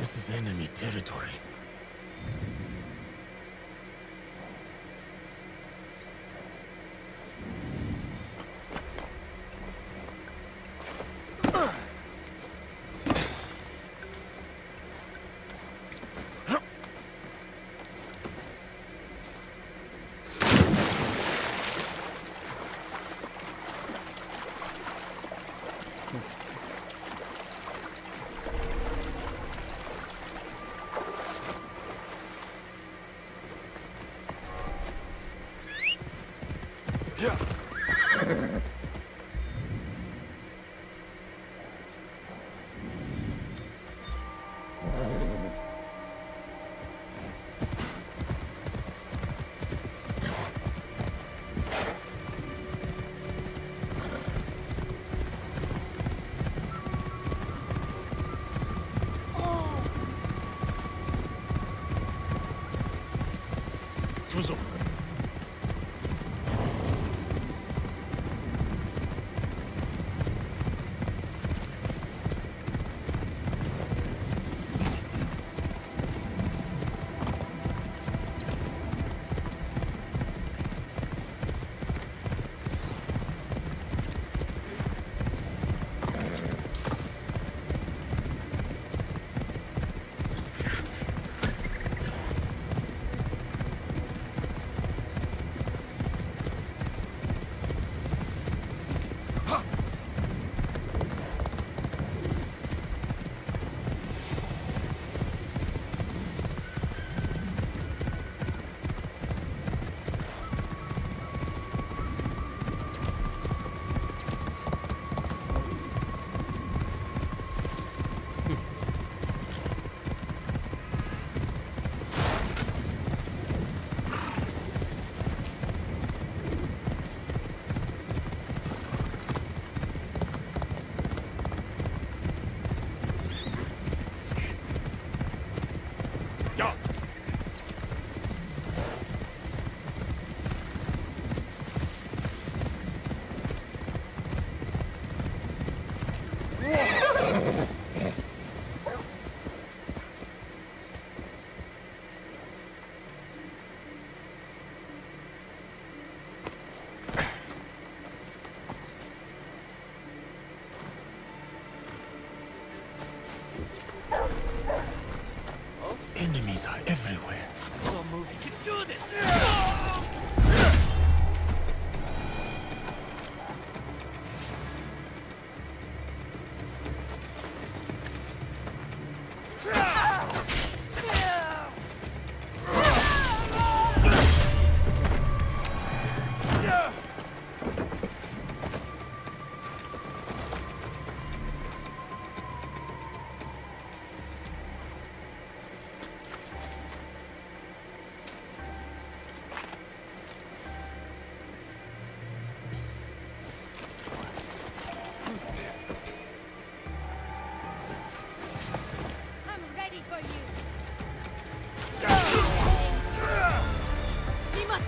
This is enemy territory. Enemies are everywhere. So move, you can do this! I'm ready for you. She must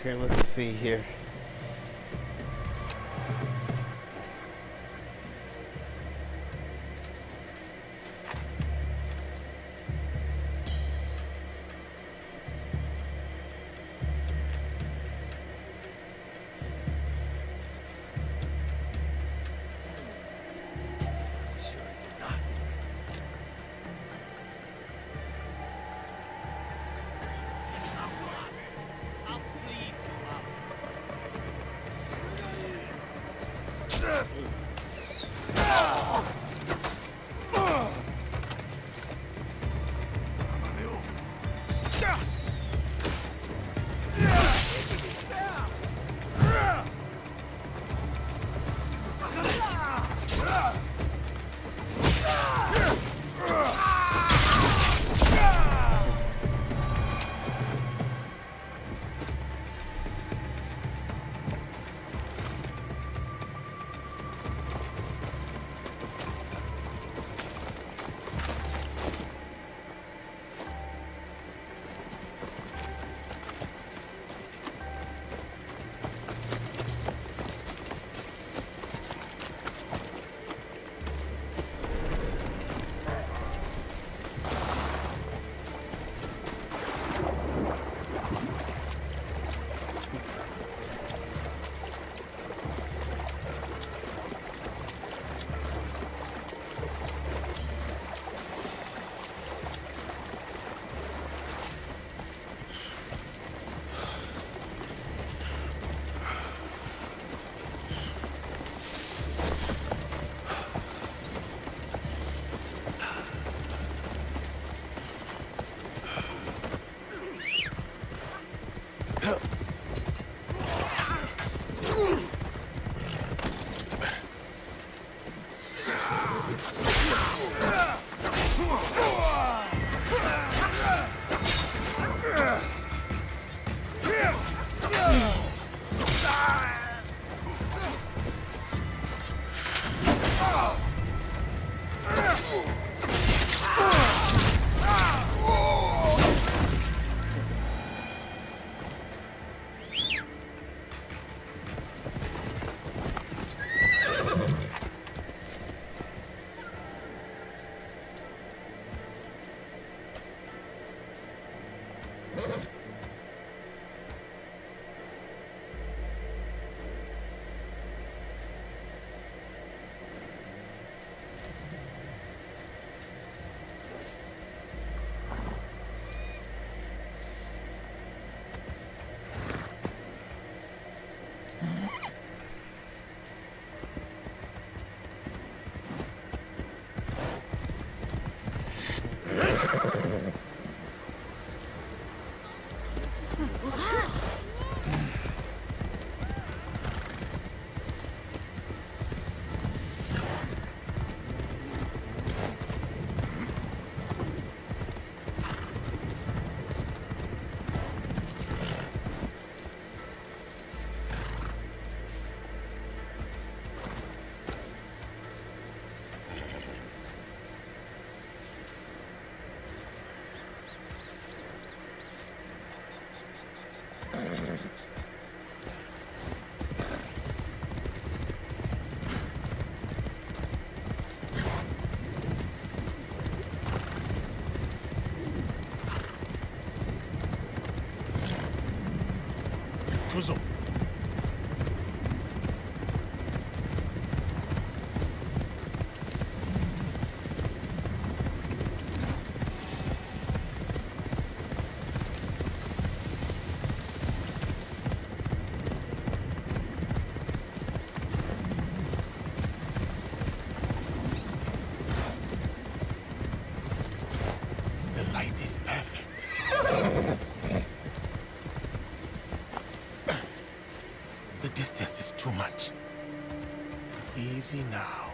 Okay, let's see here. I'll bleed you out. Kuzo. The light is perfect. The distance is too much. Easy now.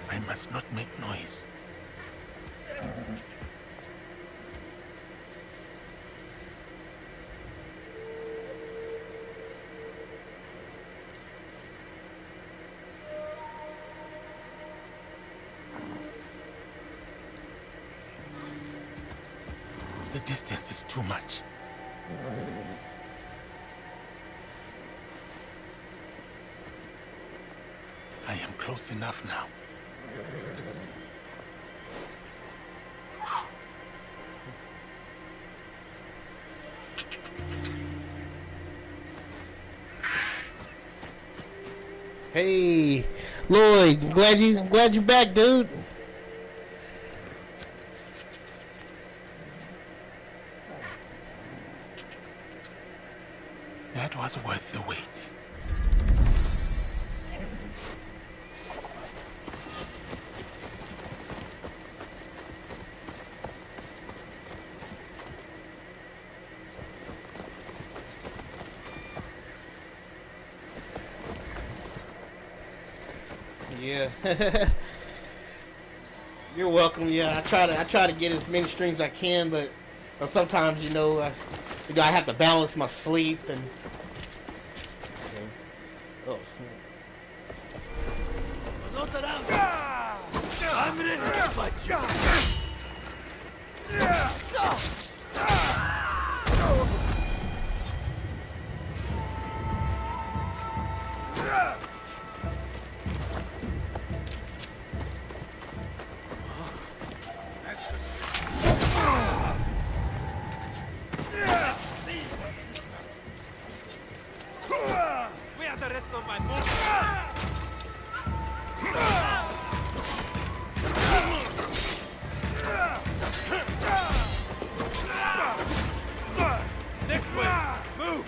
I must not make noise. The distance is too much. I am close enough now. Hey, Lloyd, I'm glad you're back, dude. That was worth the wait. Yeah. You're welcome. Yeah, I try to get as many streams as I can, but sometimes I have to balance my sleep and. Okay. Oh snap! Not around. I'm ready to fight you. That's suspicious. We have the rest of my movement. Next way. Move.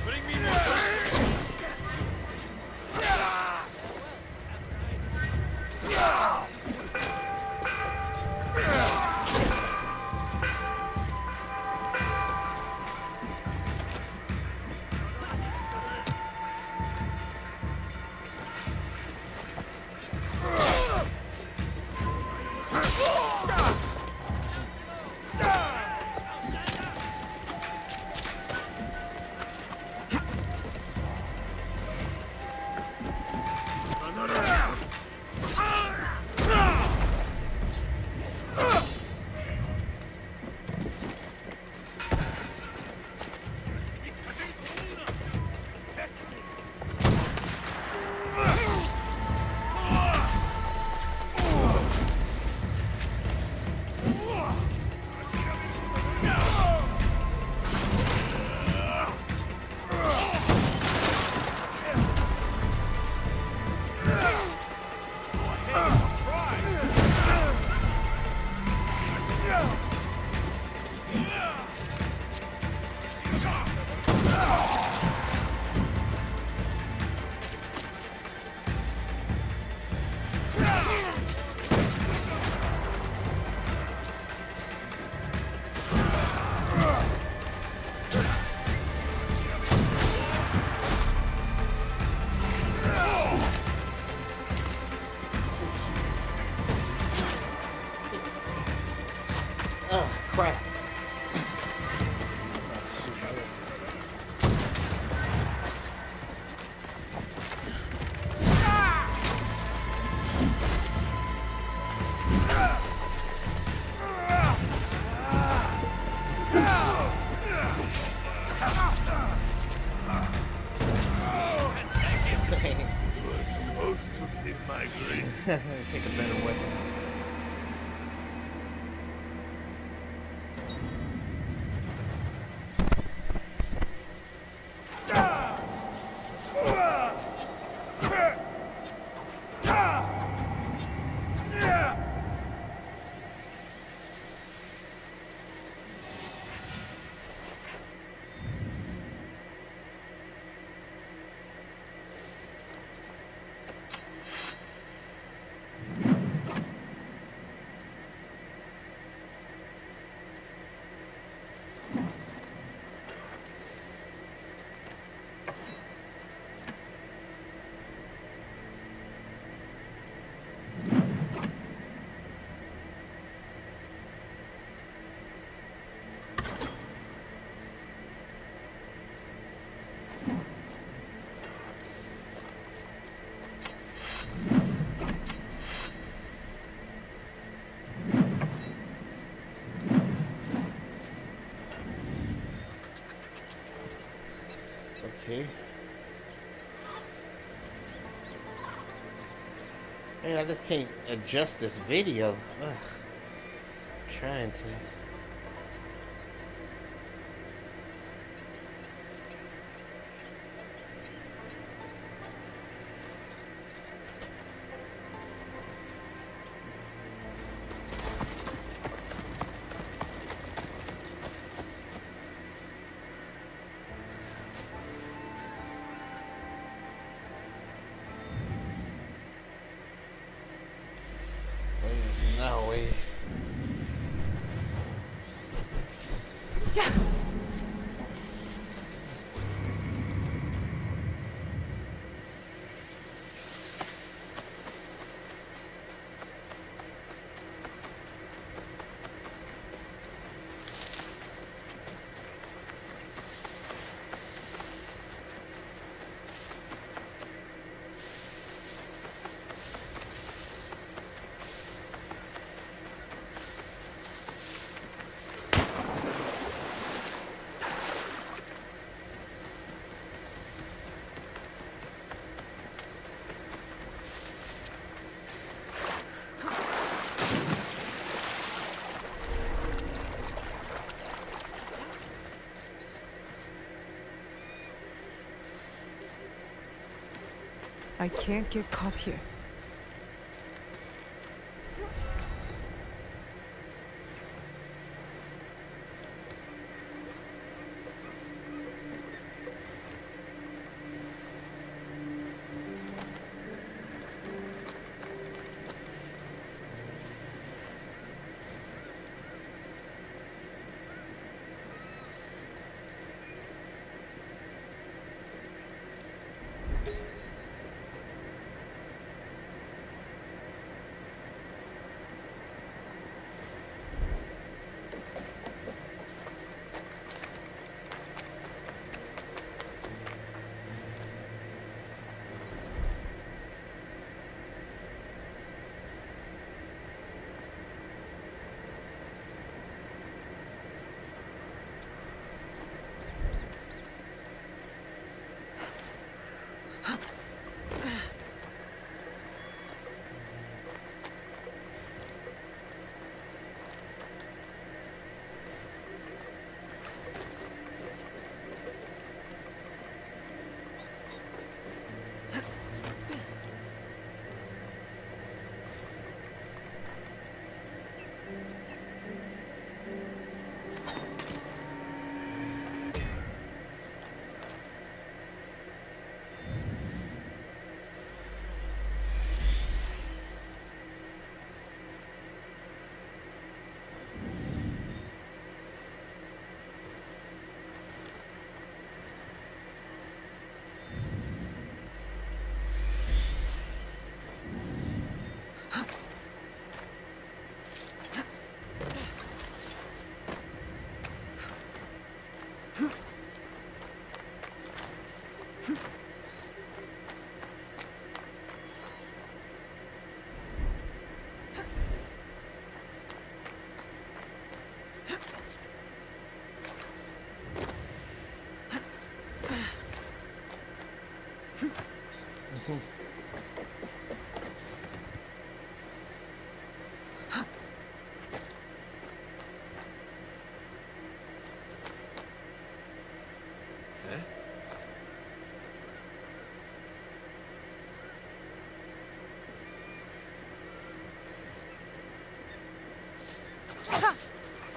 Bring me more. agree. Pick a better weapon. Okay. Man, I just can't adjust this video. Ugh. Trying to. There's no way. I can't get caught here.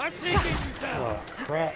I'm taking you down. Oh, crap.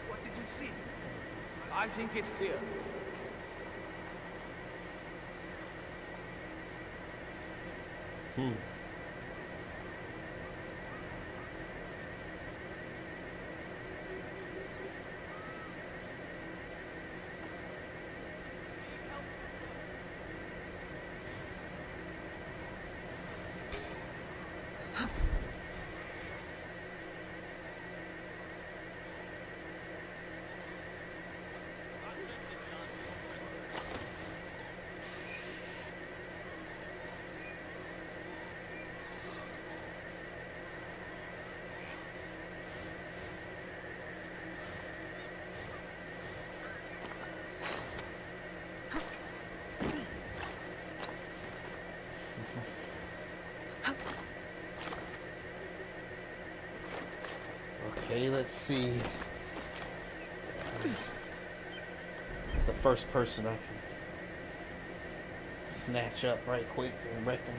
What did you see? I think it's clear. Okay, let's see. It's the first person I can snatch up right quick and reckon.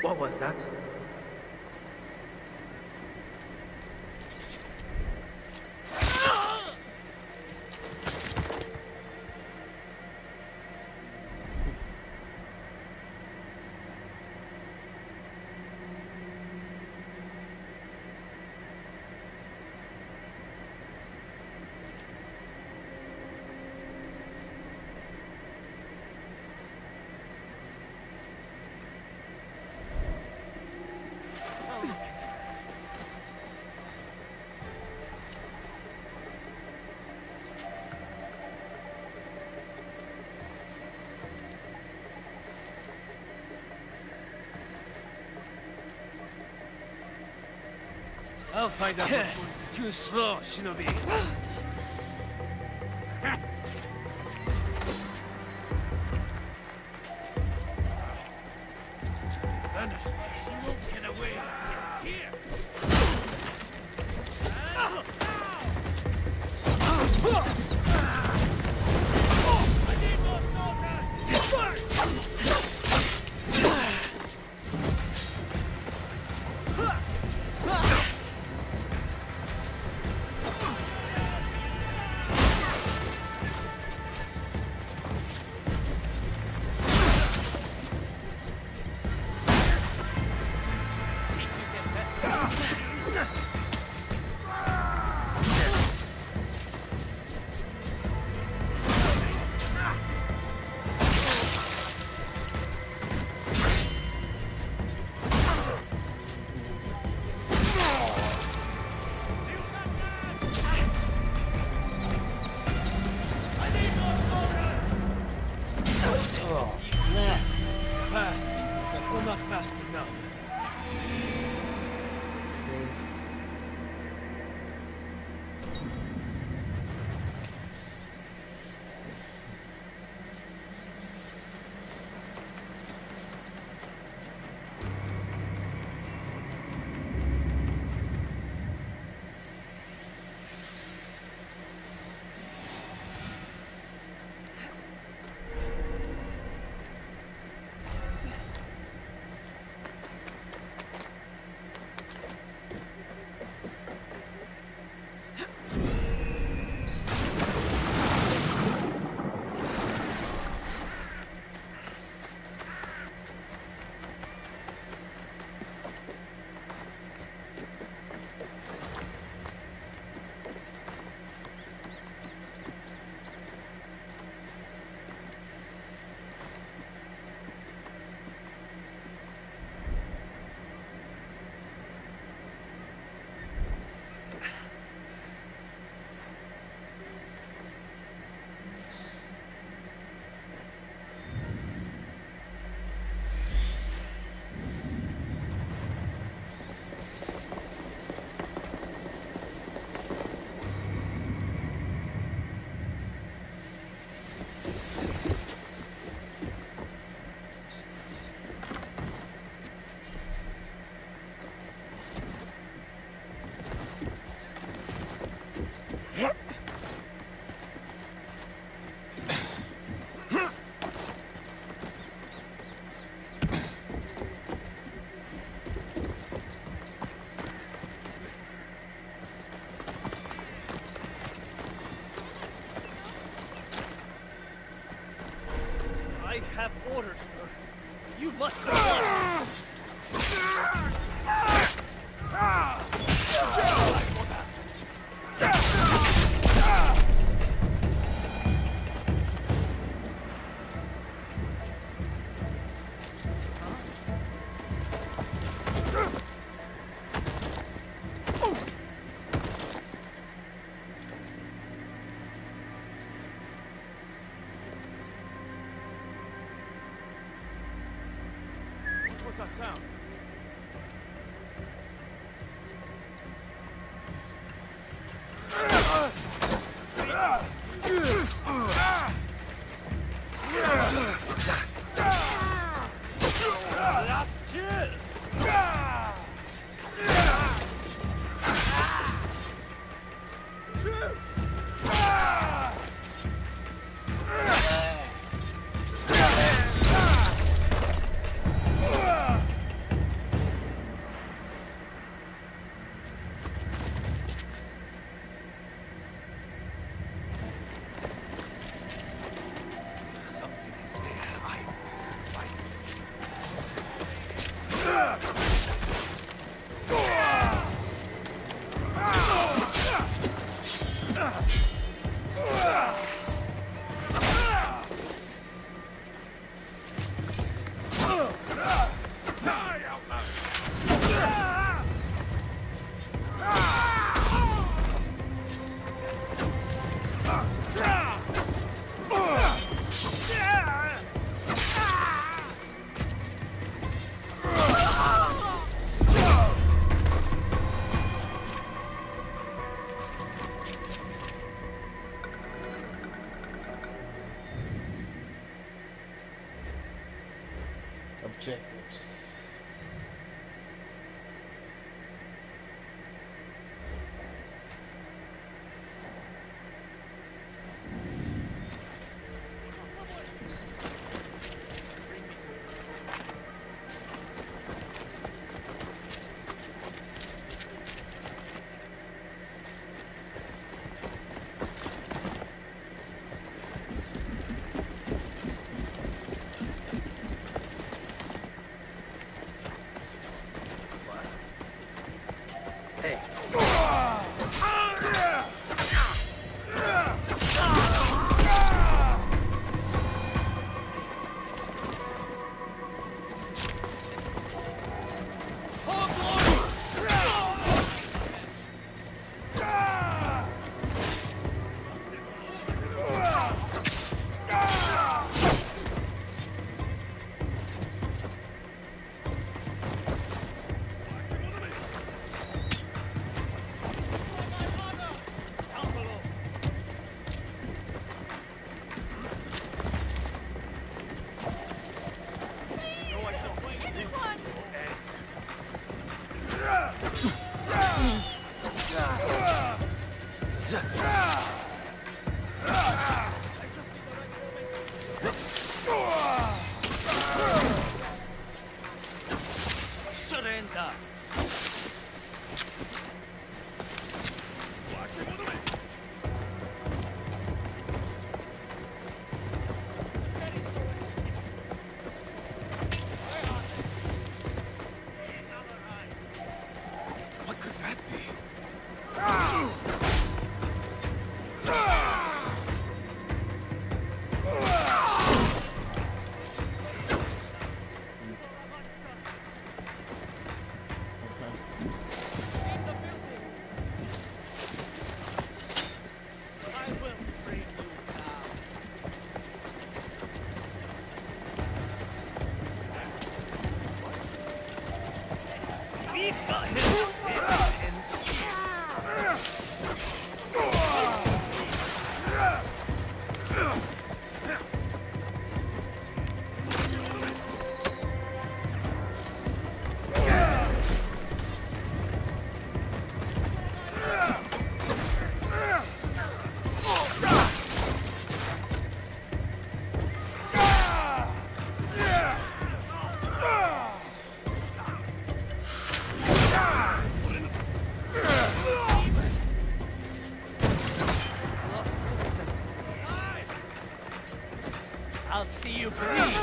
What was that? I'll find out what's going too slow, Shinobi. Vanished. She won't get away. Here. I need more soldiers. Fast. Well, not fast enough. I have orders, sir. You must go on. What's that sound? Last kill! Something is there. I will find it. Objectives. Surrender. What could that be? I will bring you down. We've got him. This ends here. I'll see you bleed.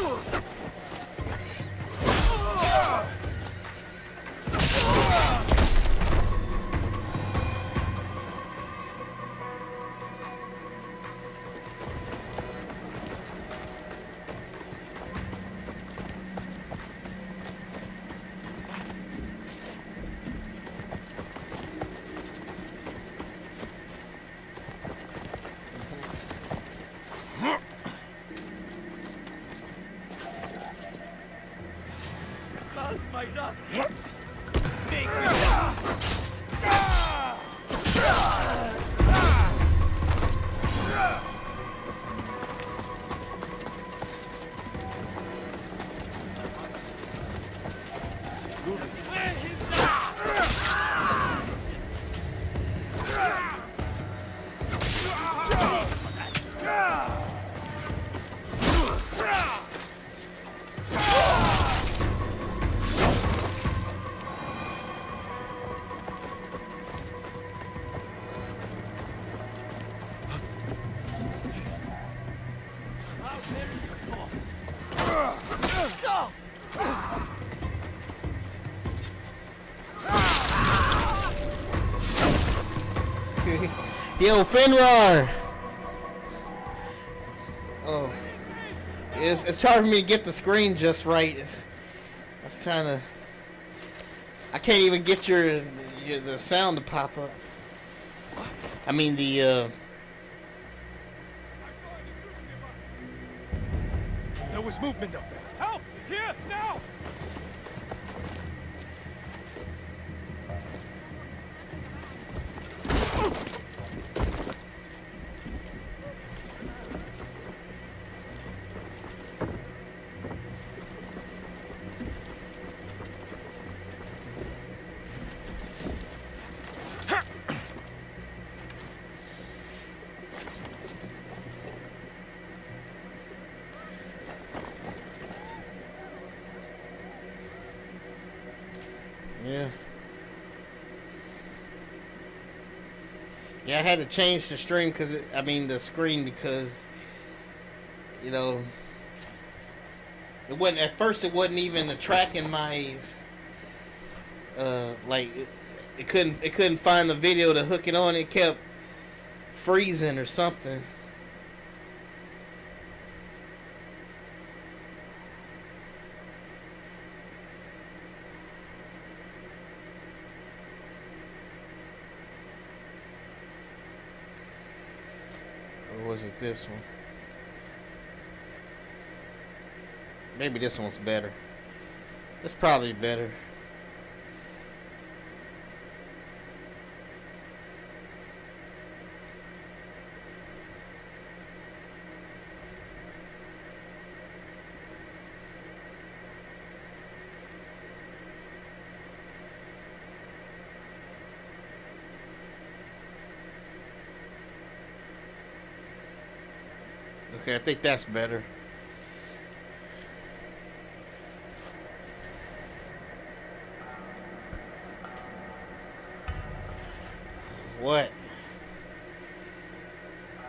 Lost my luck. Make me die. How dare you pause? Go! Yo, Finrar! Oh. It's hard for me to get the screen just right. I was trying to... I can't even get the sound to pop up. I mean the There was movement up there. Help! Here, now! yeah. Yeah, I had to change the stream the screen because you know it wasn't at first. It wasn't even tracking my like it couldn't find the video to hook it on. It kept freezing or something. Or was it this one? Maybe this one's better. It's probably better. Okay, I think that's better. What?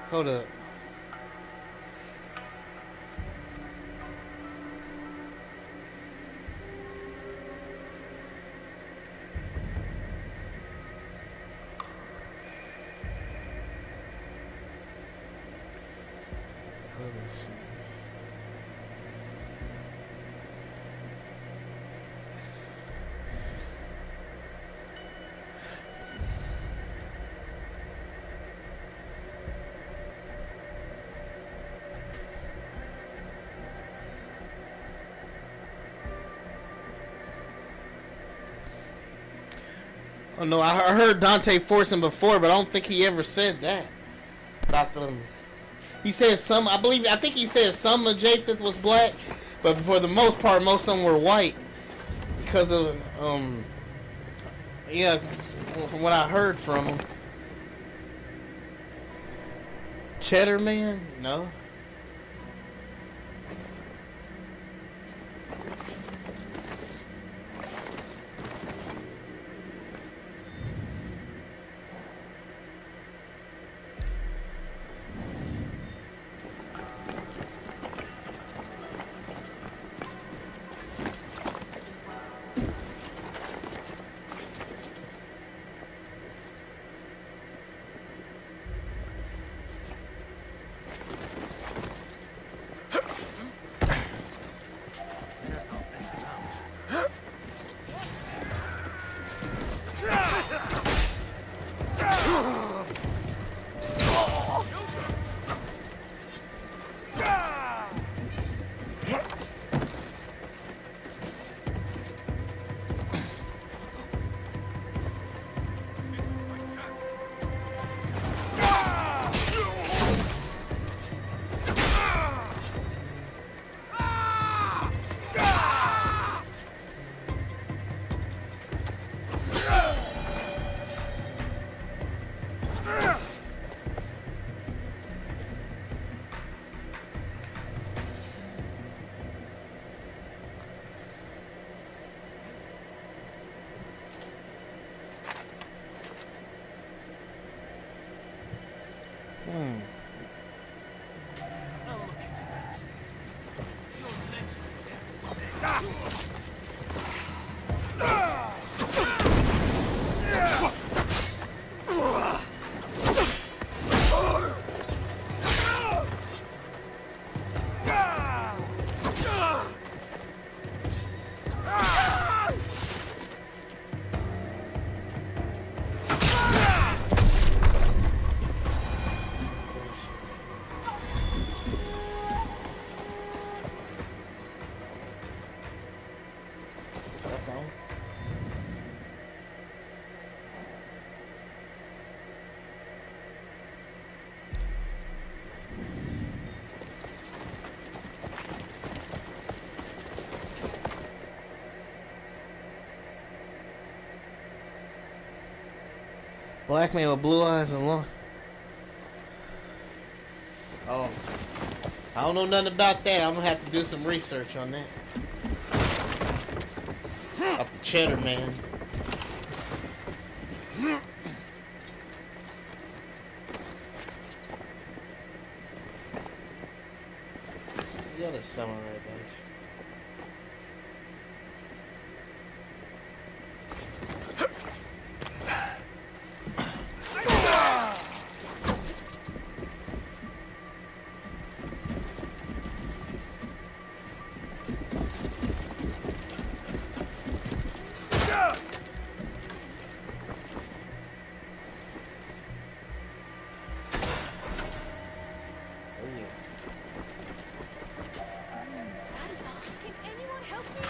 Hold up. Let me see. Oh no, I heard Dante force him before, but I don't think he ever said that about them. He said I think he said some of Japheth was black, but for the most part, most of them were white because of yeah, from what I heard from him. Cheddar Man? No. Black man with blue eyes and long. Oh, I don't know nothing about that. I'm gonna have to do some research on that. About the Cheddar Man. What's the other samurai badge? That is all. Can anyone help me?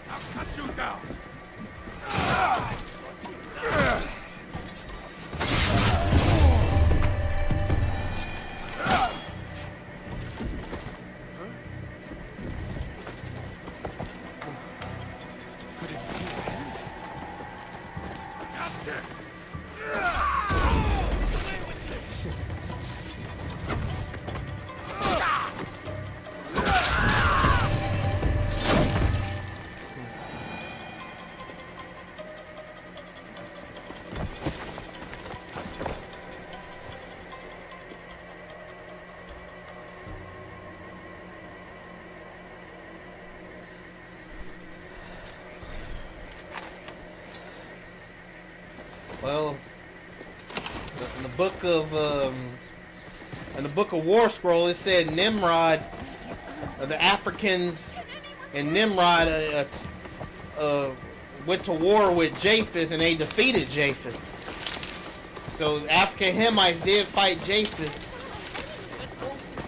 I'll cut you down. Could it be him? Master! Well, in the book of War Scroll, it said Nimrod, the Africans, and Nimrod went to war with Japheth, and they defeated Japheth. So African Hamites did fight Japheth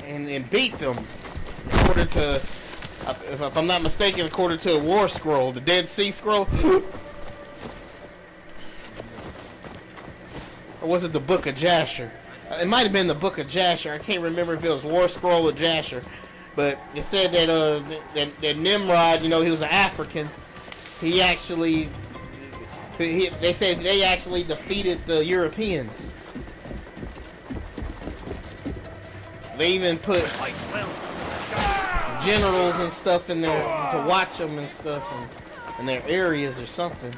and beat them, according to, if I'm not mistaken, according to a War Scroll, the Dead Sea Scroll. Or was it the Book of Jasher? It might have been the Book of Jasher. I can't remember if it was War Scroll or Jasher. But it said that Nimrod, you know, he was an African. He actually, they said they actually defeated the Europeans. They even put generals and stuff in there to watch them and stuff in their areas or something.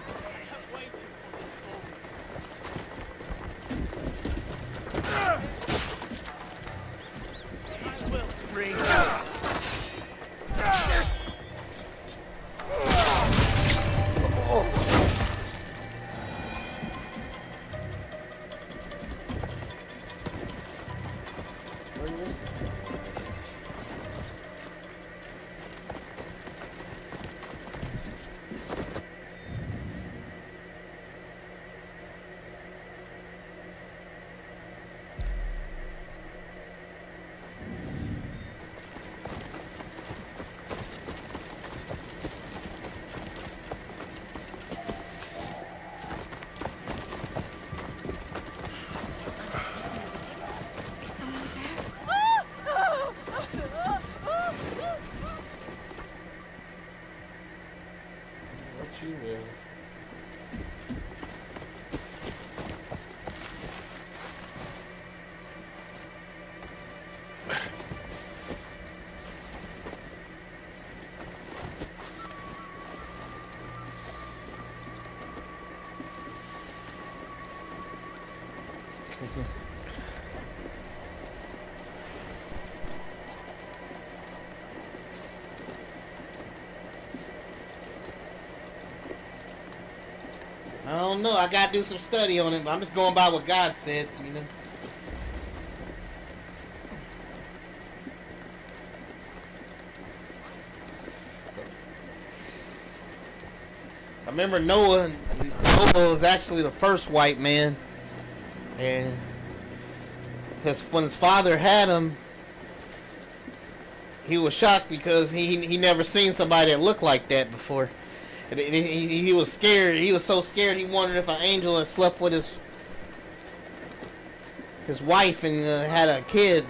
I don't know. I gotta do some study on it, but I'm just going by what God said, you know. I remember Noah. Noah was actually the first white man, and when his father had him, he was shocked because he never seen somebody that looked like that before. And he was scared. He was so scared he wondered if an angel had slept with his wife and had a kid.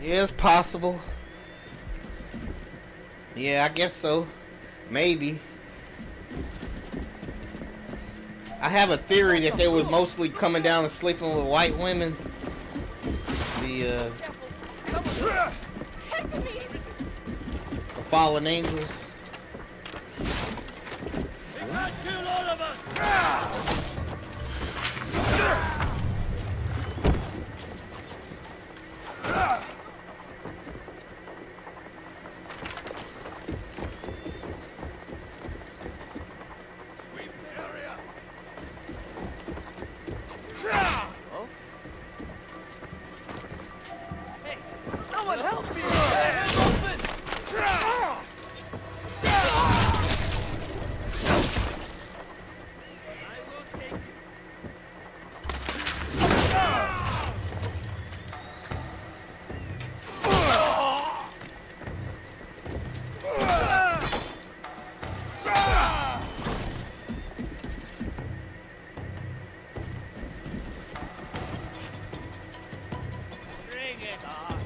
Yeah, it's possible. Yeah, I guess so. Maybe. I have a theory that they were mostly coming down and sleeping with white women. The fallen angels. They can't kill all of us! Sweep the area. Hey, someone help me! Hands open! I will take you. Bring it on.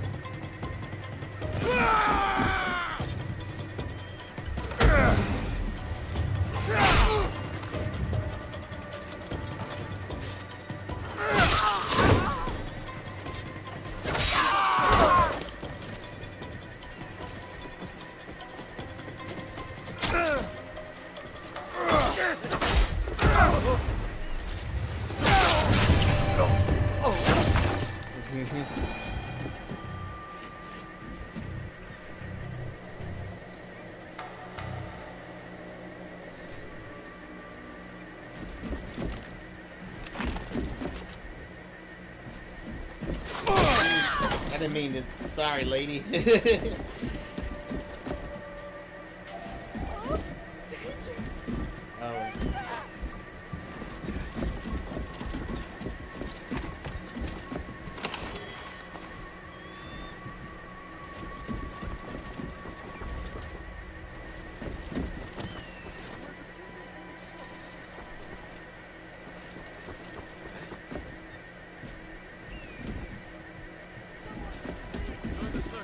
I didn't mean to. Sorry, lady. Oh. Doing the search.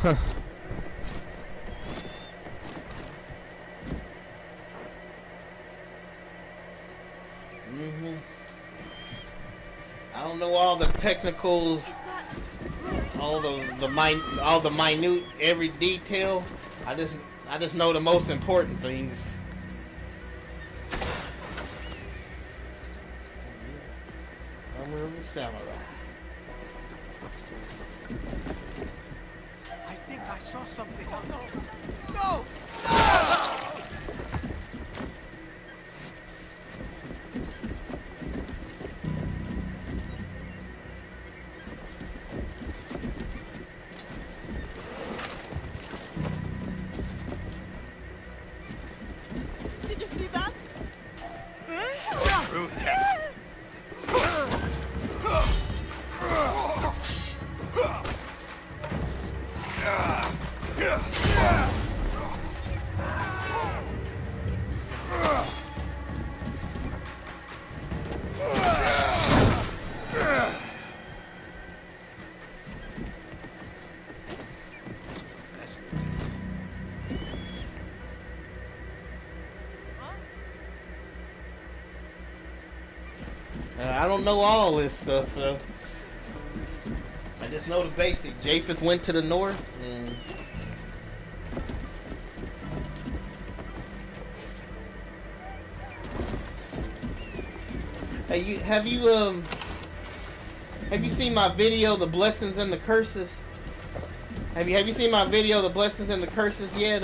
I don't know all the technicals, all the minute every detail. I just know the most important things. Armor of the Samurai. I think I saw something. Oh no! No! Did you see that? True test. I don't know all this stuff though. I just know the basic. Japheth went to the north and hey, have you seen my video, The Blessings and the Curses? Have you seen my video, The Blessings and the Curses yet,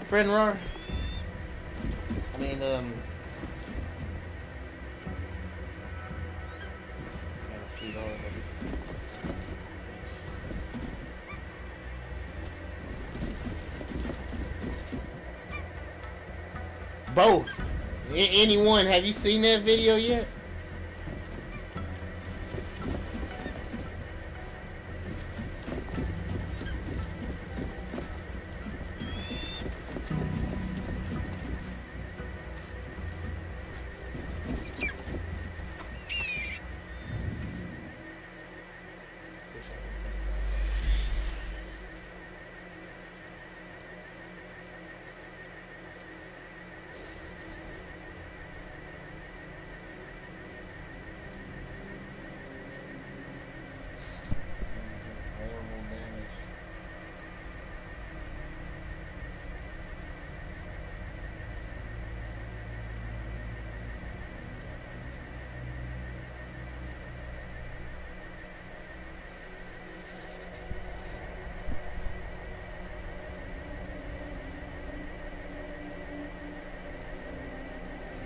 friend Rar? I mean, both. Anyone, have you seen that video yet?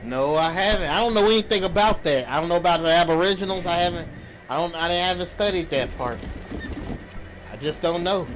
No, I haven't. I don't know anything about that. I don't know about the Aboriginals. I haven't studied that part. I just don't know.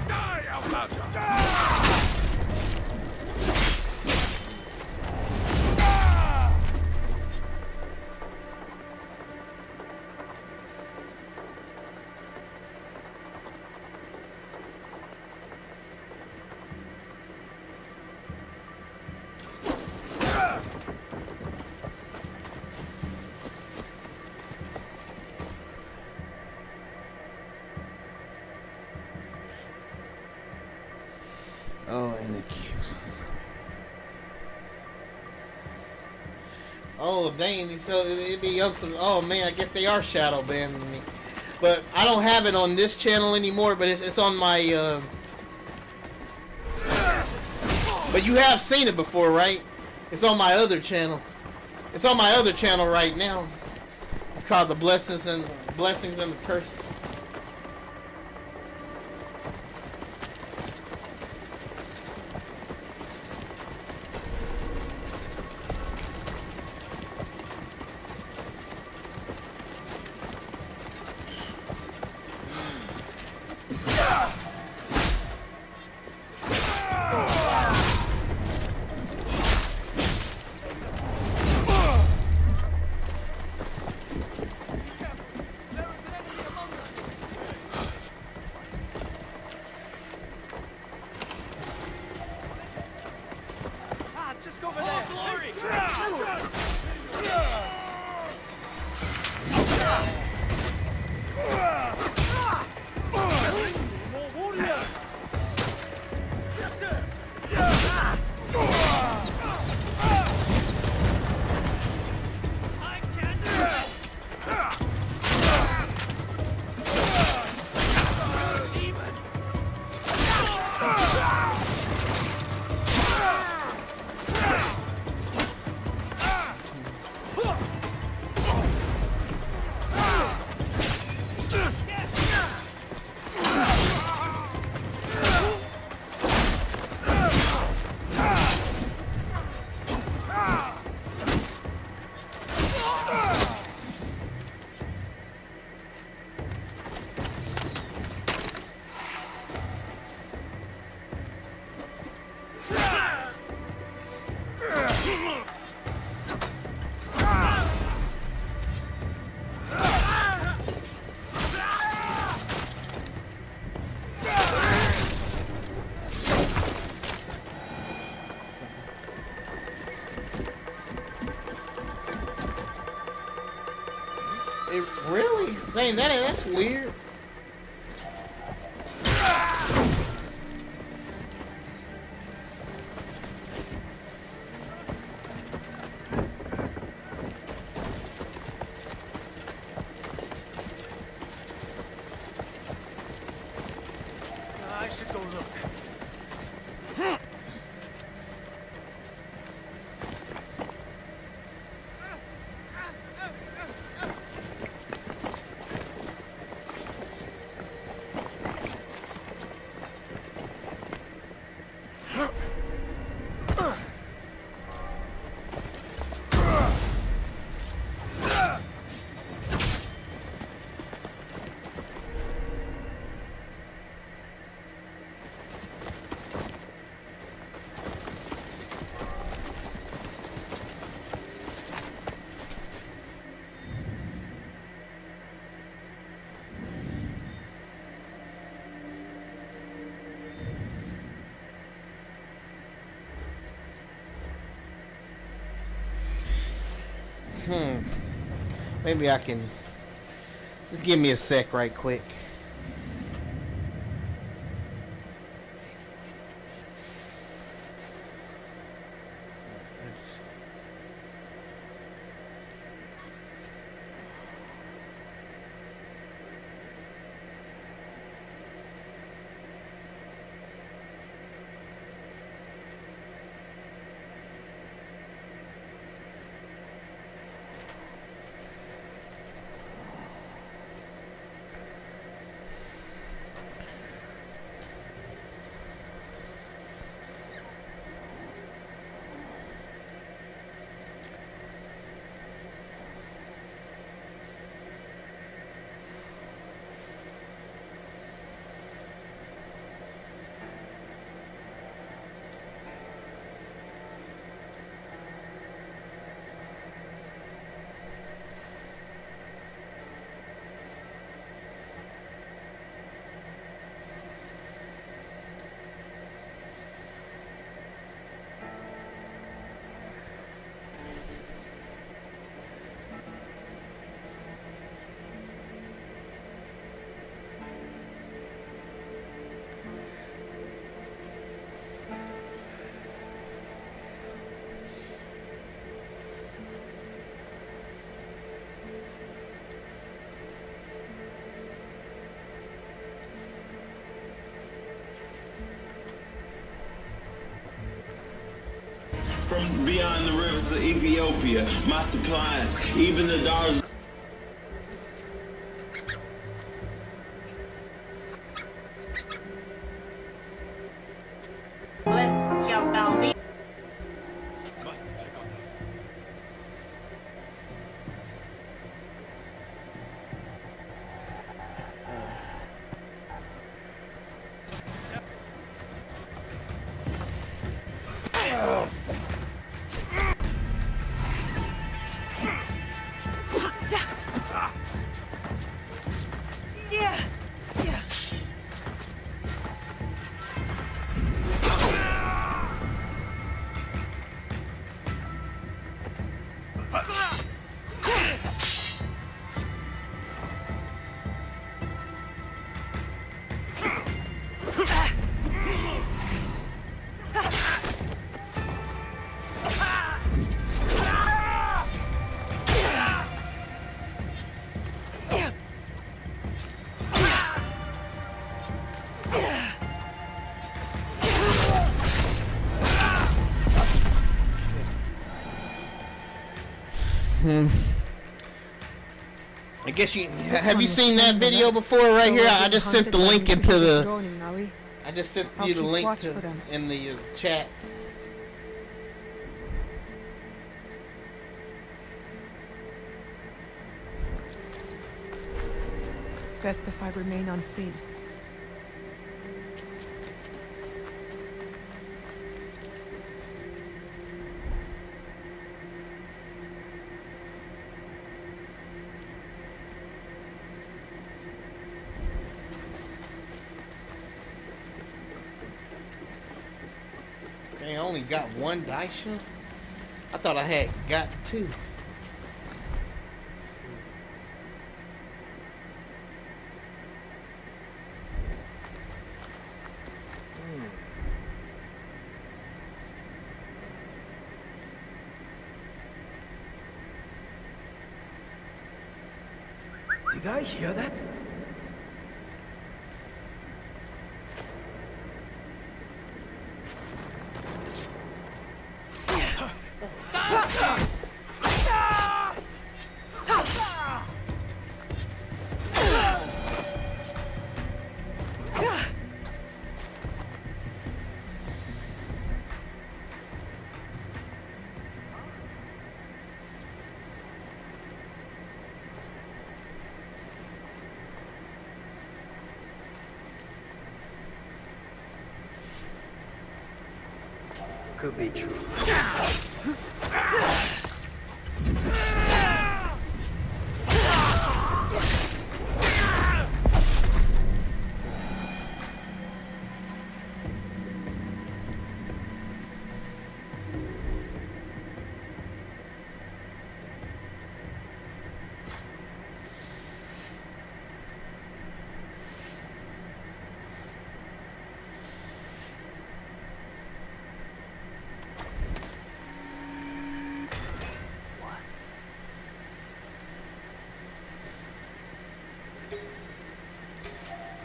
Die, Outlander! Oh, and the cubes. Oh, dang. So it'd be up to, oh, man, I guess they are shadow banning me. But I don't have it on this channel anymore, but it's on my, But you have seen it before, right? It's on my other channel. It's on my other channel right now. It's called the Blessings and the Curse. Just over there. Glory! More warriors! I can't do it! Demon! It really? Dang, that's weird. I should go look. Maybe I can. Just give me a sec right quick. beyond the rivers of Ethiopia. My supplies, even the dollars. Bless shalt thou be. Must check on that. I guess you have you seen that video before right here? I just sent the link into the. I just sent you the link to in the chat. Best if I remain unseen. I only got one dice shot? I thought I had got two. Did I hear that? Could be true.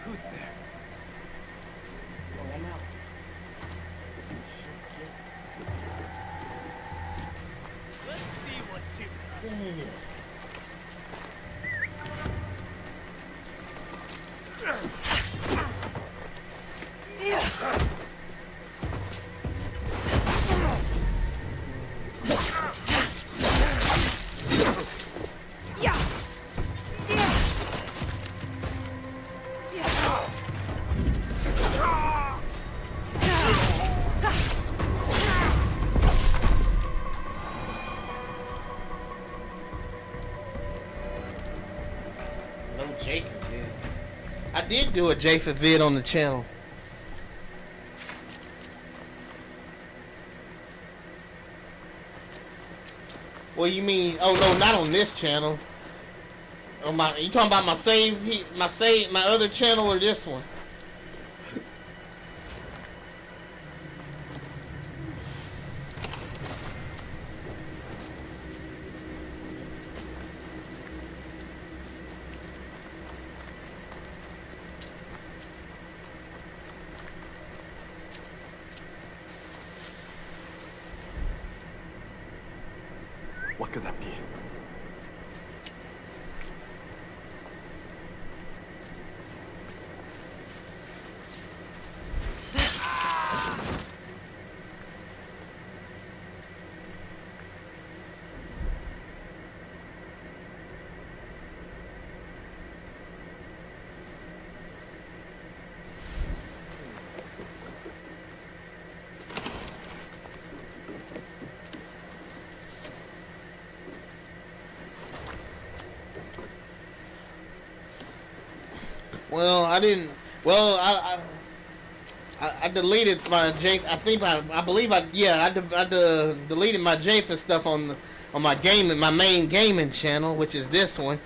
Who's there? Let's see what you got. No Japheth vid. I did do a Japheth vid on the channel. Well, you mean? Oh no, not on this channel. On my, you talking about my my other channel or this one? could that be? Well, I didn't. Well, I deleted my J. I believe I deleted my Japheth stuff on my main gaming channel, which is this one.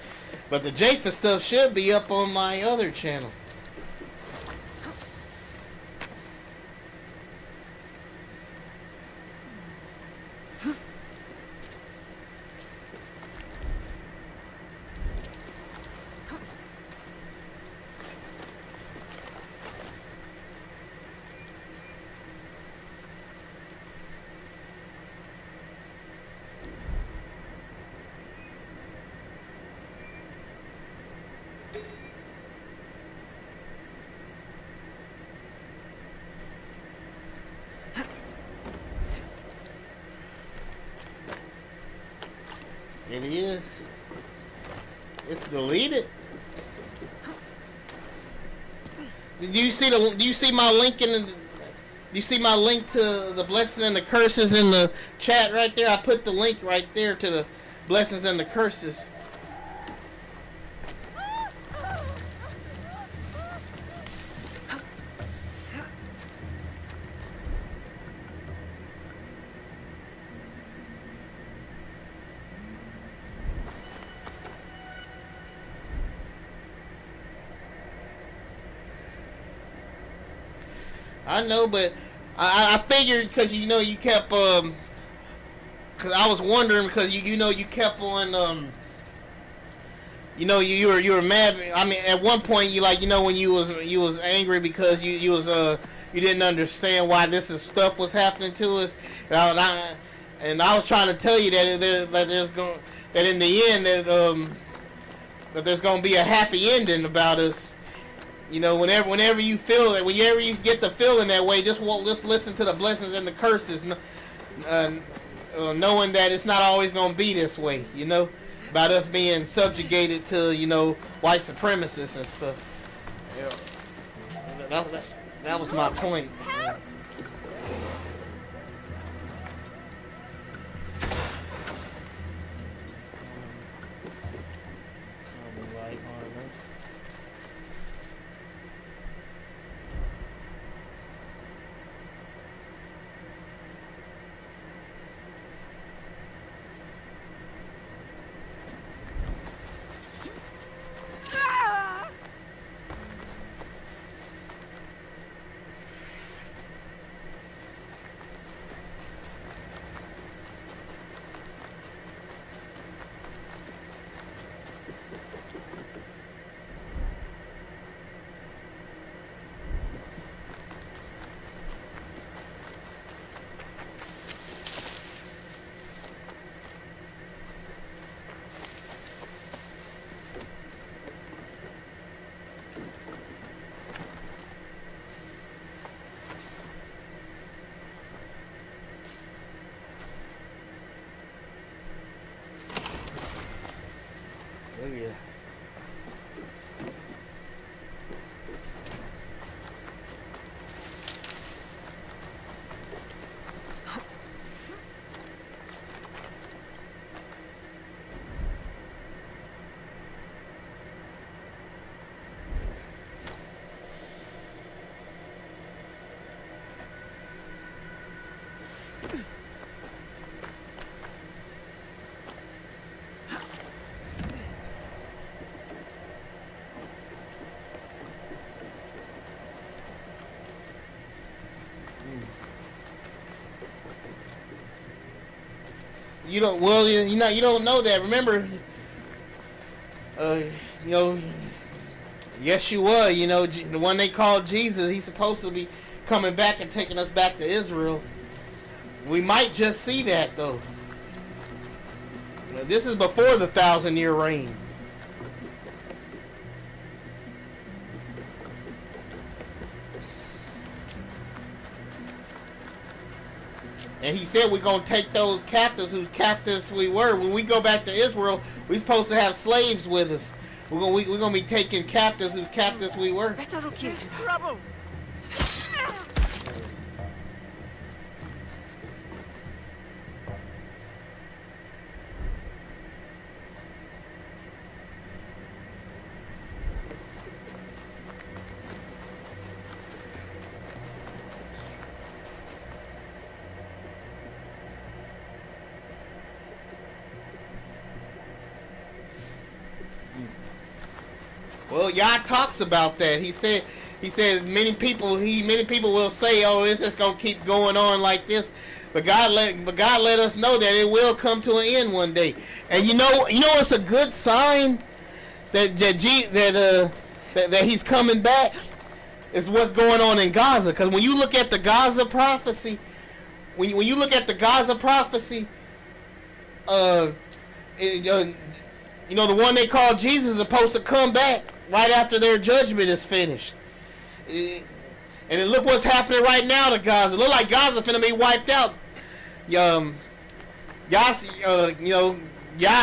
But the Japheth stuff should be up on my other channel. It is. It's deleted. Do you see my link in the? Do you see my link to the blessings and the curses in the chat right there? I put the link right there to the blessings and the curses. I know, but I figured because you kept because I was wondering because you kept on you were mad. I mean, at one point when you was angry because you didn't understand why this stuff was happening to us, and I was trying to tell you that in the end that there's gonna be a happy ending about us. Whenever you feel that, whenever you get the feeling that way, just listen to the blessings and the curses, knowing that it's not always going to be this way, about us being subjugated to, white supremacists and stuff. Yeah. That was my point. Oh yeah. You don't. Well, you don't know that. Remember, Yeshua, the one they called Jesus. He's supposed to be coming back and taking us back to Israel. We might just see that though. This is before the 1,000-year reign. And he said we're going to take those captives whose captives we were. When we go back to Israel, we're supposed to have slaves with us. We're going to be taking captives whose captives we were. Better look into that. Trouble. Well, Yah talks about that. He said many people will say, "Oh, it's just gonna keep going on like this," but God let us know that it will come to an end one day. And you know, it's a good sign that He's coming back. Is what's going on in Gaza. Because when you look at the Gaza prophecy, when you look at the Gaza prophecy, the one they call Jesus is supposed to come back right after their judgment is finished. And look what's happening right now to Gaza. It look like Gaza finna be wiped out. Yah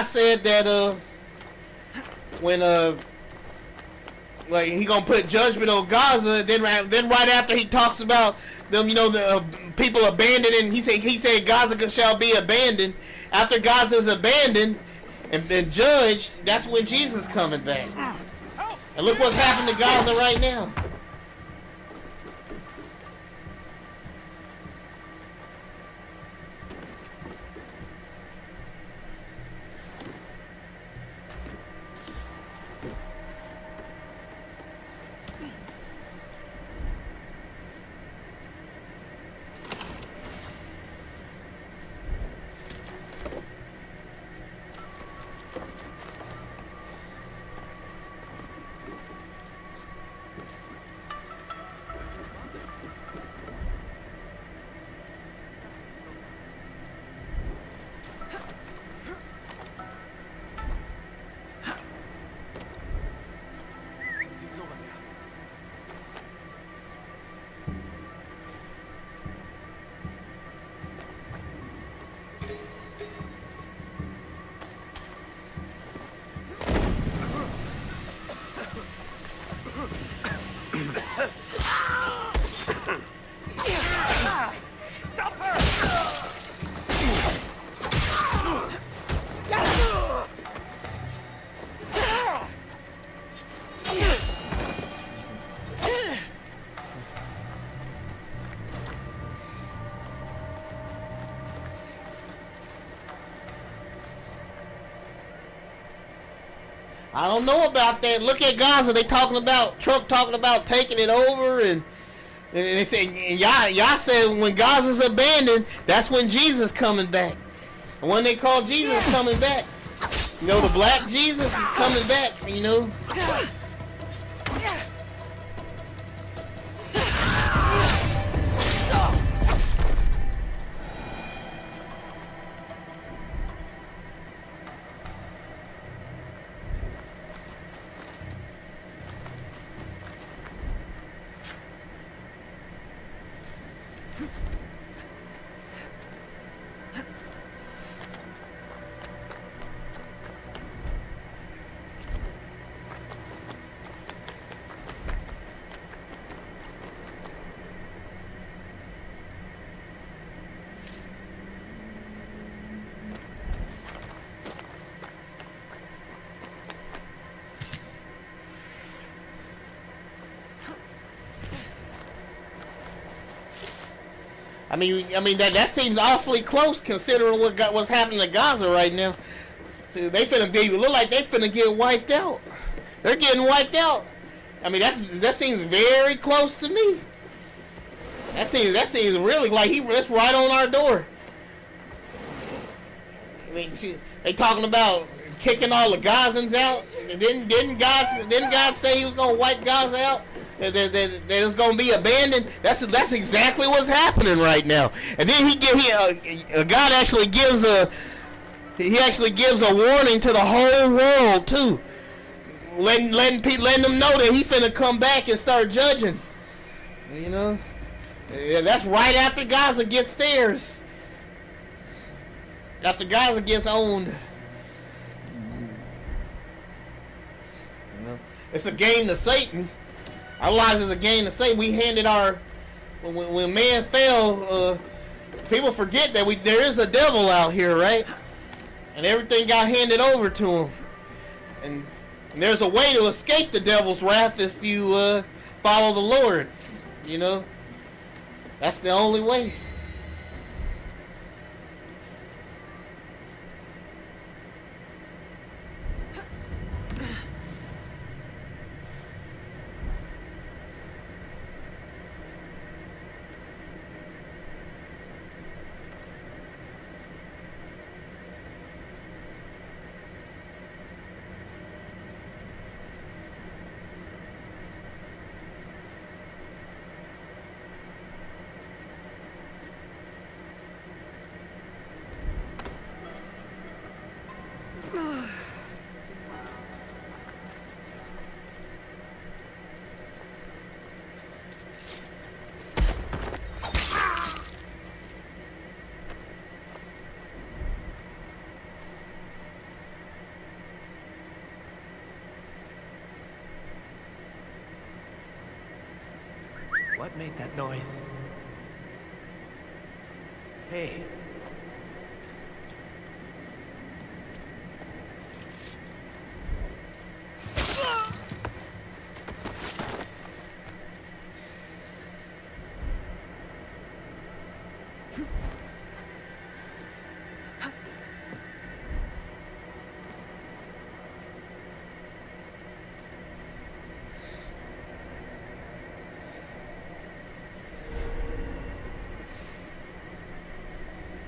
said that when like he gonna put judgment on Gaza. Then right after he talks about them, the people abandoning. He said Gaza shall be abandoned. After Gaza's abandoned and judged, that's when Jesus is coming back. And look what's happening to Gaza right now. Something's over there. I don't know about that. Look at Gaza. Trump talking about taking it over, and they say, and Yah said when Gaza's abandoned, that's when Jesus coming back. And when they call Jesus coming back, the black Jesus is coming back. I mean that seems awfully close considering what's happening to Gaza right now. So look like they finna get wiped out. They're getting wiped out. I mean that seems very close to me. That seems really like that's right on our door. I mean, they talking about kicking all the Gazans out. Didn't God say He was gonna wipe Gaza out? That it's gonna be abandoned. That's exactly what's happening right now. And then God actually gives He actually gives a warning to the whole world too, letting them know that he finna come back and start judging. You know, yeah, that's right after Gaza gets theirs. After Gaza gets owned. You know, it's a game to Satan. Our lives is a game to Satan. We handed our when man fell. People forget that there is a devil out here, right? And everything got handed over to him. And there's a way to escape the devil's wrath if you follow the Lord. You know, that's the only way. What made that noise? Hey.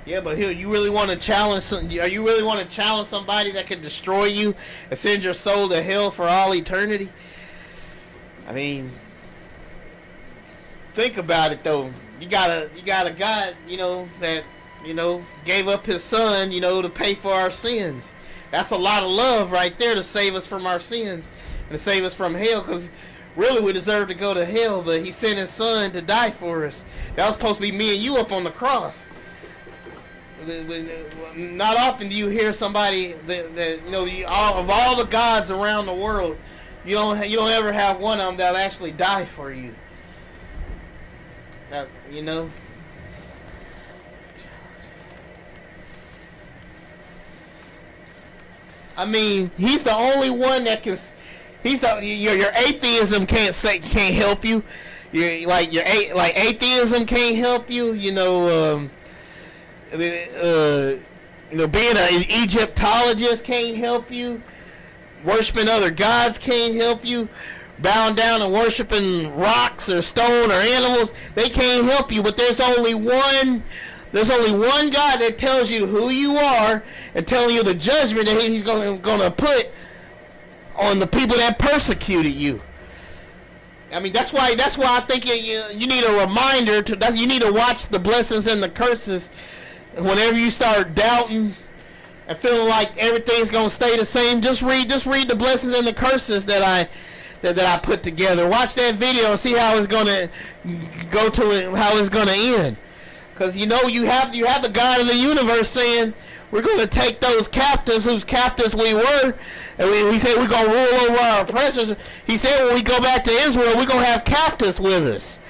Yeah, but here, you really want to challenge? Are you really want to challenge somebody that could destroy you and send your soul to hell for all eternity? I mean, think about it though. You got a God, you know, that gave up His Son, to pay for our sins. That's a lot of love right there to save us from our sins and to save us from hell. Because really, we deserve to go to hell, but He sent His Son to die for us. That was supposed to be me and you up on the cross. Not often do you hear somebody that of all the gods around the world, you don't ever have one of them that'll actually die for you. I mean, He's the only one that can. Your atheism can't help you. Atheism can't help you. Being an Egyptologist can't help you. Worshiping other gods can't help you. Bowing down and worshiping rocks or stone or animals, they can't help you. But there's only one God that tells you who you are and telling you the judgment that He's going to put on the people that persecuted you. I mean, that's why I think you need a reminder you need to watch the blessings and the curses. Whenever you start doubting and feeling like everything's gonna stay the same, just read the blessings and the curses that I put together. Watch that video and see how it's gonna go to it, how it's gonna end. Because you have the God of the universe saying we're gonna take those captives whose captives we were, and we said we're gonna rule over our oppressors. He said when we go back to Israel, we're gonna have captives with us.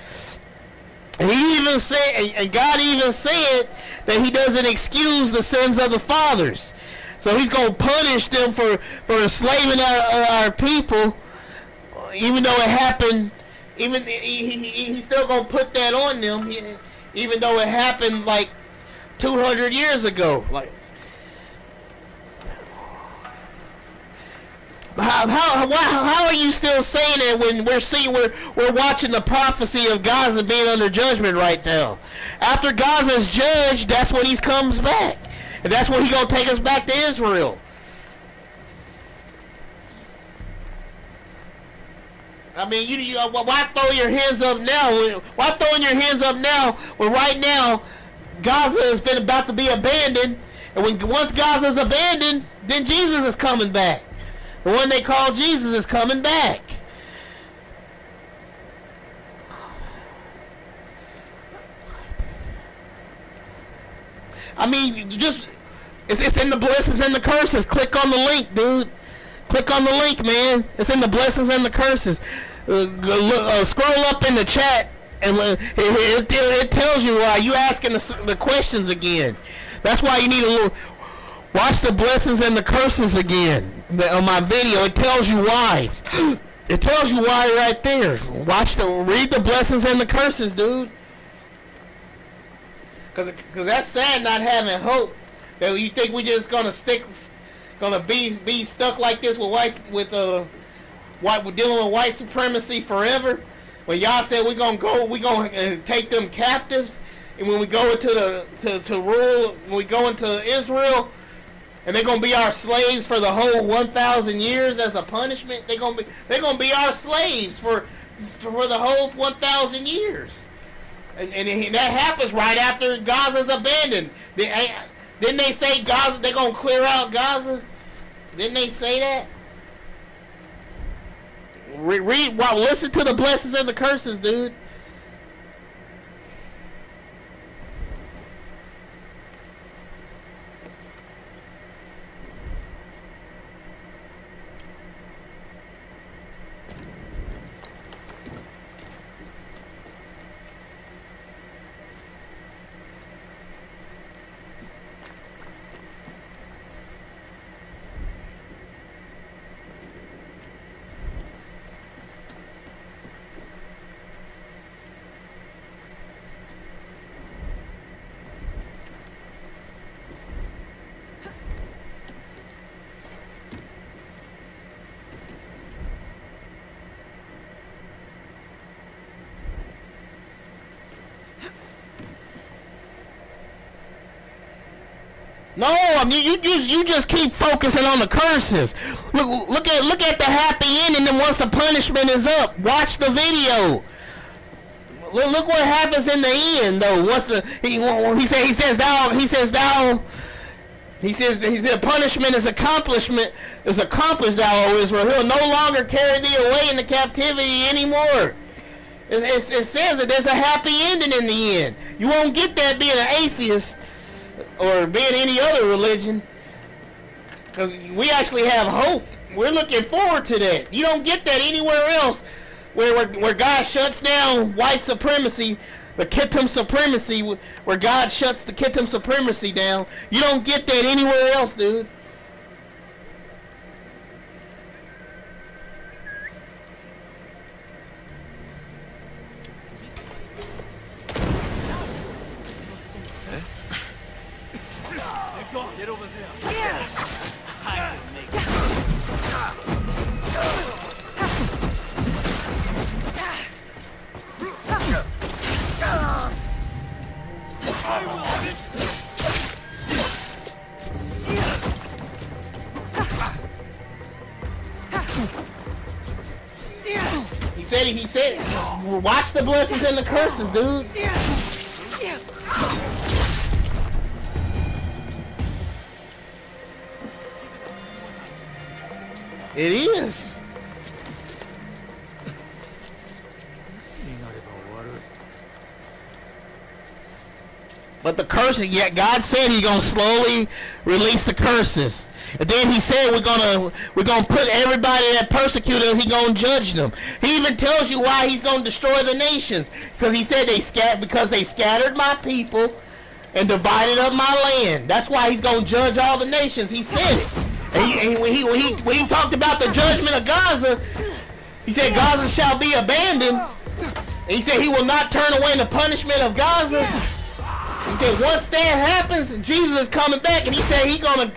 And He even said, and God even said that He doesn't excuse the sins of the fathers. So He's going to punish them for enslaving our people, even though it happened. He's still going to put that on them, even though it happened like 200 years ago. Like, how are you still saying that when we're watching the prophecy of Gaza being under judgment right now? After Gaza's judged, that's when He comes back, and that's when He's gonna take us back to Israel. I mean, why throw your hands up now? Why throwing your hands up now when right now Gaza has been about to be abandoned, And once Gaza's abandoned, then Jesus is coming back. The one they call Jesus is coming back. I mean, just it's in the blessings and the curses. Click on the link, dude. Click on the link, man. It's in the blessings and the curses. Scroll up in the chat, and it tells you why. You asking the questions again. That's why you need to watch the blessings and the curses again on my video. It tells you why. It tells you why right there. Read the blessings and the curses, dude. Cause that's sad not having hope. That you think we just gonna be stuck like this with dealing with white supremacy forever. When y'all said we gonna take them captives, and when we go into to rule, when we go into Israel, and they're gonna be our slaves for the whole 1,000 years as a punishment. They're gonna be our slaves for the whole 1,000 years. And that happens right after Gaza's abandoned. Didn't they say Gaza? They're gonna clear out Gaza. Didn't they say that? Listen to the blessings and the curses, dude. No, I mean you just keep focusing on the curses. Look at the happy ending, and once the punishment is up, watch the video. Look what happens in the end, though. Once the punishment is accomplished, thou, O Israel. He'll no longer carry thee away into captivity anymore. It says that there's a happy ending in the end. You won't get that being an atheist or being any other religion, because we actually have hope. We're looking forward to that. You don't get that anywhere else, where God shuts down white supremacy, the Kittim supremacy, where God shuts the Kittim supremacy down. You don't get that anywhere else, dude. Get over there. I can make it. I will fix this. He said, watch the blessings and the curses, dude. It is. But the curses, yet God said He's gonna slowly release the curses. And then He said we're gonna put everybody that persecute us, He's gonna judge them. He even tells you why He's gonna destroy the nations. Because He said because they scattered my people and divided up my land. That's why He's gonna judge all the nations. He said it. And when he talked about the judgment of Gaza, He said Gaza shall be abandoned. And He said He will not turn away the punishment of Gaza. He said once that happens, Jesus is coming back, and He said He gonna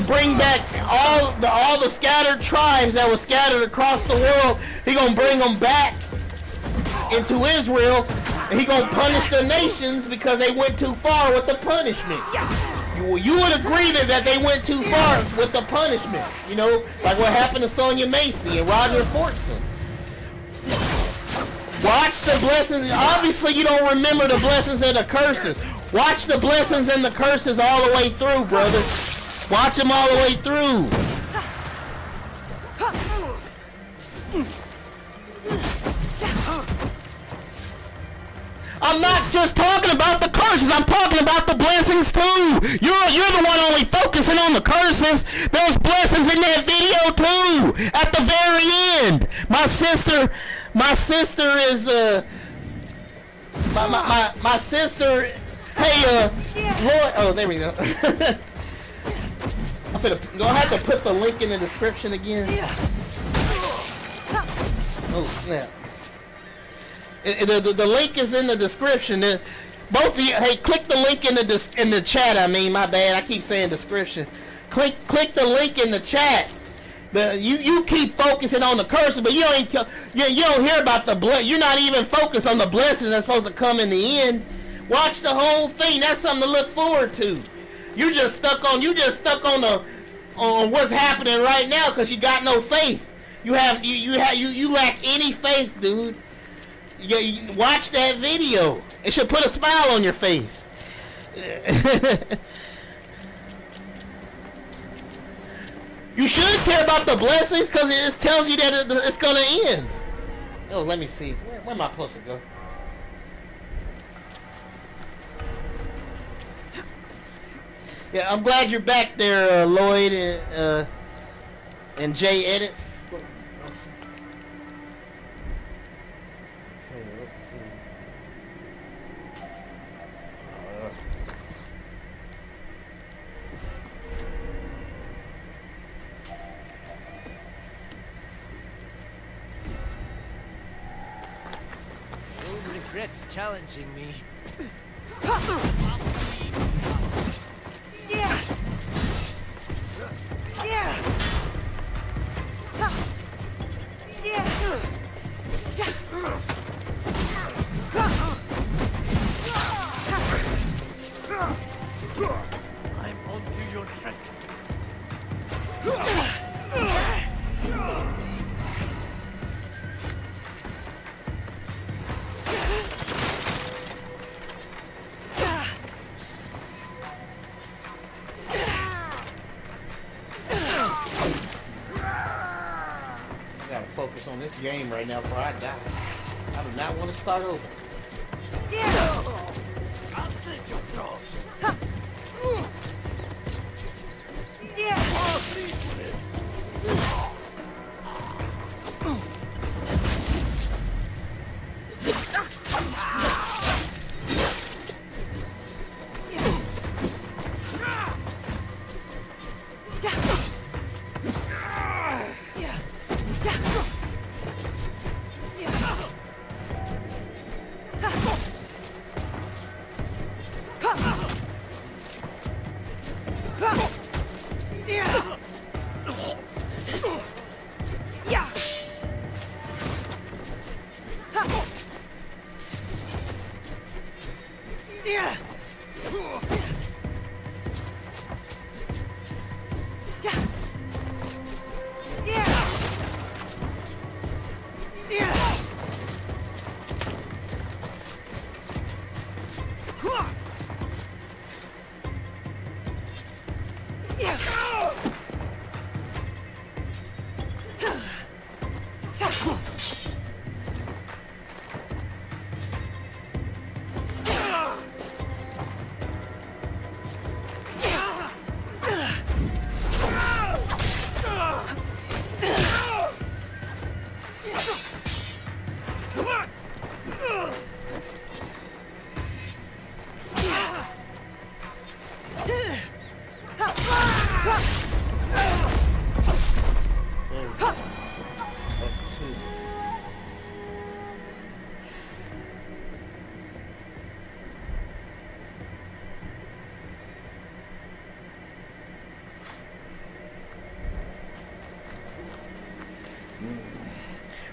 bring back all the scattered tribes that were scattered across the world. He gonna bring them back into Israel, and He gonna punish the nations because they went too far with the punishment. You would agree that they went too far with the punishment, you know, like what happened to Sonia Macy and Roger Fortson. Watch the blessings. Obviously, you don't remember the blessings and the curses. Watch the blessings and the curses all the way through, brother. Watch them all the way through. I'm not just talking about the curses. I'm talking about the blessings too. You're the one only focusing on the curses. There's blessings in that video too. At the very end, my sister is my sister. Hey, Roy. Oh, there we go. Do I have to put the link in the description again? Oh snap. The link is in the description. Both of you, hey, click the link in the chat. I mean, my bad. I keep saying description. Click the link in the chat. You keep focusing on the curses, but you don't hear about the you're not even focused on the blessings that's supposed to come in the end. Watch the whole thing. That's something to look forward to. You just stuck on on what's happening right now because you got no faith. You lack any faith, dude. You watch that video. It should put a smile on your face. You should care about the blessings because it just tells you that it's going to end. Oh, let me see. Where am I supposed to go? Yeah, I'm glad you're back there, Lloyd and Jay Edits. Regrets challenging me. I'm onto your tricks. Focus on this game right now before I die. I do not want to start over. I'll slit your throat.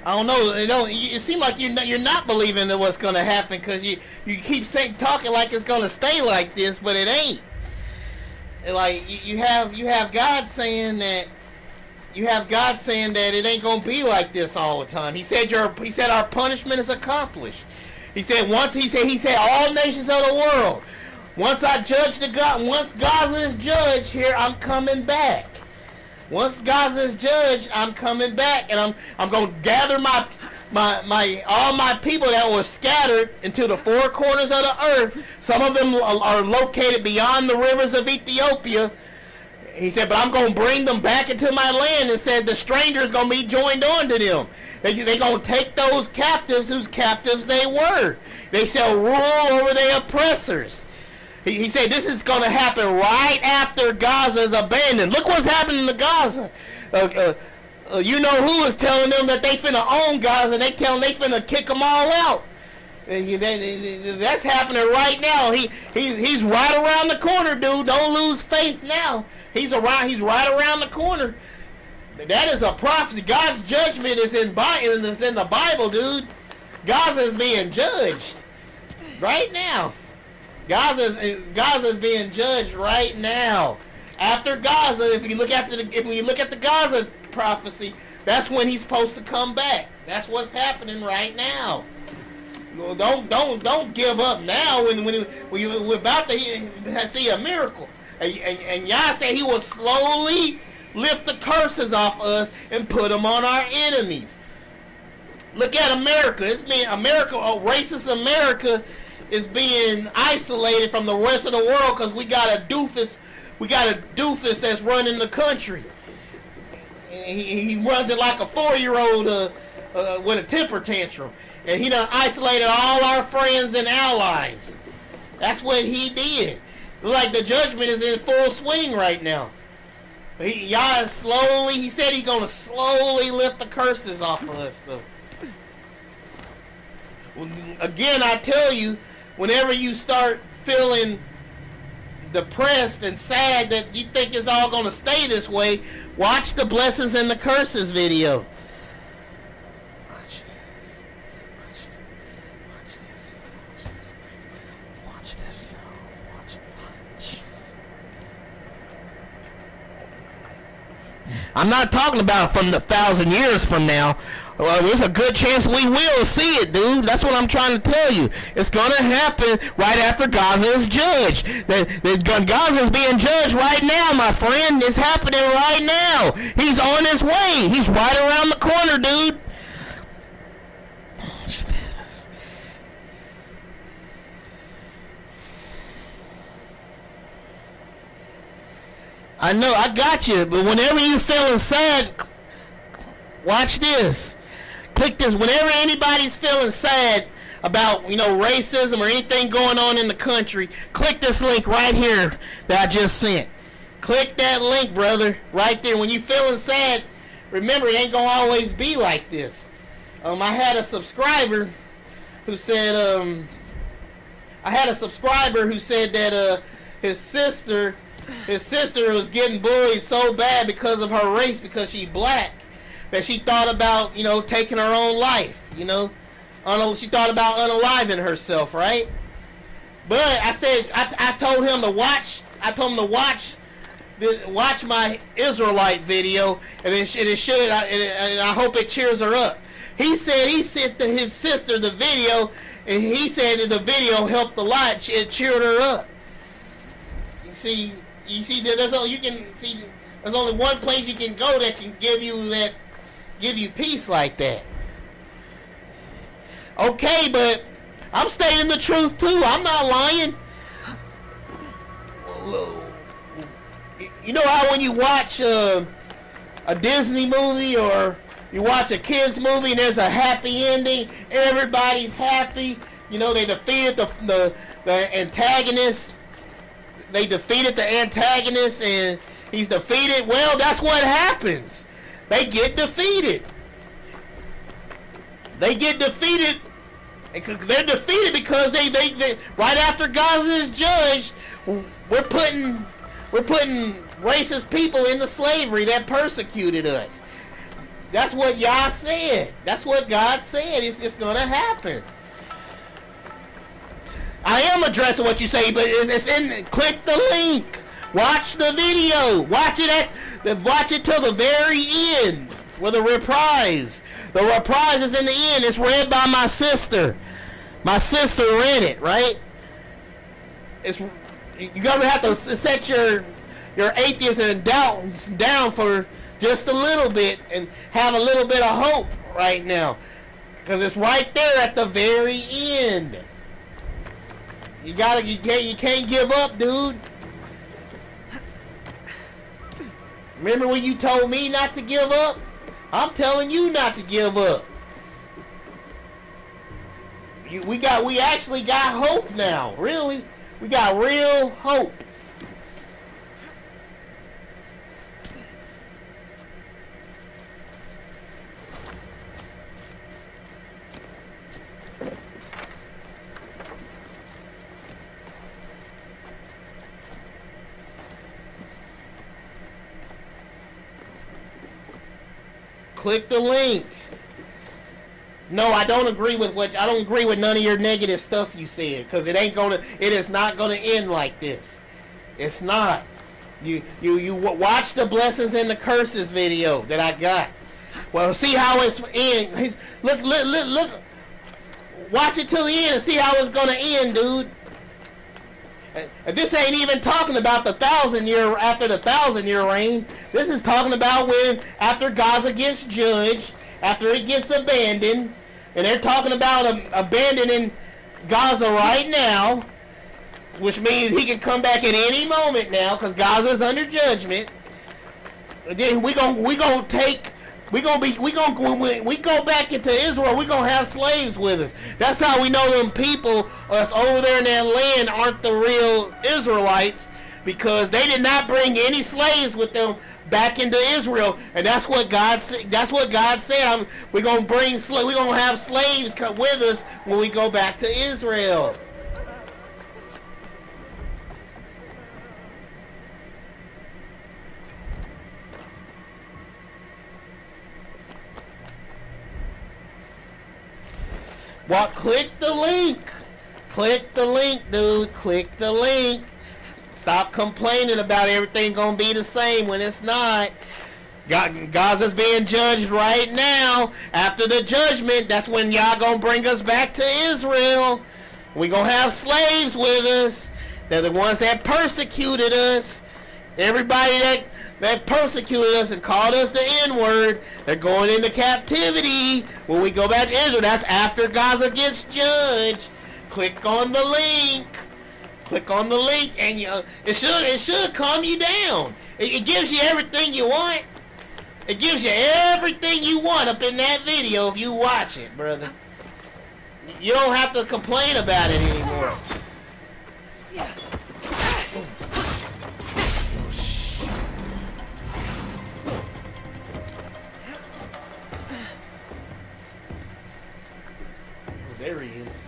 I don't know. It seems like you're not believing in what's going to happen because you keep talking like it's going to stay like this, but it ain't. Like you have God saying that it ain't going to be like this all the time. He said our punishment is accomplished. He said all nations of the world Once Gaza is judged, here I'm coming back. Once Gaza is judged, I'm coming back, and I'm gonna gather all my people that were scattered into the four corners of the earth. Some of them are located beyond the rivers of Ethiopia. He said, but I'm gonna bring them back into my land, and said the strangers gonna be joined on to them. They gonna take those captives whose captives they were. They shall rule over their oppressors. He said this is going to happen right after Gaza is abandoned. Look what's happening to Gaza. You know who is telling them that they finna own Gaza, and they tell them they finna kick them all out. That's happening right now. He's right around the corner, dude. Don't lose faith now. He's right around the corner. That is a prophecy. God's judgment is in the Bible, dude. Gaza is being judged right now. Gaza is being judged right now. After Gaza, if you look at the Gaza prophecy, that's when he's supposed to come back. That's what's happening right now. Don't give up now when we're about to see a miracle. And Yah said he will slowly lift the curses off us and put them on our enemies. Look at America. Racist America is being isolated from the rest of the world because we got a doofus that's running the country. He runs it like a 4-year-old with a temper tantrum. And he done isolated all our friends and allies. That's what he did. Like the judgment is in full swing right now. He said he's going to slowly lift the curses off of us, though. Again, I tell you, whenever you start feeling depressed and sad that you think it's all going to stay this way, watch the blessings and the curses video. Watch this now. Watch. I'm not talking about from the 1,000 years from now. Well, there's a good chance we will see it, dude. That's what I'm trying to tell you. It's going to happen right after Gaza is judged. Gaza is being judged right now, my friend. It's happening right now. He's on his way. He's right around the corner, dude. Watch this. I know, I got you, but whenever you're feeling sad, watch this. Click this. Whenever anybody's feeling sad about, racism or anything going on in the country, click this link right here that I just sent. Click that link, brother, right there. When you're feeling sad, remember, it ain't going to always be like this. I had a subscriber who said, that his sister was getting bullied so bad because of her race, because she's black, that she thought about, taking her own life, she thought about unaliving herself, right? But I said, I told him to watch my Israelite video, and it should, and I hope it cheers her up. He said he sent his sister the video, and he said that the video helped a lot. It cheered her up. You see, there's only one place you can go that can give you peace like that. Okay, but I'm stating the truth too. I'm not lying. You know how when you watch a Disney movie or you watch a kids movie and there's a happy ending, everybody's happy. They defeated the antagonist. They defeated the antagonist and he's defeated. Well, that's what happens. They get defeated. They're defeated because they right after Gaza is judged, we're putting racist people into slavery that persecuted us. That's what Yah said. That's what God said. It's gonna happen. I am addressing what you say, but it's in. Click the link. Watch the video. Watch it till the very end for the reprise. The reprise is in the end. It's read by my sister. My sister read it, right? You're gonna have to set your atheism down for just a little bit and have a little bit of hope right now, because it's right there at the very end. You can't give up, dude. Remember when you told me not to give up? I'm telling you not to give up. We actually got hope now. Really, we got real hope. Click the link. No, I don't agree with none of your negative stuff you said, because it is not gonna end like this. It's not. You watch the blessings and the curses video that I got. Well, see how it's end. Look. Watch it till the end and see how it's gonna end, dude. And this ain't even talking about after the 1,000-year reign. This is talking about after Gaza gets judged, after it gets abandoned, and they're talking about abandoning Gaza right now, which means he can come back at any moment now, because Gaza's under judgment. And then when we go back into Israel, we're gonna have slaves with us. That's how we know them people, us over there in that land, aren't the real Israelites, because they did not bring any slaves with them back into Israel. And that's what God said. That's what God said. We're gonna have slaves come with us when we go back to Israel. Well, click the link. Click the link, dude. Click the link. Stop complaining about everything gonna be the same when it's not. Gaza's being judged right now. After the judgment, that's when y'all gonna bring us back to Israel. We gonna have slaves with us. They're the ones that persecuted us. Everybody that persecuted us and called us the N-word, they're going into captivity when we go back to Israel. That's after Gaza gets judged. Click on the link. Click on the link, and it should calm you down. It gives you everything you want. It gives you everything you want up in that video if you watch it, brother. You don't have to complain about it anymore. There he is.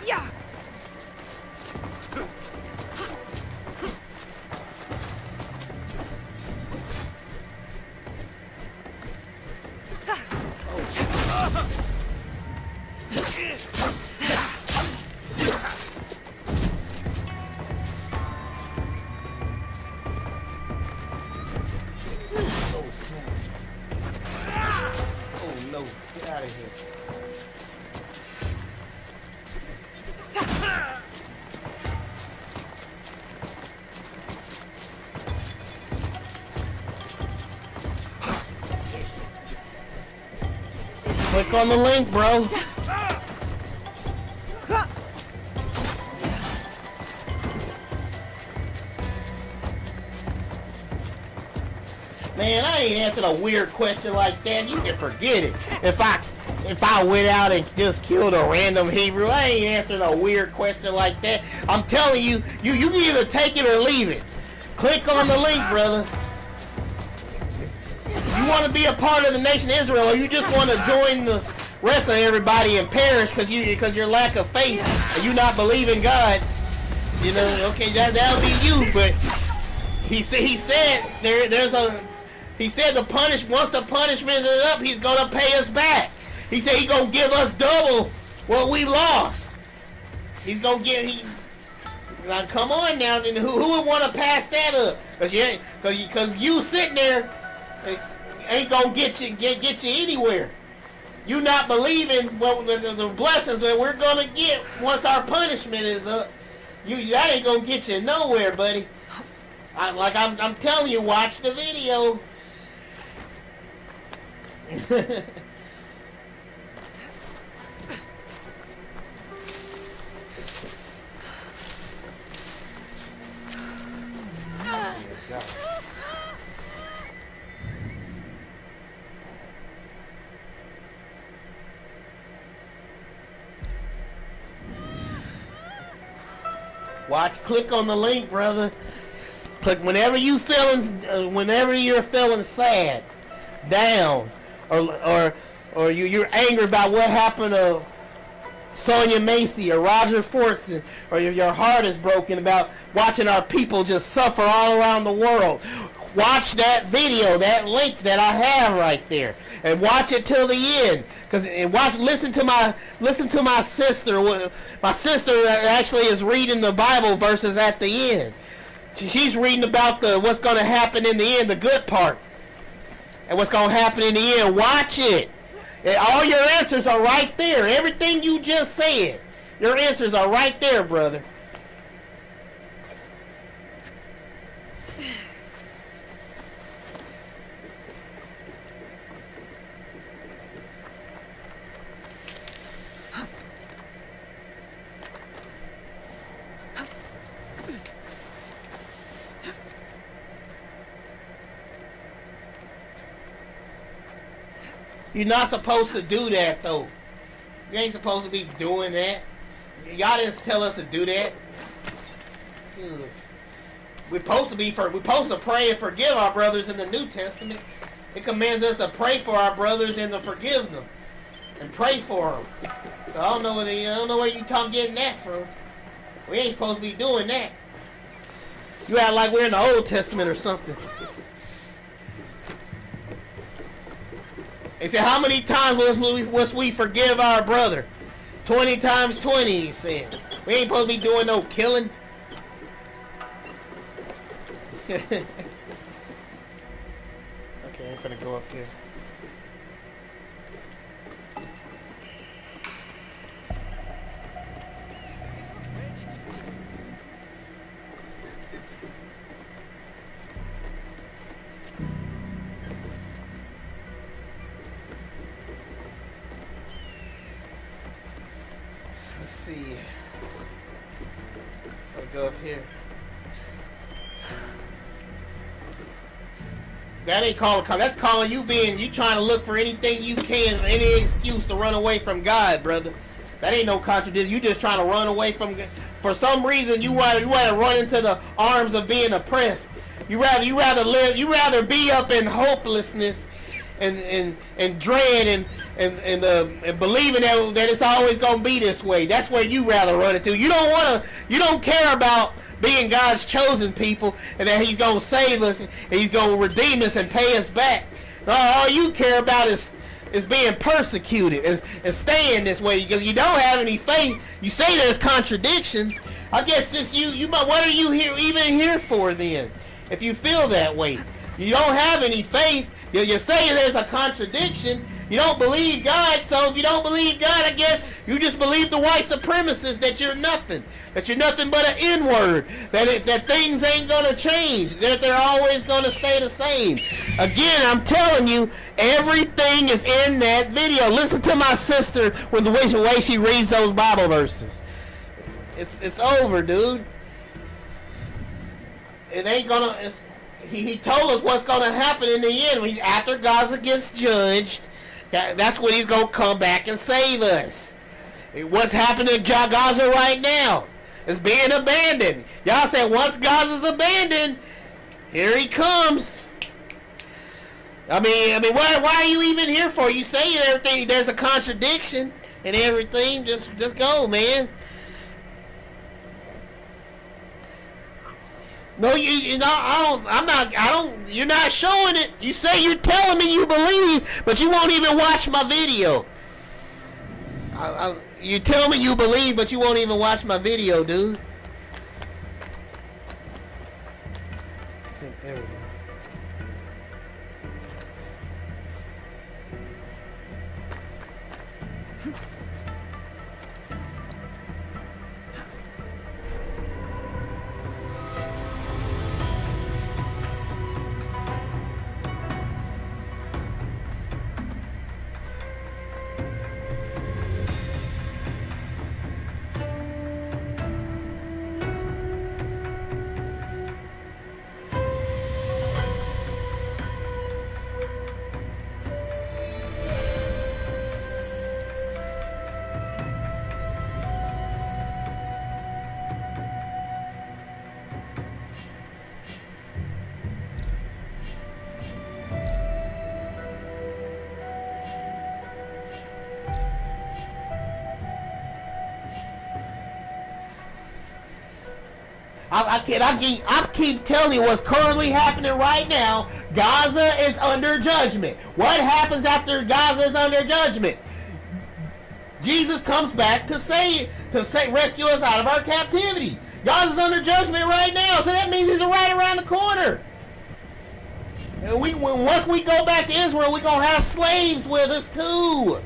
Yeah. No, get out of here. Click on the link, bro. Man, I ain't answered a weird question like that. You can forget it. If I went out and just killed a random Hebrew, I ain't answered a weird question like that. I'm telling you, you can either take it or leave it. Click on the link, brother. You want to be a part of the nation of Israel, or you just want to join the rest of everybody and perish because your lack of faith and you not believe in God. You know, okay, that'll be you. But he said the once the punishment is up, he's gonna pay us back. He said he's gonna give us double what we lost. He's gonna now come on now, who would want to pass that up? Because you sitting there, ain't gonna get you anywhere. You not believing what the blessings that we're gonna get once our punishment is up. That ain't gonna get you nowhere, buddy. I'm telling you, watch the video. Watch, click on the link, brother. Click whenever you're feeling sad, down, or you're angry about what happened to Sonia Macy or Roger Fortson, or your heart is broken about watching our people just suffer all around the world. Watch that video, that link that I have right there, and watch it till the end. Listen to my sister. My sister actually is reading the Bible verses at the end. She's reading about what's going to happen in the end, the good part, and what's going to happen in the end. Watch it. And all your answers are right there. Everything you just said, your answers are right there, brother. You're not supposed to do that, though. You ain't supposed to be doing that. Y'all didn't tell us to do that. We're supposed to pray and forgive our brothers in the New Testament. It commands us to pray for our brothers and to forgive them and pray for them. So I don't know where you getting that from. We ain't supposed to be doing that. You act like we're in the Old Testament or something. He said, how many times must we forgive our brother? 20 times 20, he said. We ain't supposed to be doing no killing. Okay, I'm gonna go up here. Let's see. I'll go up here. That ain't calling. That's calling you trying to look for anything you can, any excuse to run away from God, brother. That ain't no contradiction. You just trying to run away from. For some reason, you rather run into the arms of being oppressed. You rather be up in hopelessness and dread and believing that it's always gonna be this way. That's where you rather run into. You don't care about being God's chosen people and that He's gonna save us and He's gonna redeem us and pay us back. No, all you care about is being persecuted and staying this way because you don't have any faith. You say there's contradictions. I guess this what are you even here for then? If you feel that way, you don't have any faith. You say there's a contradiction. You don't believe God, so if you don't believe God, I guess you just believe the white supremacists that you're nothing. That you're nothing but an N-word. That things ain't going to change. That they're always going to stay the same. Again, I'm telling you, everything is in that video. Listen to my sister with the way she reads those Bible verses. It's over, dude. It ain't going to... He told us what's going to happen in the end. After Gaza gets judged, that's when He's going to come back and save us. What's happening in Gaza right now? It's being abandoned. Y'all said once Gaza's abandoned, here He comes. I mean, why are you even here for? You say everything. There's a contradiction and everything. Just go, man. No, you're not showing it. You say you're telling me you believe, but you won't even watch my video. You tell me you believe, but you won't even watch my video, dude. I think there we go. I keep telling you what's currently happening right now. Gaza is under judgment. What happens after Gaza is under judgment? Jesus comes back to rescue us out of our captivity. Gaza's under judgment right now, so that means he's right around the corner. And once we go back to Israel, we're gonna have slaves with us too.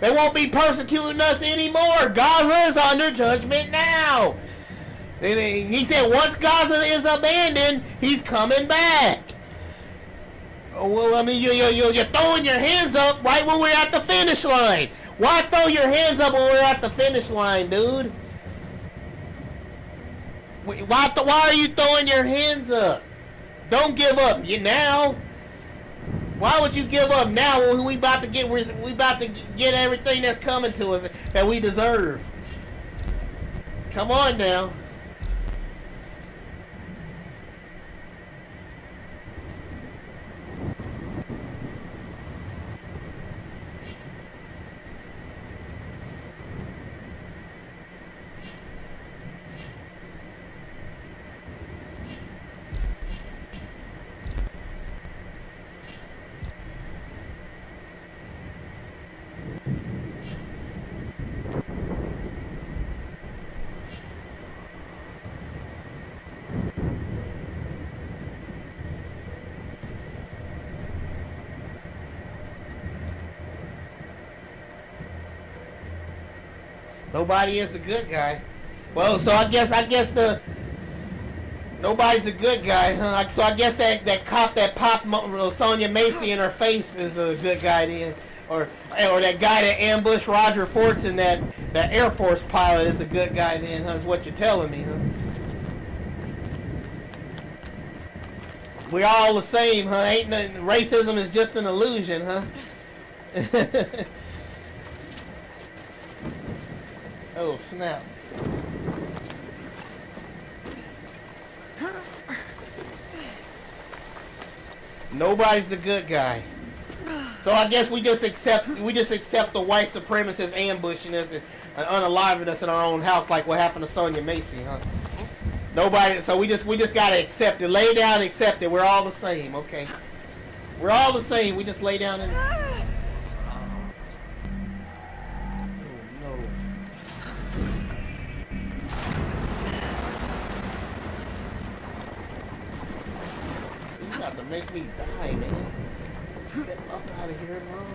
They won't be persecuting us anymore. Gaza is under judgment now. He said once Gaza is abandoned, he's coming back. Well, I mean, you're throwing your hands up right when we're at the finish line. Why throw your hands up when we're at the finish line, dude? Why are you throwing your hands up? Don't give up now. Why would you give up now when we about to get everything that's coming to us that we deserve? Come on now. Nobody is the good guy. Well, so I guess nobody's a good guy, huh? So I guess that cop that popped Sonya Macy in her face is a good guy then, or that guy that ambushed Roger Fortson, that Air Force pilot is a good guy then, huh? Is what you're telling me, huh? We're all the same, huh? Ain't nothing, racism is just an illusion, huh? Oh, snap. Nobody's the good guy. So I guess we just accept the white supremacists ambushing us and unaliving us in our own house like what happened to Sonya Macy, huh? Nobody, so we just gotta accept it. Lay down and accept it. We're all the same, okay? We're all the same. We just lay down and to make me die, man. Get up out of here and run.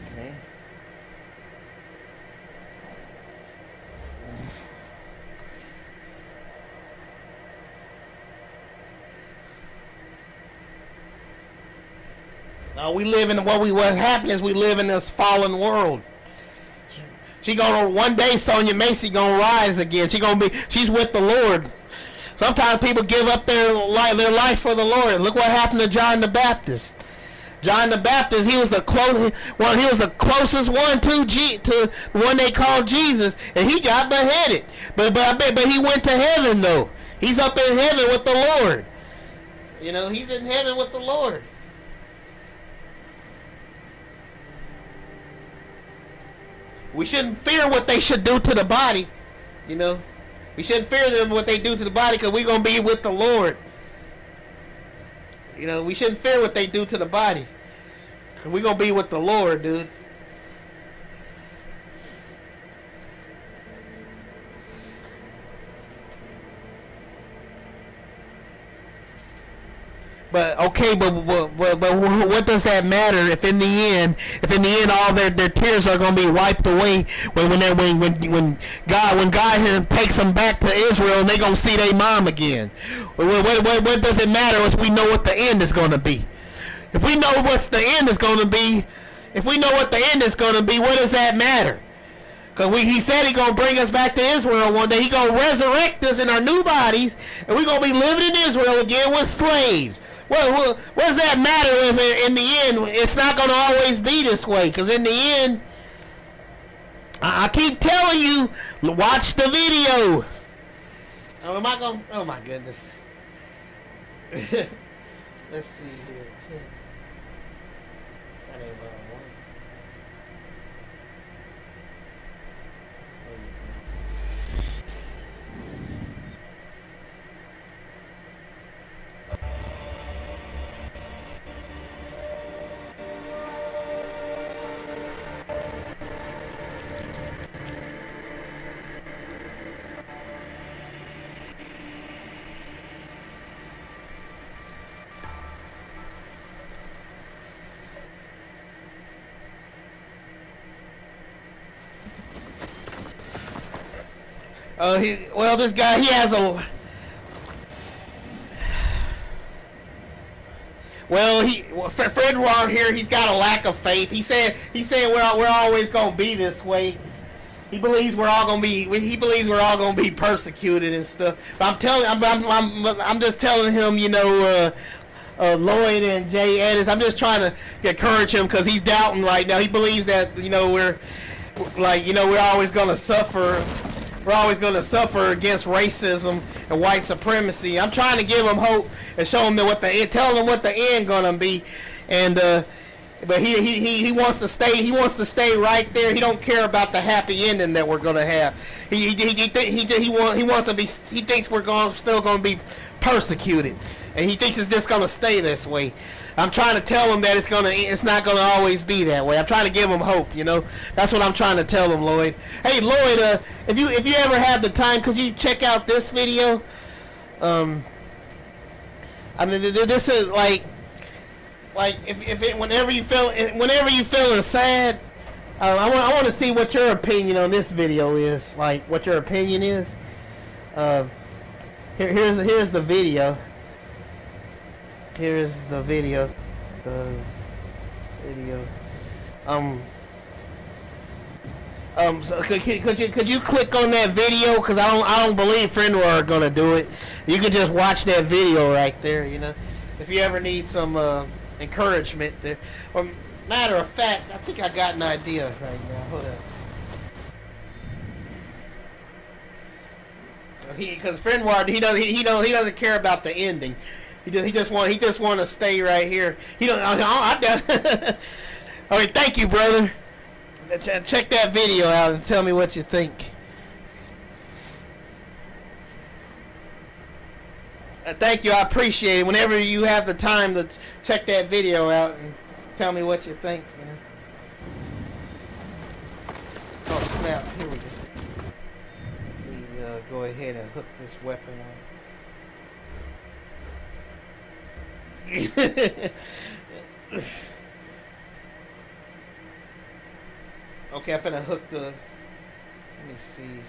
Okay. What happened is we live in this fallen world. One day Sonya Macy gonna rise again. She's with the Lord. Sometimes people give up their life for the Lord. Look what happened to John the Baptist. John the Baptist, he was the closest one to the one they called Jesus, and he got beheaded. But he went to heaven though. He's up in heaven with the Lord. You know, he's in heaven with the Lord. We shouldn't fear what they should do to the body, you know. We shouldn't fear them what they do to the body because we're going to be with the Lord. You know, we shouldn't fear what they do to the body because we're going to be with the Lord, dude. But what does that matter if in the end all their tears are going to be wiped away when God takes them back to Israel and they're going to see their mom again? What does it matter if we know what the end is going to be? If we know what the end is going to be, what does that matter? Because he said he's going to bring us back to Israel one day. He's going to resurrect us in our new bodies, and we're going to be living in Israel again with slaves. Well, what does that matter if in the end it's not going to always be this way? Because in the end, I keep telling you, watch the video. Oh, am I going? Oh my goodness. Let's see here. That ain't what I want. Well, this guy, he has a. Well, Fred Ward here, he's got a lack of faith. He said we're always gonna be this way. He believes we're all gonna be persecuted and stuff. But I'm just telling him, you know, Lloyd and Jay Edis. I'm just trying to encourage him because he's doubting right now. He believes that, you know, we're always gonna suffer. We're always going to suffer against racism and white supremacy. I'm trying to give him hope and show him tell him what the end going to be. And but he wants to stay. He wants to stay right there. He don't care about the happy ending that we're going to have. He wants to be. He thinks we're still going to be persecuted, and he thinks it's just going to stay this way. I'm trying to tell him that it's not gonna always be that way. I'm trying to give him hope, you know. That's what I'm trying to tell him, Lloyd. Hey, Lloyd, if you ever have the time, could you check out this video? I mean, this is like whenever you feeling sad, I want to see what your opinion on this video is. Like, what your opinion is. Here's the video. Here's the video. So could you click on that video? Because I don't believe Friendwar are gonna do it. You could just watch that video right there. You know, if you ever need some encouragement there. Matter of fact, I think I got an idea right now. Hold up. Because Friendwar, he doesn't care about the ending. He just want to stay right here. He don't. Okay, thank you, brother. Check that video out and tell me what you think. Thank you, I appreciate it. Whenever you have the time to check that video out and tell me what you think. You know? Oh snap! Here we go. Let me go ahead and hook this weapon on. Okay, I'm gonna hook the. Let me see.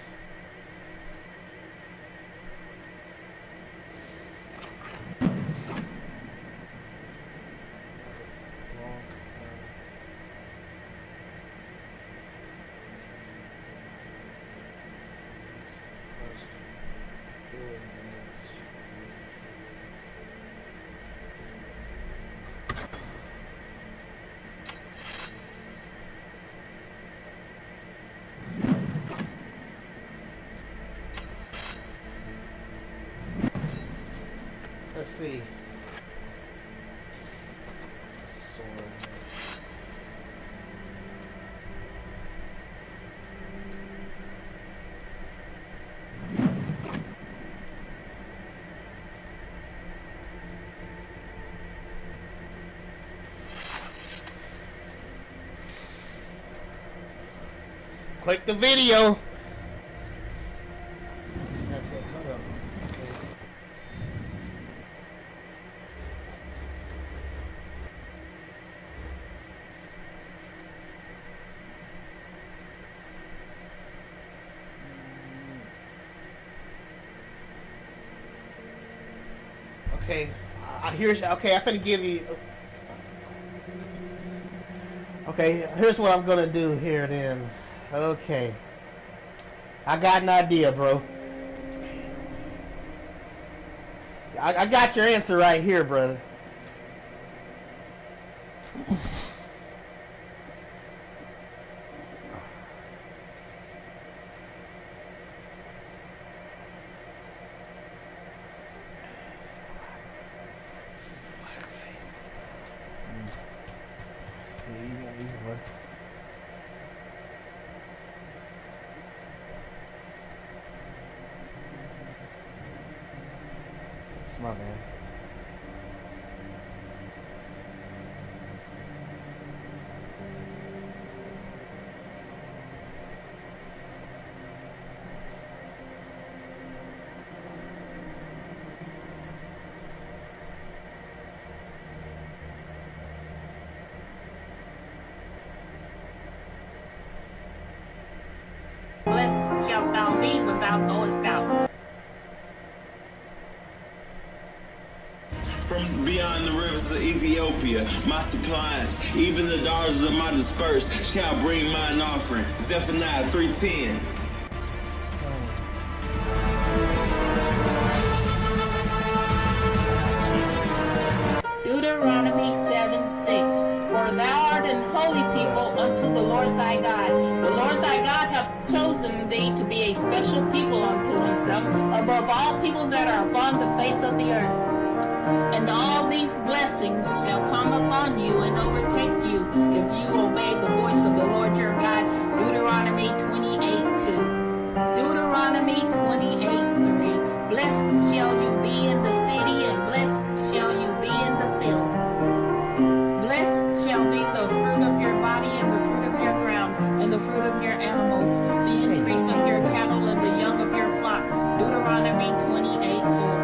Let's see. Sword. Click the video. Okay, okay, I'm gonna give you. Okay, here's what I'm gonna do here then. Okay, I got an idea, bro. I got your answer right here, brother. My bad. Blessed shalt thou be when thou goest out. From beyond the rivers of Ethiopia, my supplies, even the daughters of my dispersed, shall bring mine offering. Zephaniah 3:10. Deuteronomy 7:6. For thou art an holy people unto the Lord thy God. The Lord thy God hath chosen thee to be a special people unto himself, above all people that are upon the face of the earth. And all these blessings shall come upon you and overtake you if you obey the voice of the Lord your God. Deuteronomy 28:2. Deuteronomy 28:3. Blessed shall you be in the city, and blessed shall you be in the field. Blessed shall be the fruit of your body, and the fruit of your ground, and the fruit of your animals, the increase of your cattle, and the young of your flock. Deuteronomy 28:4.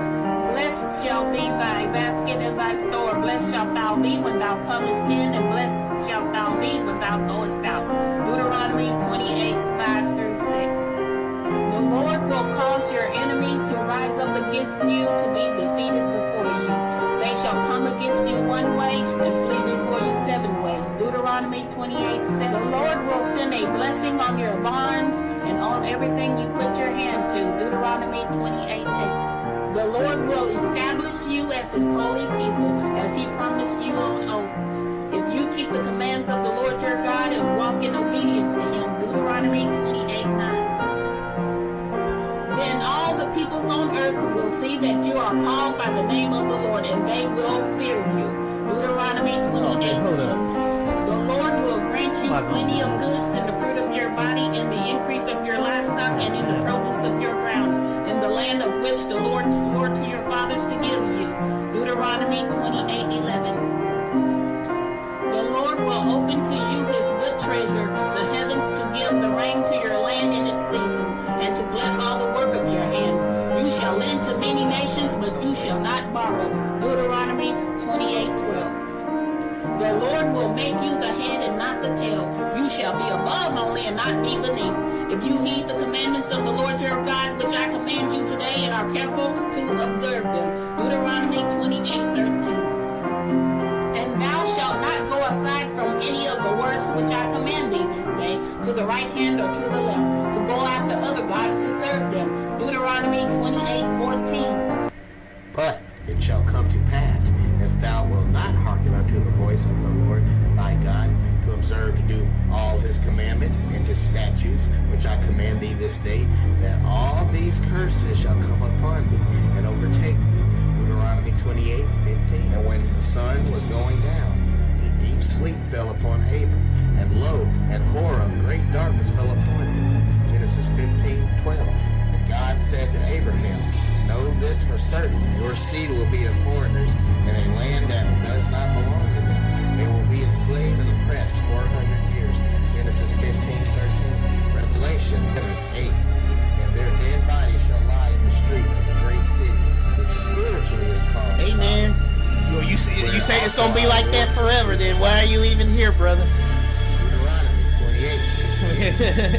Blessed shall be thy basket and thy store. Blessed shalt thou be when thou comest in, and blessed shalt thou be when thou goest out. Deuteronomy 28:5-6. The Lord will cause your enemies who rise up against you to be defeated before you. They shall come against you one way and flee before you 7 ways. Deuteronomy 28:7. The Lord will send a blessing on your barns and on everything you put your hand to. Deuteronomy 28:8. The Lord will establish you as his holy people, as he promised you on oath, if you keep the commands of the Lord your God and walk in obedience to him. Deuteronomy 28:9. Then all the peoples on earth will see that you are called by the name of the Lord, and they will fear you. Deuteronomy 28:10. The Lord will grant you plenty of goods in the fruit of your body, in the increase of your livestock, and in the produce of your ground, in the land of which the Lord swore to your fathers to give you. Deuteronomy 28:11. The Lord will open to you his good treasure, the heavens, to give the rain to your land in its season, and to bless all the work of your hand. You shall lend to many nations, but you shall not borrow. Deuteronomy 28:12. The Lord will make you the head and not the tail. You shall be above only and not be beneath. If you heed the commandments of the Lord your God, which I command you today, and are careful to observe them. Deuteronomy 28:13. And thou shalt not go aside from any of the words which I command thee this day, to the right hand or to the left, to go after other gods to serve them. Deuteronomy 28:14. But it shall come to pass, if thou wilt not hearken unto the voice of the Lord thy God, to observe to do all his commandments and his statutes, which I command thee this day, that all these curses shall come upon thee and overtake thee. Deuteronomy 28:15. And when the sun was going down, a deep sleep fell upon Abram, and lo, an horror of great darkness fell upon him. Genesis 15:12. And God said to Abraham, know this for certain, your seed will be of foreigners in a land that does not belong to them. They will be enslaved and oppressed 400 years. Genesis 15:13. Revelation 8. And their dead bodies shall lie in the street of the great city, which spiritually is called Amen. Sodom. You say it's gonna be like that forever, then why are you even here, brother? Deuteronomy 28:16.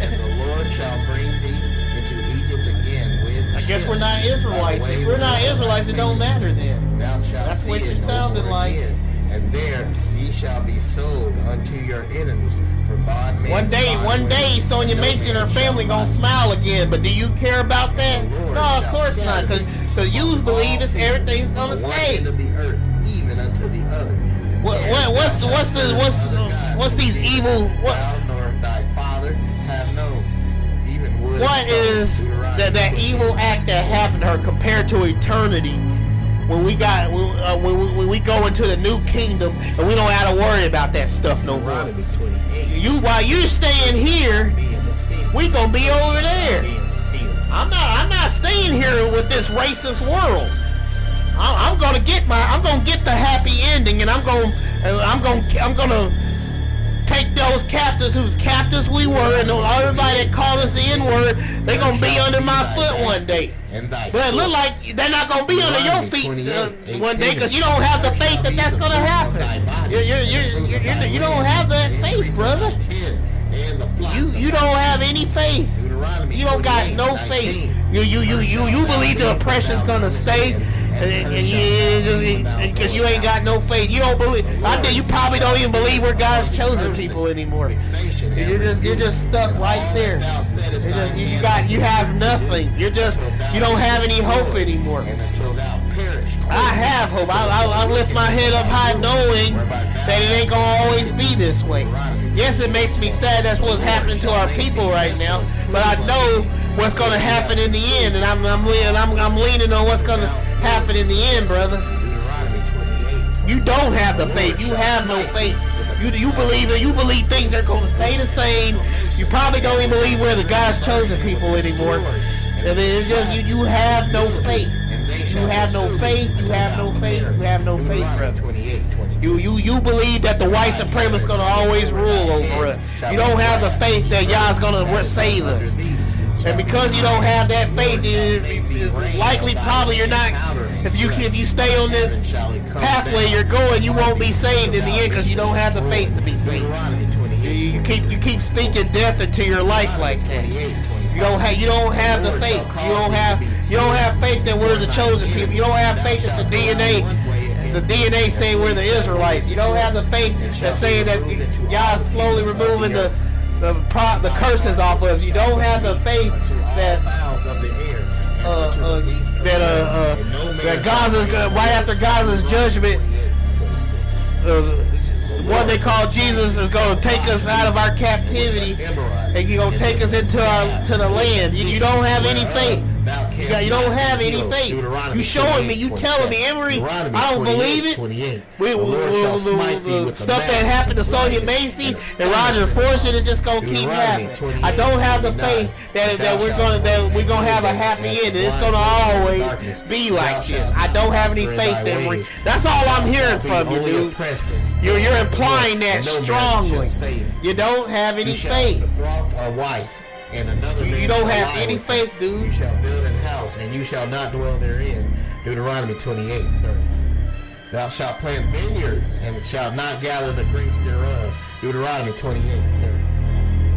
And the Lord shall bring thee into Egypt again with I guess we're not Israelites. If we're not Israelites, it don't matter then. Thou shalt That's see what it you're no sounding more like. again. And there ye shall be sold unto your enemies for bondmen. One day, Sonya Mason and her family gonna smile again. But do you care about that? No, of course not. Cause you believe it's everything's gonna One stay. end of the earth, even unto the other. And there What's these evil? thou nor thy father have known. Even wood What and stone. is Deuteronomy that evil act that happened to her compared to eternity? When we go into the new kingdom and we don't have to worry about that stuff no more. Deuteronomy 28. While you staying here, Be in the city. we gonna be over there. Be in the field. I'm not staying here with this racist world. I'm gonna get the happy ending, and I'm gonna take those captives whose captives we were, and everybody that called us the N-word, they gonna be under my foot one day. But it look like they're not gonna be under your feet one day, because you don't have the faith that that's gonna happen. You don't have that faith, brother. You don't have any faith. You don't got no faith. You believe the oppression's gonna stay, and because you ain't got no faith, you don't believe. I think you probably don't even believe we're God's chosen people anymore. You're just stuck right there. You have nothing. You don't have any hope anymore. I have hope. I lift my head up high knowing that it ain't gonna always be this way. Yes, it makes me sad that's what's happening to our people right now, but I know what's gonna happen in the end, and I'm leaning on what's gonna happen in the end, brother. You don't have the faith. You have no faith. You believe things are gonna stay the same. You probably don't even believe we're the God's chosen people anymore. I mean, it's just you have no faith. You have no faith. You have no faith. You have no faith, brother. You believe that the white supremacist gonna always rule over us. You don't have the faith that Yah's gonna save us. And because you don't have that faith, it's likely probably you're not. If you stay on this pathway you're going, you won't be saved in the end because you don't have the faith to be saved. You keep speaking death into your life like that. You don't have the faith. You don't have faith that we're the chosen people. You don't have faith that the DNA say we're the Israelites. You don't have the faith that saying that y'all slowly removing the curses off of us. You don't have the faith that Gaza's gonna, right after Gaza's judgment, what they call Jesus is going to take us out of our captivity, and He's going to take us into the land. You don't have any faith. You don't have any faith. You showing me, you telling me, Emery, I don't believe it. The stuff that happened to Sonia Macy and Roger Fortune is just going to keep happening. I don't have the faith that we're going to have a happy ending. It's going to always be like this. I don't have any faith, Emery. That's all I'm hearing from you, dude. You're implying that strongly. You don't have any faith. You don't have any faith, dude. You shall build a house, and you shall not dwell therein. Deuteronomy 28:30. Thou shalt plant vineyards, and shalt not gather the grapes thereof. Deuteronomy 28:30.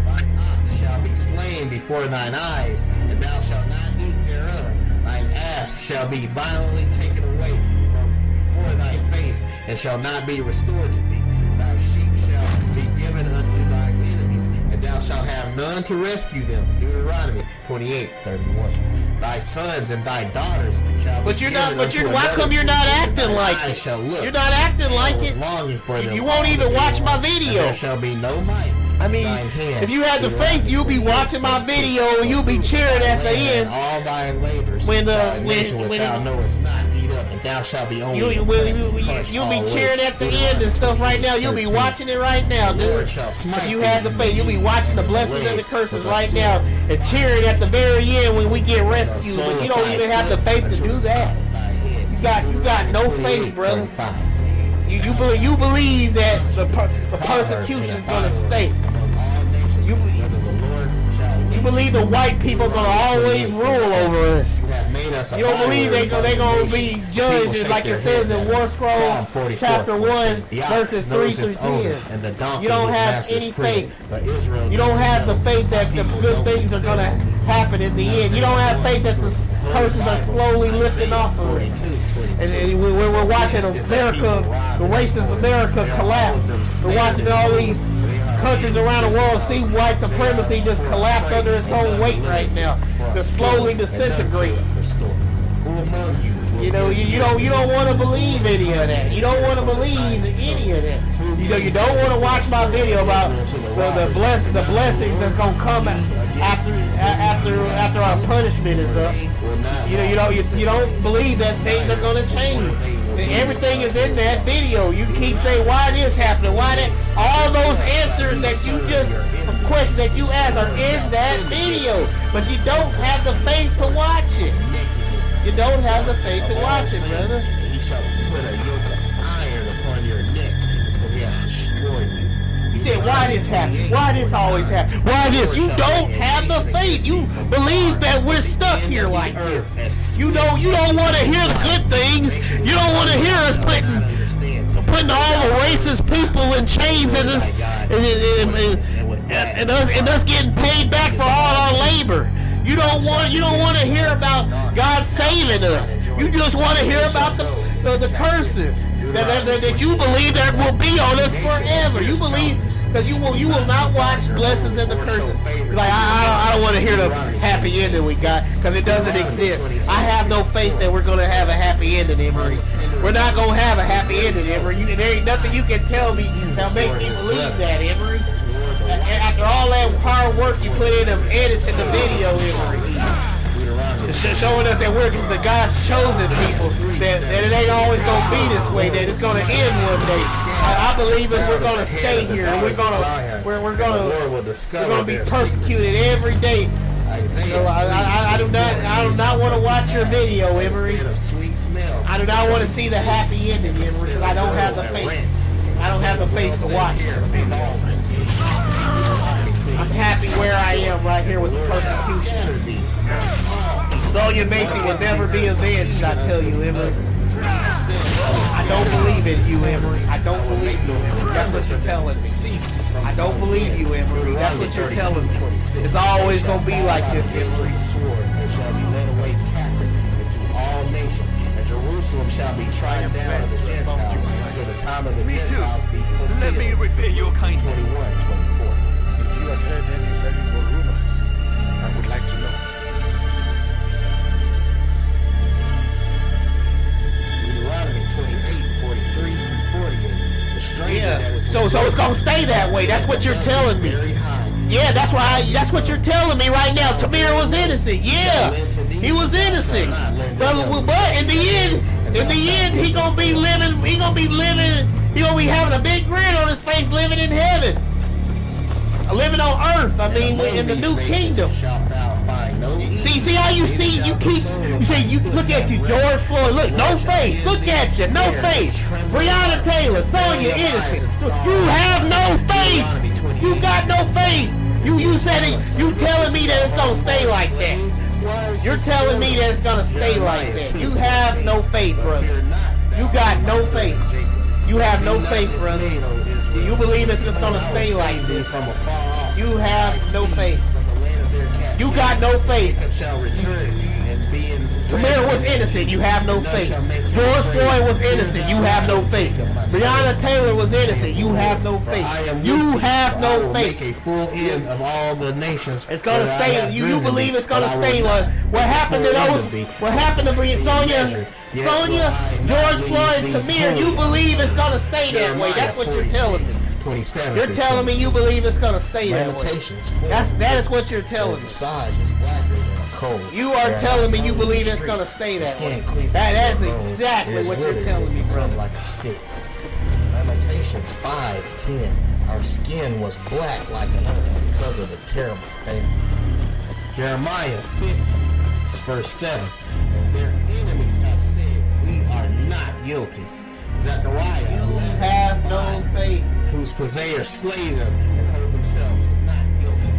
Thine ox shall be slain before thine eyes, and thou shalt not eat thereof. Thine ass shall be violently taken away from before thy face, and shall not be restored to thee. Thy sheep shall be given unto thine enemies, and thou shalt have none to rescue them. Deuteronomy 28:31. Thy sons and thy daughters shall be given unto another. Why come you're not acting like it? You're not acting like it. You won't even watch my video. There shall be no might. I mean, if you had the faith, you'll be watching my video and you'll be cheering at the end. All thy labors, when thou knowest not, eat up, and thou shalt be only. You'll be cheering at the end and stuff right now. You'll be watching it right now, dude. If you had the faith, you'll be watching the blessings and the curses right now and cheering at the very end when we get rescued. But you don't even have the faith to do that. You got no faith, brother. You believe that the persecution is going to stay. You believe the white people are going to always rule over us. You don't believe they're going to be judged like it says in War Scroll chapter 1 verses 3 through 10. You don't have any faith. You don't have the faith that the good things are going to happen in the end. You don't have faith that the curses are slowly lifting off of us. And we're watching America, the racist America collapse. We're watching all these countries around the world see white supremacy just collapse under its own weight right now. They're slowly disintegrating. You don't want to believe any of that. You don't want to believe any of that. You don't want to watch my video about the blessings that's gonna come after our punishment is up. You don't believe that things are gonna change. Everything is in that video. You keep saying why this happening, why that. All those answers that you just questions that you ask are in that video, but you don't have the faith to watch it. You you don't have the faith to watch it, brother. And he shall put a yoke of iron upon your neck until he has destroyed you. He said, why this happen? Why this always happen? Why this? You don't have the faith. You believe that we're stuck here like this. You don't want to hear the good things. You don't want to hear us putting all the racist people in chains and us getting paid back for all our labor. You don't want to hear about God saving us. You just want to hear about the curses that you believe that will be on us forever. You believe because you will not watch blessings and the curses. Like I don't want to hear the happy ending we got because it doesn't exist. I have no faith that we're gonna have a happy ending, Emery. We're not gonna have a happy ending, Emery. There ain't nothing you can tell me that'll make me believe that, Emery. After all that hard work you put in of editing the video, Emery. Showing us that we're the God's chosen people, that it ain't always gonna be this way, that it's gonna end one day. I believe that we're gonna stay here, and we're gonna be persecuted every day. So I do not want to watch your video, Emery. I do not want to see the happy ending, Emery, because I don't have the faith. I don't have the faith to watch it. I'm happy where I am right here with the persecution. Sonya Macy will never be avenged, I tell you, Emery. I don't believe in you, Emery. I don't believe you, Emery. That's what you're telling me. I don't believe you, Emery. That's what you're telling me. It's always going to be like this, Emery. They shall be led away captive into all nations, and Jerusalem shall be trodden down of the Gentiles until the time of the Gentiles be fulfilled. Let me repay your kindness. 21, 24. If you have heard any valuable rumors, I would like to know. Deuteronomy 28, 43 through 48. The stranger that is So it's gonna stay that way. That's what you're telling me. Yeah, that's what you're telling me right now. Tamir was innocent. Yeah, he was innocent. But in the end, he gonna be living. He gonna be having a big grin on his face, living in heaven, living on earth. I mean, in the new kingdom. See how you say you look at you, George Floyd. Look, no faith. Look at you, no faith. Breonna Taylor, Sonya innocent. You have no faith. You got no faith. You said it. You telling me that it's gonna stay like that. You're telling me that it's gonna stay like that. You have no faith, brother. You got no faith. You have no faith, brother. You believe it's just gonna stay like this. You have no faith. You got no faith. Tamir was innocent. You have no faith. George Floyd was innocent. You have no faith. Breonna Taylor was innocent. You have no faith. You have no faith. Make a full end of all the nations. It's gonna stay. You believe it's gonna stay like what happened to those? What happened to Sonya, George Floyd, Tamir? You believe it's gonna stay that way? That's what you're telling me. 27. You're telling me you believe it's gonna stay that way. That is what you're telling me. You are telling me you believe it's gonna stay that way. That's exactly what you're telling me, brother. Like a stick. Lamentations 5:10. Our skin was black like an oven because of the terrible famine. Jeremiah 50, verse 7. And their enemies have said, we are not guilty. Zechariah, you have no faith. Whose purveyors slay them and hold themselves not guilty.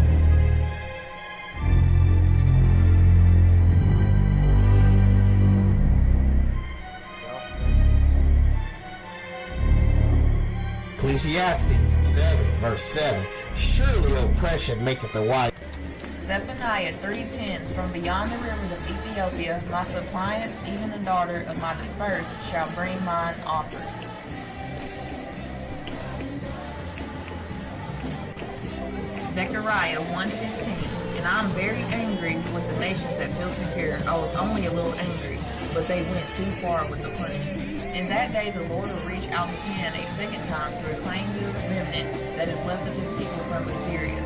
Ecclesiastes 7, verse 7. Surely oppression maketh the wise. Zephaniah 3:10. From beyond the rivers of Ethiopia, my suppliants, even the daughter of my dispersed, shall bring mine offering. Zechariah 1:15. And I am very angry with the nations that feel secure. I was only a little angry, but they went too far with the punishment. In that day the Lord will reach out his hand a second time to reclaim the remnant that is left of his people from Assyria,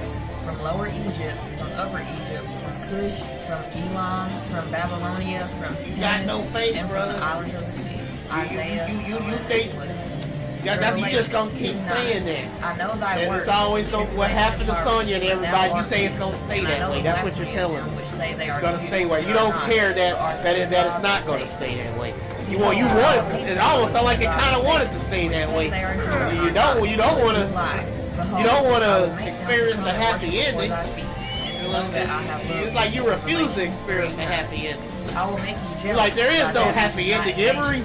from Lower Egypt, from Upper Egypt, from Cush, from Elam, from Babylonia, from you got no faith, and brother. from the islands of the sea. Isaiah. You You just gonna keep saying that. I know thy And works. it's always gonna, what happened to Sonya and everybody, you say it's gonna stay that way. That's what you're telling me. It's gonna stay where you don't care that it's not gonna stay that way. You want it to, it almost sounds like it kind of wanted to stay that way. You don't want to experience the happy ending. It's like you refuse to experience the happy ending. I will make you jealous. Like there is no happy ending, Emery.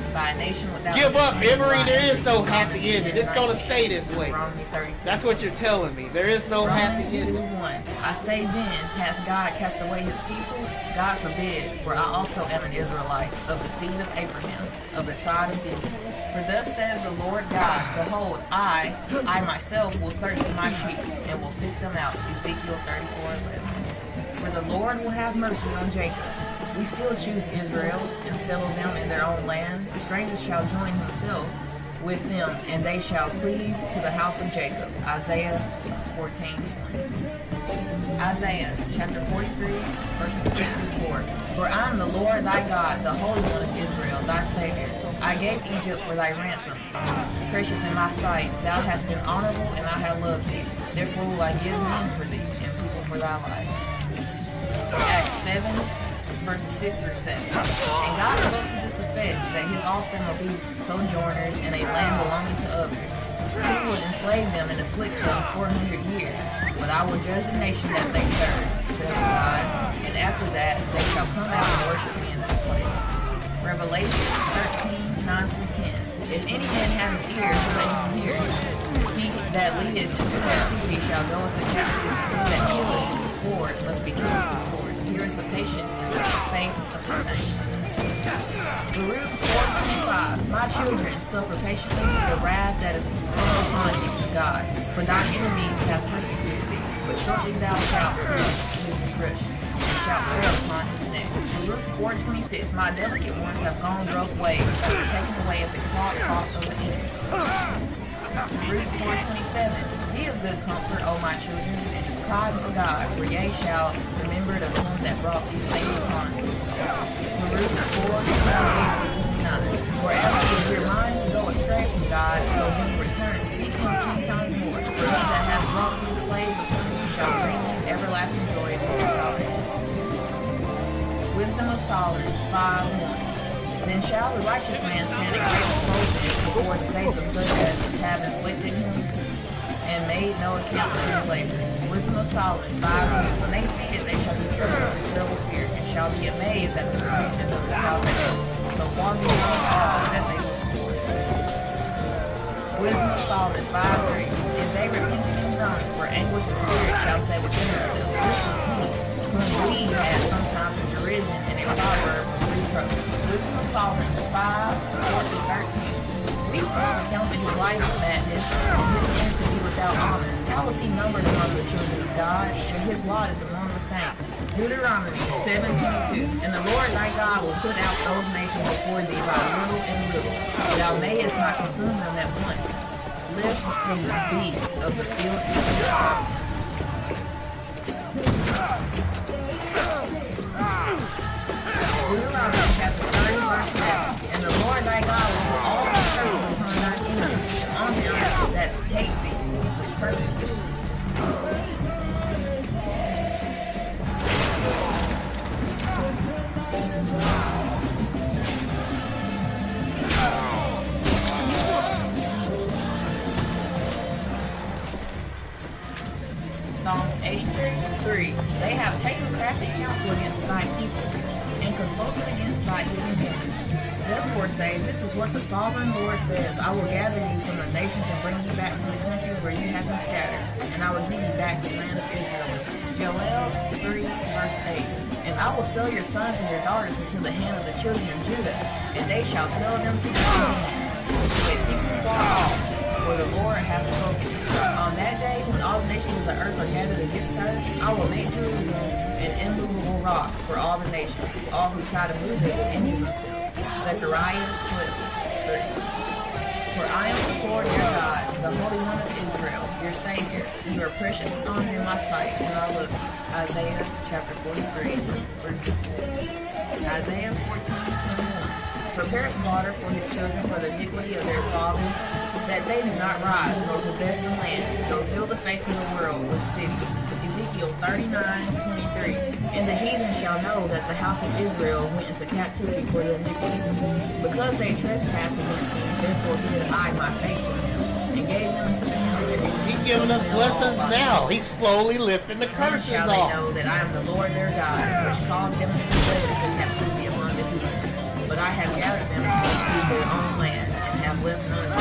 Give up, Emery. There is no happy ending. It's gonna stay this way. That's what you're telling me. There is no happy ending. I say then, hath God cast away his people? God forbid, for I also am an Israelite, of the seed of Abraham, of the tribe of Judah. For thus says the Lord God, behold, I myself will search for my sheep, and will seek them out. Ezekiel 34:11. For the Lord will have mercy on Jacob. We still choose Israel and settle them in their own land. The stranger shall join himself with them, and they shall cleave to the house of Jacob. Isaiah 14:20. Isaiah chapter 43, verses 54. For I am the Lord thy God, the Holy One of Israel, thy Savior. I gave Egypt for thy ransom, precious in my sight. Thou hast been honorable, and I have loved thee. Therefore will I give men for thee, and people for thy life. Acts 7, verses 6 through 7. And God spoke to this effect, that his offspring will be sojourners in a land belonging to others. He would enslave them and afflict them 400 years. But I will judge the nation that they serve, said God, and after that they shall come out and worship me in that place. Revelation 13:9 through 10. If any man have an ear, so that he hears, he that leadeth to captivity shall go into captivity. He that killeth with the sword must be killed with the sword. Here is the patience and the faith of the saints. Baruch 4:25. My children, suffer patiently the wrath that is upon you, God. For thine enemies have persecuted thee, but shortly thou shalt see his destruction, and shalt tread upon his neck. Baruch 4:26. My delicate ones have gone rough ways, that were taken away as a caught of the enemy. Baruch 4:27. Be of good comfort, O my children, and cry to God, for ye shall remember the him that brought these things upon you. Baruch 4:28-29. Wherever if your minds go astray from God, so then return, seek him 10 times more. For he that hath brought these plagues upon you shall bring you everlasting joy and salvation. Wisdom of Solomon 5:1. Then shall the righteous man stand in great boldness before the face of such as have inflicted him, and made no account of his labor. Wisdom of Solomon 5:2. When they see it, they shall be troubled with terrible fear, and shall be amazed at the strangeness of the salvation, so far beyond all that they look for. Wisdom of Solomon 5:3. If they repent and done, for anguish of spirit shall say within themselves, this was he, whom we had sometimes in derision and a proverb of reproach. Wisdom of Solomon 5:4-13. Weakness accounted his life madness, and his end to be without honor. How was he numbered among the children of God, and his lot is among the saints? Deuteronomy 7:22. And the Lord thy God will put out those nations before thee by little and little. Thou mayest not consume them at once, lest the beasts of the field eat them up. Deuteronomy chapter 30, verse 7. And the Lord thy God will put all the curses upon thine enemies, and on them that hate thee, which persecute thee. Psalms 83:3. They have taken crafty counsel against thy people, and consulted against thy hidden things. Therefore say, this is what the sovereign Lord says, I will gather you from the nations and bring you back from the country where you have been scattered, and I will give you back the land of Israel. Joel 3, verse 8. And I will sell your sons and your daughters into the hand of the children of Judah, and they shall sell them to the land, to a people far off, for the Lord hath spoken. On that day, when all the nations of the earth are gathered against her, I will make Jerusalem an immovable rock for all the nations. All who try to move it will injure themselves. Zechariah 12:3. For I am the Lord your God, the Holy One of Israel, your Savior. You are precious and honored in my sight, and I love you. Isaiah chapter 43, verses 3. Isaiah 14:21. Prepare slaughter for his children for the iniquity of their fathers, that they do not rise nor possess the land, nor fill the face of the world with cities. Ezekiel 39:23. And the heathen shall know that the house of Israel went into captivity for their iniquity. Because they trespassed against me, therefore hid I my face from them, and gave them into the hand of their enemies. He's giving us blessings now. He's slowly lifting the Then curses shall they off. know that I am the Lord their God, which caused them to be led into captivity among the heathens. But I have gathered them to their own land, and have left none of them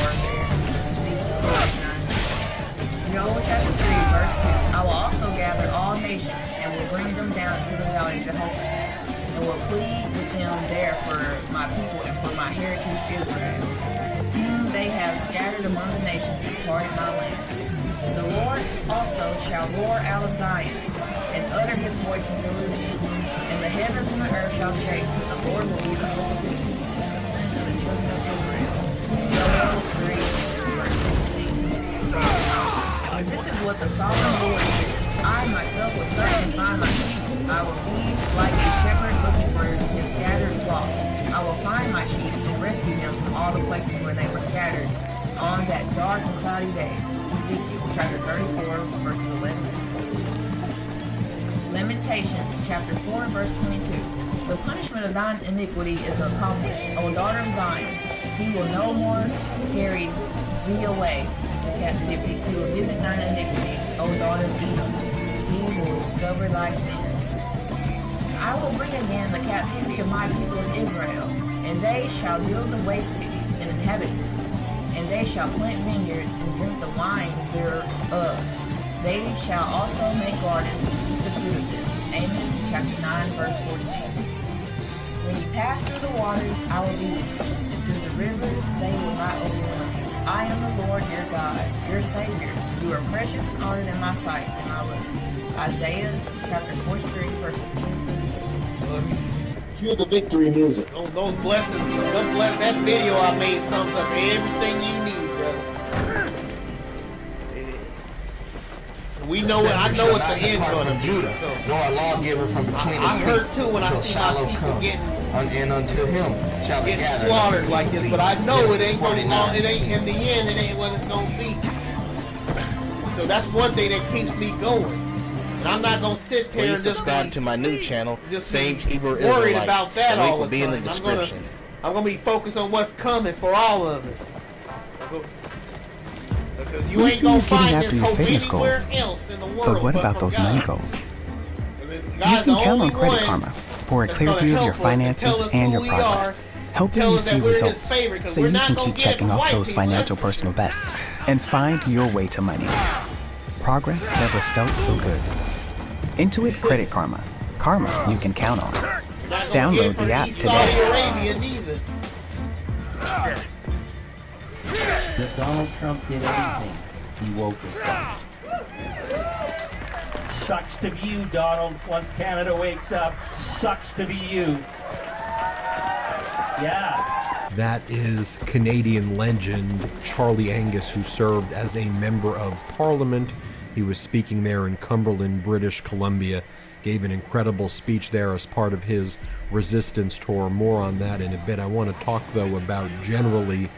for theirs. Ezekiel 39. Joel chapter 3, verse 2. I will also gather all nations, and will bring them down to the valley of Jehoshaphat, and will plead with them there for my people and for my heritage Israel, whom they have scattered among the nations and departed my land. The Lord also shall roar out of Zion, and utter his voice from Jerusalem, and the heavens and the earth shall shake. The Lord will be the hope of his people, the strength of the children of Israel. Joel 3, verse 16. This is what the sovereign Lord says. I myself will certainly find my sheep. I will be like a shepherd looking for his scattered flock. I will find my sheep and rescue them from all the places where they were scattered on that dark and cloudy day. Ezekiel chapter 34, verses 11 and 14. Lamentations chapter 4, verse 22. The punishment of thine iniquity is accomplished, O daughter of Zion. He will no more carry thee away into captivity. He will visit thine iniquity, O daughter of Edom. He will discover thy sins. I will bring again the captivity of my people in Israel, and they shall build the waste cities and inhabit them. And they shall plant vineyards and drink the wine thereof. They shall also make gardens and eat the fruit of them. Amos chapter 9, verse 14. When you pass through the waters, I will be with you, and through the rivers they will not overwhelm you. I am the Lord your God, your Savior. You are precious and honored in my sight, and I love you. Isaiah chapter 43, verses 2. Cue the victory music. Those blessings, that video I made sums up everything you need, brother. We know it. I know it's the end going to be. Judah, nor a lawgiver from between his I feet, heard too when I until see my Shiloh people come, getting and unto him shall they gather. slaughtered like this, but I know it ain't going to. 49. It ain't in the end. It ain't what it's going to be. So that's one thing that keeps me going. And I'm not going to sit there and Please just subscribe be, to my new channel, just Saved Hebrew worried Israelites. about that The link all will the be in the time. description. I'm gonna be focused on what's coming for all of us. Because you We ain't see gonna you getting find after this your hope fitness anywhere goals. else in the world. But what about from those God. money goals? God's You the can count only on Credit one Karma for a that's clear gonna view of help your us and tell finances us and who your we progress, are, helping tell you us see that we're His results favorite, 'cause so we're you not can gonna keep get it checking from off white those people. financial personal bests and find your way to money. Progress never felt so good. Intuit Credit Karma. Karma you can count on. You're not gonna Download get it from the app East today. Saudi Arabia neither. If Donald Trump did anything, he woke us up. Sucks to be you, Donald. Once Canada wakes up, sucks to be you. Yeah. That is Canadian legend Charlie Angus, who served as a member of Parliament. He was speaking there in Cumberland, British Columbia, gave an incredible speech there as part of his resistance tour. More on that in a bit. I want to talk, though, about generally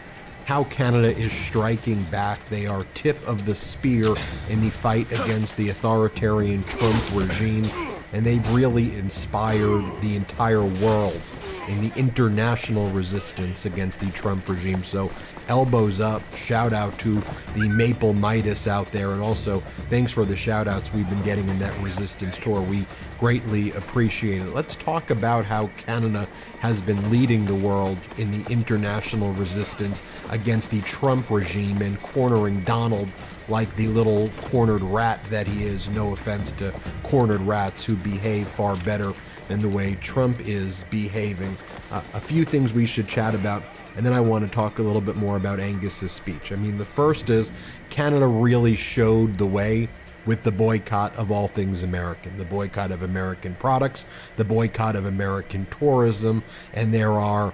how Canada is striking back. They are tip of the spear in the fight against the authoritarian Trump regime, and they've really inspired the entire world in the international resistance against the Trump regime. So elbows up, shout out to the Maple Midas out there, and also thanks for the shout outs we've been getting in that resistance tour. We greatly appreciate it. Let's talk about how Canada has been leading the world in the international resistance against the Trump regime and cornering Donald like the little cornered rat that he is. No offense to cornered rats who behave far better than the way Trump is behaving. A few things we should chat about, and then I want to talk a little bit more about Angus's speech. I mean, the first is Canada really showed the way with the boycott of all things American, the boycott of American products, the boycott of American tourism, and there are,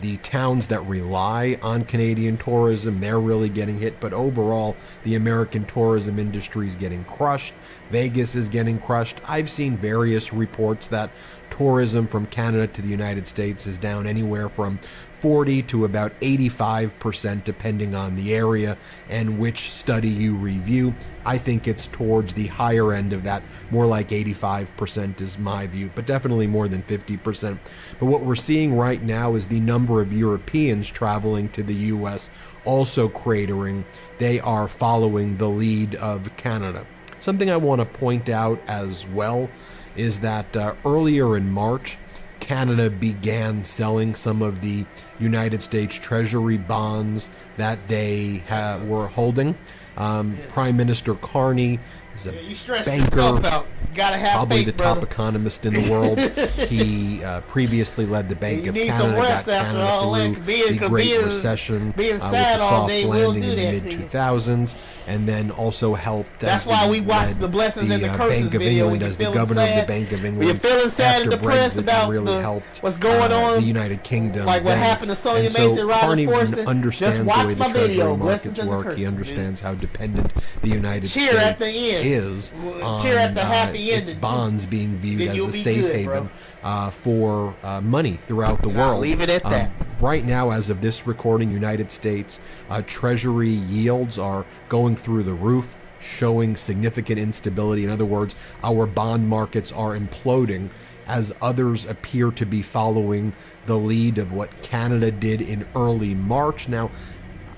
the towns that rely on Canadian tourism, they're really getting hit, but overall, the American tourism industry is getting crushed. Vegas is getting crushed. I've seen various reports that tourism from Canada to the United States is down anywhere from 40 to about 85%, depending on the area and which study you review. I think it's towards the higher end of that. More like 85% is my view, but definitely more than 50%. But what we're seeing right now is the number of Europeans traveling to the U.S. also cratering. They are following the lead of Canada. Something I want to point out as well is that earlier in March, Canada began selling some of the United States Treasury bonds that they were holding. Prime Minister Carney is a banker, probably the top economist in the world. He previously led the Bank of Canada, got Canada through the Great Recession with the soft landing in the mid-2000s, and then also helped That's why we watched the Blessings and the Curses Bank of video. England as the governor of the Bank of England. You're feeling sad and after depressed Brexit, about really helped what's going on, the United Kingdom. like what then. happened to Sonia And so Mason, Riley Carney Forson. understands Just the way watch the my treasury video, markets Blessings and the work. He Curses, understands how dependent the United Cheer at the States end. is Cheer at on the happy its ending. bonds being viewed Then as you'll a be safe good, haven for money throughout the And I'll world. leave it at that. Right now, as of this recording, United States Treasury yields are going through the roof, showing significant instability. In other words, our bond markets are imploding as others appear to be following the lead of what Canada did in early March. Now,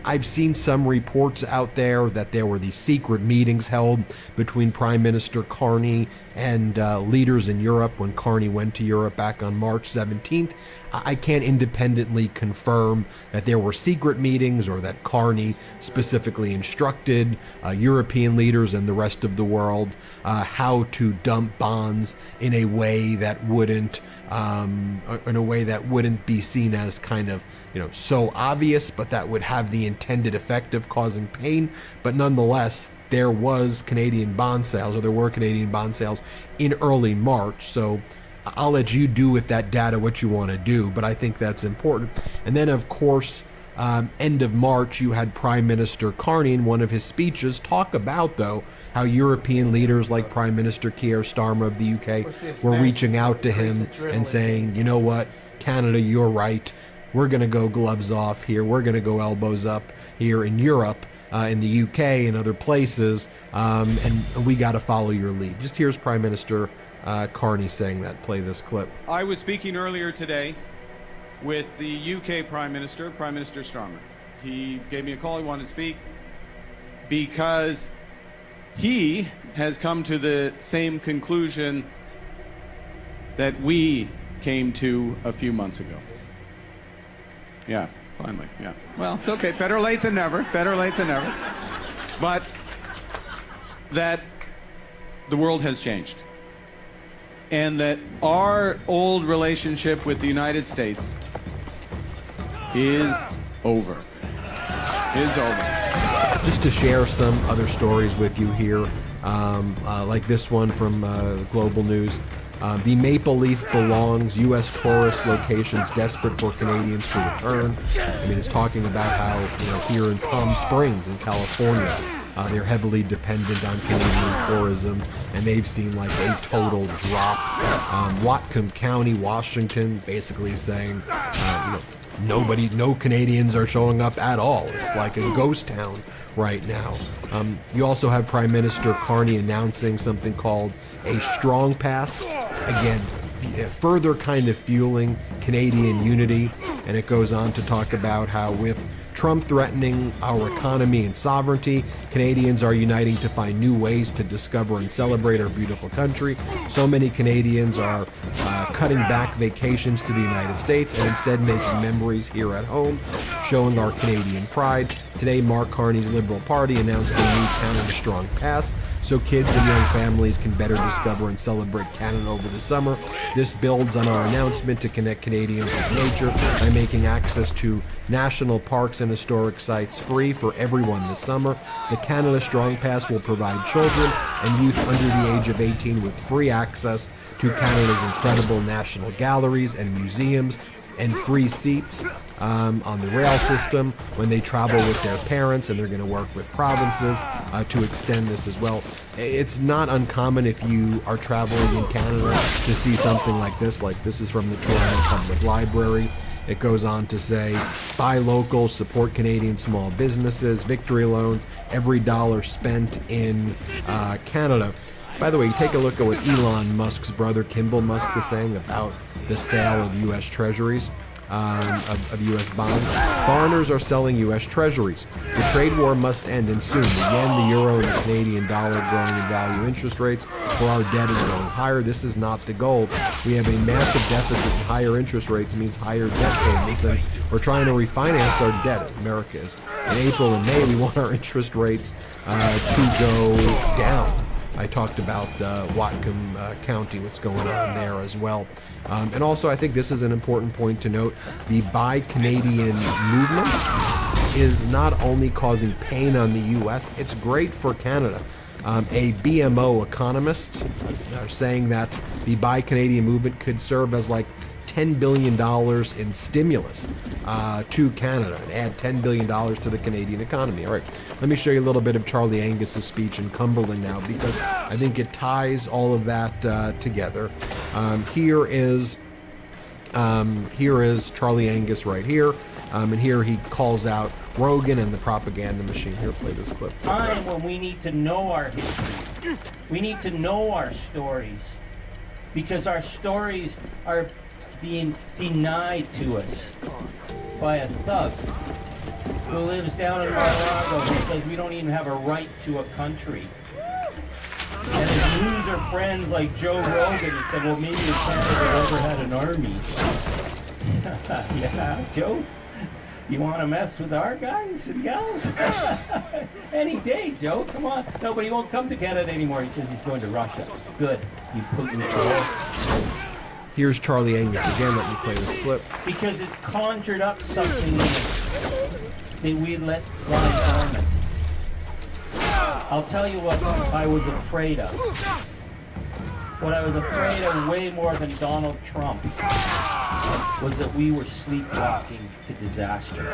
I've seen some reports out there that there were these secret meetings held between Prime Minister Carney and leaders in Europe when Carney went to Europe back on March 17th. I can't independently confirm that there were secret meetings or that Carney specifically instructed European leaders and the rest of the world how to dump bonds in a way that wouldn't be seen as kind of, so obvious, but that would have the intended effect of causing pain. But nonetheless, there were Canadian bond sales in early March. So I'll let you do with that data what you want to do, but I think that's important. And then, of course, end of March, you had Prime Minister Carney in one of his speeches talk about, though, how European leaders like Prime Minister Keir Starmer of the UK were reaching out to him and saying, you know what, Canada, you're right. We're going to go gloves off here. We're going to go elbows up here in Europe, in the UK and other places, and we got to follow your lead. Just here's Prime Minister Carney saying that. Play this clip. I was speaking earlier today with the UK Prime Minister Starmer. He gave me a call. He wanted to speak because he has come to the same conclusion that we came to a few months ago. Yeah, finally, yeah. Well, it's okay. Better late than never. Better late than never. But that the world has changed. And that our old relationship with the United States is over. Is over. Just to share some other stories with you here, like this one from Global News. The Maple Leaf belongs. U.S. tourist locations desperate for Canadians to return. I mean, it's talking about how, here in Palm Springs in California, they're heavily dependent on Canadian tourism, and they've seen like a total drop. Whatcom County, Washington, basically saying, no Canadians are showing up at all. It's like a ghost town right now. You also have Prime Minister Carney announcing something called a strong pass. Again, further kind of fueling Canadian unity. And it goes on to talk about how with Trump threatening our economy and sovereignty, Canadians are uniting to find new ways to discover and celebrate our beautiful country. So many Canadians are cutting back vacations to the United States and instead making memories here at home, showing our Canadian pride. Today, Mark Carney's Liberal Party announced a new Canada Strong Pass so kids and young families can better discover and celebrate Canada over the summer. This builds on our announcement to connect Canadians with nature by making access to national parks and historic sites free for everyone this summer. The Canada Strong Pass will provide children and youth under the age of 18 with free access to Canada's incredible national galleries and museums, and free seats on the rail system when they travel with their parents, and they're going to work with provinces to extend this as well. It's not uncommon if you are traveling in Canada to see something like this. Like this is from the Toronto Public Library. It goes on to say, buy local, support Canadian small businesses, victory loan, every dollar spent in Canada. By the way, take a look at what Elon Musk's brother Kimball Musk is saying about the sale of U.S. treasuries, of U.S. bonds. Foreigners are selling U.S. treasuries. The trade war must end, and soon. The yen, the euro, and the Canadian dollar growing in value. Interest rates for our debt is going higher. This is not the goal. We have a massive deficit, and higher interest rates means higher debt payments, and we're trying to refinance our debt. America is. In April and May, we want our interest rates to go down. I talked about Whatcom County, what's going on there as well. And also, I think this is an important point to note. The Buy Canadian movement is not only causing pain on the U.S., it's great for Canada. A BMO economist are saying that the Buy Canadian movement could serve as like $10 billion in stimulus to Canada and add $10 billion to the Canadian economy. All right, let me show you a little bit of Charlie Angus's speech in Cumberland now, because I think it ties all of that together. Here is Charlie Angus right here, and here he calls out Rogan and the propaganda machine. Here, play this clip. Time when we need to know our history. We need to know our stories, because our stories are being denied to us by a thug who lives down in Mar-a-Lago who says we don't even have a right to a country. And his loser friends like Joe Rogan who said, well, maybe if Canada ever had an army. Yeah, Joe? You want to mess with our guys and gals? Any day, Joe. Come on. No, but he won't come to Canada anymore. He says he's going to Russia. Good. You Putin troll. Here's Charlie Angus again. Let me play this clip. Because it's conjured up something in us that we let lie dormant. I'll tell you what I was afraid of. What I was afraid of way more than Donald Trump was that we were sleepwalking to disaster.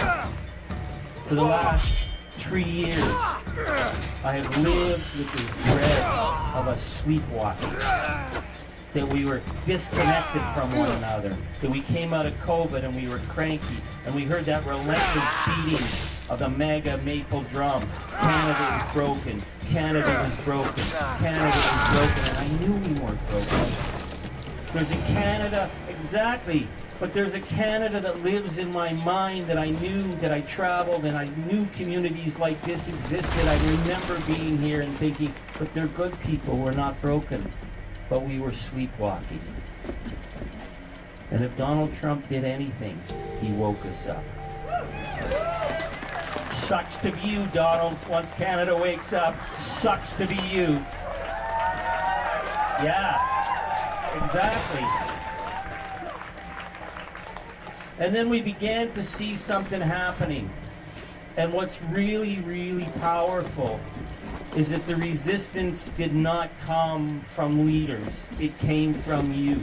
For the last 3 years, I have lived with the dread of us sleepwalking. That we were disconnected from one another, that we came out of COVID and we were cranky, and we heard that relentless beating of the mega maple drum. Canada is broken, Canada is broken, Canada is broken, and I knew we weren't broken. There's a Canada, exactly, but there's a Canada that lives in my mind that I knew, that I traveled, and I knew communities like this existed. I remember being here and thinking, but they're good people, we're not broken. But we were sleepwalking. And if Donald Trump did anything, he woke us up. Sucks to be you, Donald. Once Canada wakes up, sucks to be you. Yeah, exactly. And then we began to see something happening. And what's really, really powerful is that the resistance did not come from leaders. It came from you.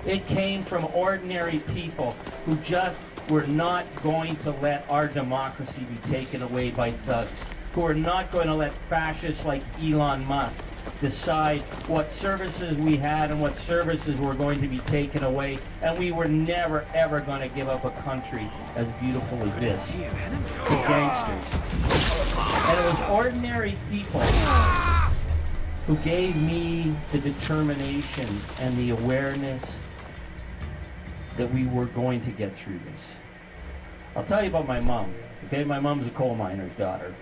It came from ordinary people who just were not going to let our democracy be taken away by thugs, who are not going to let fascists like Elon Musk decide what services we had and what services were going to be taken away. And we were never, ever going to give up a country as beautiful as this. The gangsters. And it was ordinary people who gave me the determination and the awareness that we were going to get through this. I'll tell you about my mom. Okay, my mom's a coal miner's daughter.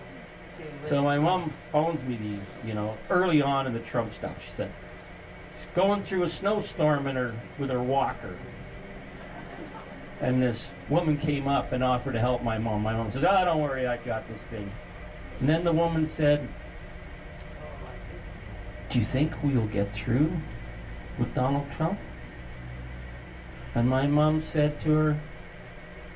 So my mom phones me, early on in the Trump stuff. She said, she's going through a snowstorm with her walker. And this woman came up and offered to help my mom. My mom said, oh, don't worry, I got this thing. And then the woman said, do you think we'll get through with Donald Trump? And my mom said to her,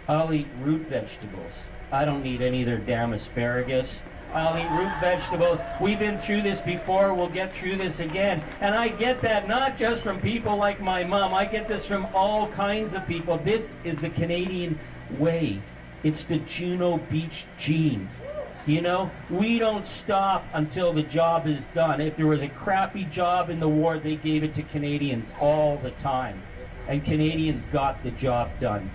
I'll eat root vegetables. I don't need any of their damn asparagus. I'll eat root vegetables. We've been through this before. We'll get through this again. And I get that not just from people like my mom. I get this from all kinds of people. This is the Canadian way. It's the Juno Beach gene. You know, we don't stop until the job is done. If there was a crappy job in the war, they gave it to Canadians all the time. And Canadians got the job done.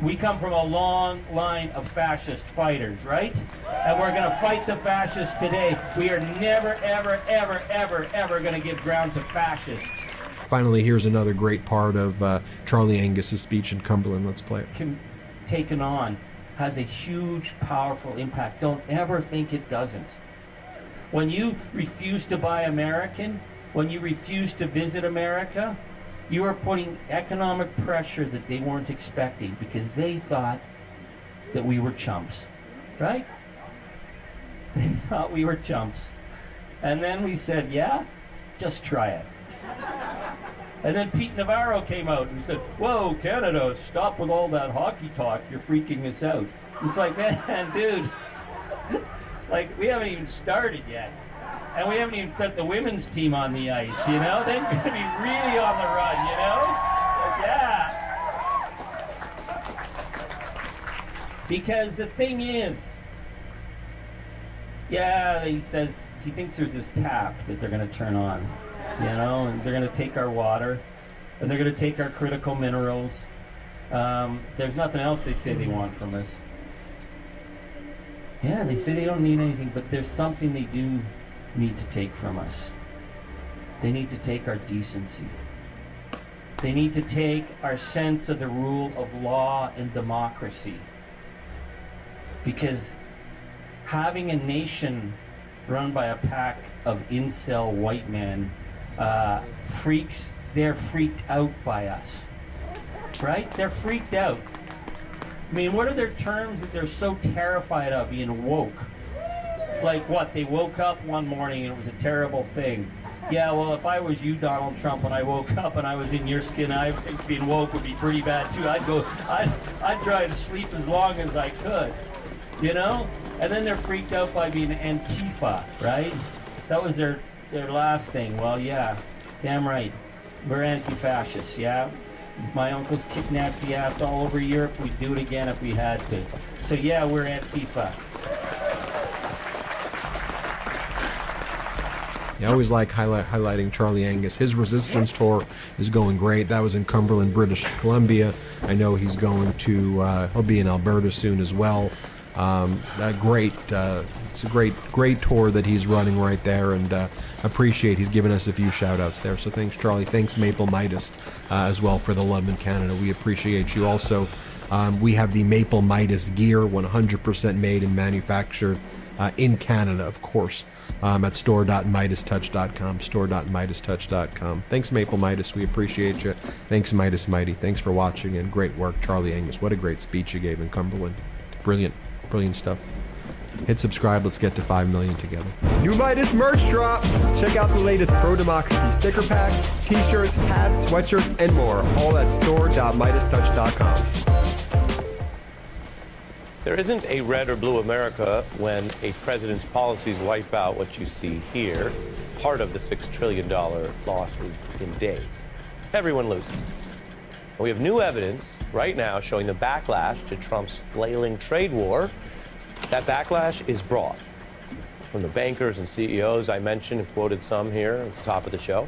We come from a long line of fascist fighters, right? And we're going to fight the fascists today. We are never, ever, ever, ever, ever going to give ground to fascists. Finally, here's another great part of Charlie Angus's speech in Cumberland. Let's play it. Taken on has a huge, powerful impact. Don't ever think it doesn't. When you refuse to buy American, when you refuse to visit America, you are putting economic pressure that they weren't expecting because they thought that we were chumps, right? They thought we were chumps. And then we said, yeah, just try it. And then Pete Navarro came out and said, whoa, Canada, stop with all that hockey talk. You're freaking us out. It's like, man, dude, like, we haven't even started yet. And we haven't even set the women's team on the ice, you know? They're going to be really on the run, you know? Like, yeah. Because the thing is, yeah, he says, he thinks there's this tap that they're going to turn on. You know, and they're going to take our water, and they're going to take our critical minerals. There's nothing else they say they want from us. Yeah, they say they don't need anything, but there's something they do need to take from us. They need to take our decency. They need to take our sense of the rule of law and democracy. Because having a nation run by a pack of incel white men, freaks, they're freaked out by us, right? They're freaked out. I mean, what are their terms that they're so terrified of being woke? Like what? They woke up one morning and it was a terrible thing. Yeah, well, if I was you, Donald Trump, when I woke up and I was in your skin, I think being woke would be pretty bad too. I'd try to sleep as long as I could, you know? And then they're freaked out by being Antifa, right? That was their last thing. Well, yeah, damn right. We're anti-fascists, yeah? My uncles kicked Nazi ass all over Europe. We'd do it again if we had to. So yeah, we're Antifa. I always like highlighting Charlie Angus. His resistance tour is going great. That was in Cumberland, British Columbia. I know he's going to, he'll be in Alberta soon as well. It's a great tour that he's running right there, and appreciate he's given us a few shout outs there. So thanks, Charlie. Thanks, Maple Midas, as well, for the love in Canada. We appreciate you. Also, we have the Maple Midas gear, 100% made and manufactured in Canada, of course, at store.midastouch.com, store.midastouch.com. Thanks, Maple Midas. We appreciate you. Thanks, Midas Mighty. Thanks for watching, and great work, Charlie Angus. What a great speech you gave in Cumberland. Brilliant stuff. Hit subscribe. Let's get to 5 million together. New Midas merch drop. Check out the latest pro-democracy sticker packs, t-shirts, hats, sweatshirts, and more. All at store.midastouch.com. There isn't a red or blue America when a president's policies wipe out what you see here, part of the $6 trillion losses in days. Everyone loses. And we have new evidence right now showing the backlash to Trump's flailing trade war. That backlash is broad. From the bankers and CEOs I mentioned, quoted some here at the top of the show,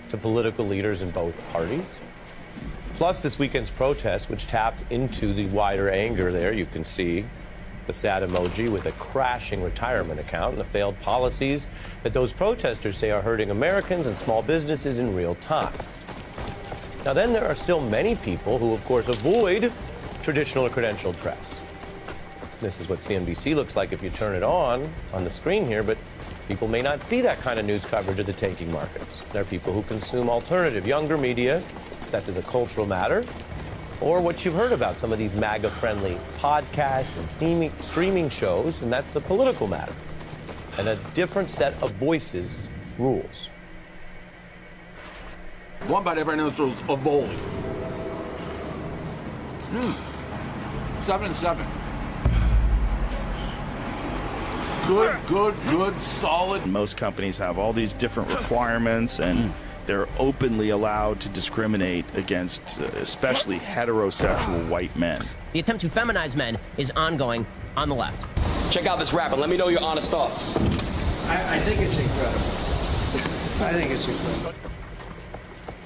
to political leaders in both parties. Plus this weekend's protest, which tapped into the wider anger there. You can see the sad emoji with a crashing retirement account and the failed policies that those protesters say are hurting Americans and small businesses in real time. Now then, there are still many people who, of course, avoid traditional or credentialed press. This is what CNBC looks like if you turn it on the screen here, but people may not see that kind of news coverage of the tanking markets. There are people who consume alternative, younger media, that's as a cultural matter, or what you've heard about, some of these MAGA-friendly podcasts and streaming shows, and that's a political matter. And a different set of voices rules. One bite, everyone else was a bowl. 7 and 7. Good, solid. Most companies have all these different requirements, and they're openly allowed to discriminate against especially heterosexual white men. The attempt to feminize men is ongoing on the left. Check out this rap and let me know your honest thoughts. I think it's incredible. I think it's incredible.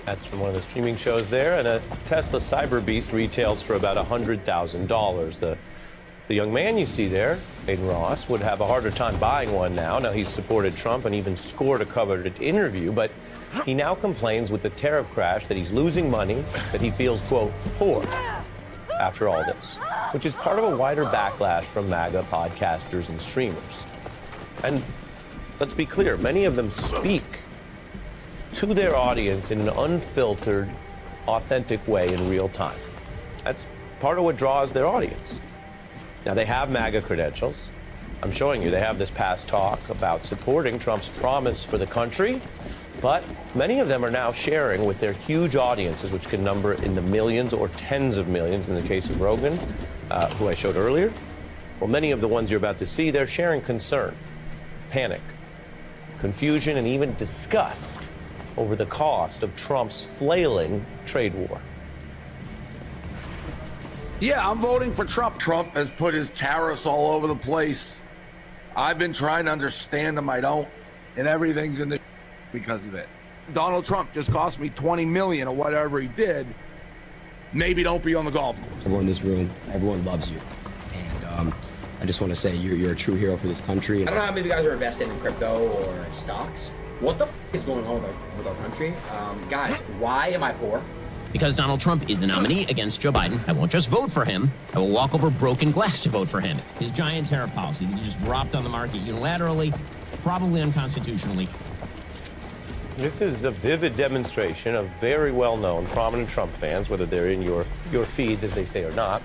That's from one of the streaming shows there, and a Tesla Cyber Beast retails for about $100,000. The young man you see there, Aiden Ross, would have a harder time buying one now. Now, he's supported Trump and even scored a coveted interview, but he now complains with the tariff crash that he's losing money, that he feels, quote, poor after all this, which is part of a wider backlash from MAGA podcasters and streamers. And let's be clear, many of them speak to their audience in an unfiltered, authentic way in real time. That's part of what draws their audience. Now, they have MAGA credentials. I'm showing you they have this past talk about supporting Trump's promise for the country, but many of them are now sharing with their huge audiences, which can number in the millions or tens of millions in the case of Rogan, who I showed earlier. Well, many of the ones you're about to see, they're sharing concern, panic, confusion, and even disgust over the cost of Trump's flailing trade war. Yeah, I'm voting for Trump. Trump has put his tariffs all over the place. I've been trying to understand them. I don't. And everything's in the because of it. Donald Trump just cost me $20 million or whatever he did. Maybe don't be on the golf course. Everyone in this room, everyone loves you. And I just want to say you're a true hero for this country. I don't know how many of you guys are invested in crypto or stocks. What the is going on with our country? Guys, why am I poor? Because Donald Trump is the nominee against Joe Biden, I won't just vote for him, I will walk over broken glass to vote for him. His giant tariff policy that he just dropped on the market unilaterally, probably unconstitutionally. This is a vivid demonstration of very well-known, prominent Trump fans, whether they're in your feeds, as they say, or not,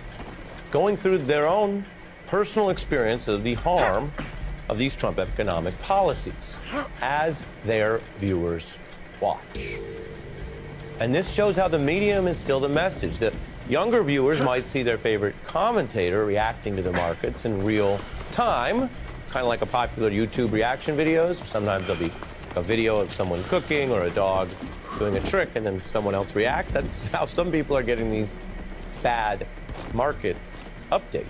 going through their own personal experience of the harm of these Trump economic policies as their viewers watch. And this shows how the medium is still the message. That younger viewers might see their favorite commentator reacting to the markets in real time, kind of like a popular YouTube reaction videos. Sometimes there'll be a video of someone cooking or a dog doing a trick, and then someone else reacts. That's how some people are getting these bad market updates,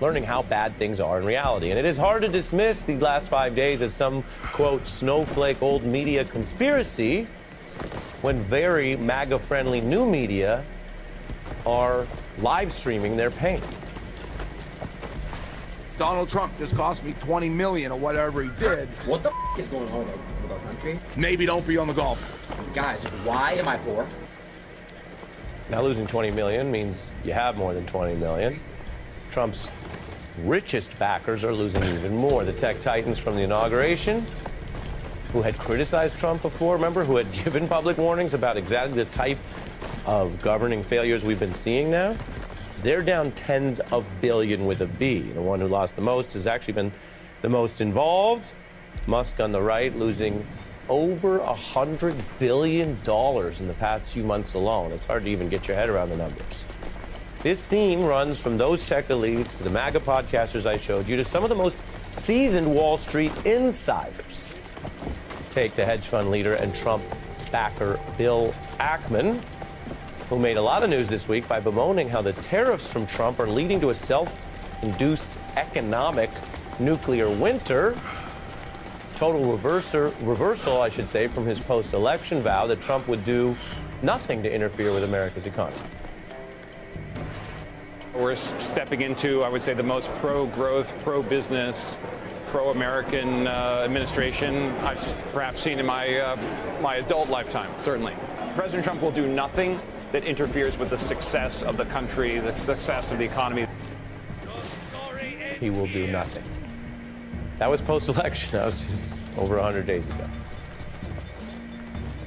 learning how bad things are in reality. And it is hard to dismiss these last 5 days as some, quote, snowflake old media conspiracy when very MAGA-friendly new media are live streaming their pain. Donald Trump just cost me $20 million or whatever he did. What the is going on with our country? Maybe don't be on the golf course. Guys, why am I poor? Now, losing 20 million means you have more than 20 million. Trump's richest backers are losing even more. The tech titans from the inauguration, who had criticized Trump before, remember, who had given public warnings about exactly the type of governing failures we've been seeing now, they're down tens of billion with a B. The one who lost the most has actually been the most involved. Musk on the right losing over $100 billion in the past few months alone. It's hard to even get your head around the numbers. This theme runs from those tech elites to the MAGA podcasters I showed you to some of the most seasoned Wall Street insiders. Take the hedge fund leader and Trump backer Bill Ackman, who made a lot of news this week by bemoaning how the tariffs from Trump are leading to a self-induced economic nuclear winter. Total reversal, I should say, from his post-election vow that Trump would do nothing to interfere with America's economy. We're stepping into, I would say, the most pro-growth, pro-business, pro-American administration I've perhaps seen in my adult lifetime, certainly. President Trump will do nothing that interferes with the success of the country, the success of the economy. He will do nothing. That was post-election. That was just over 100 days ago.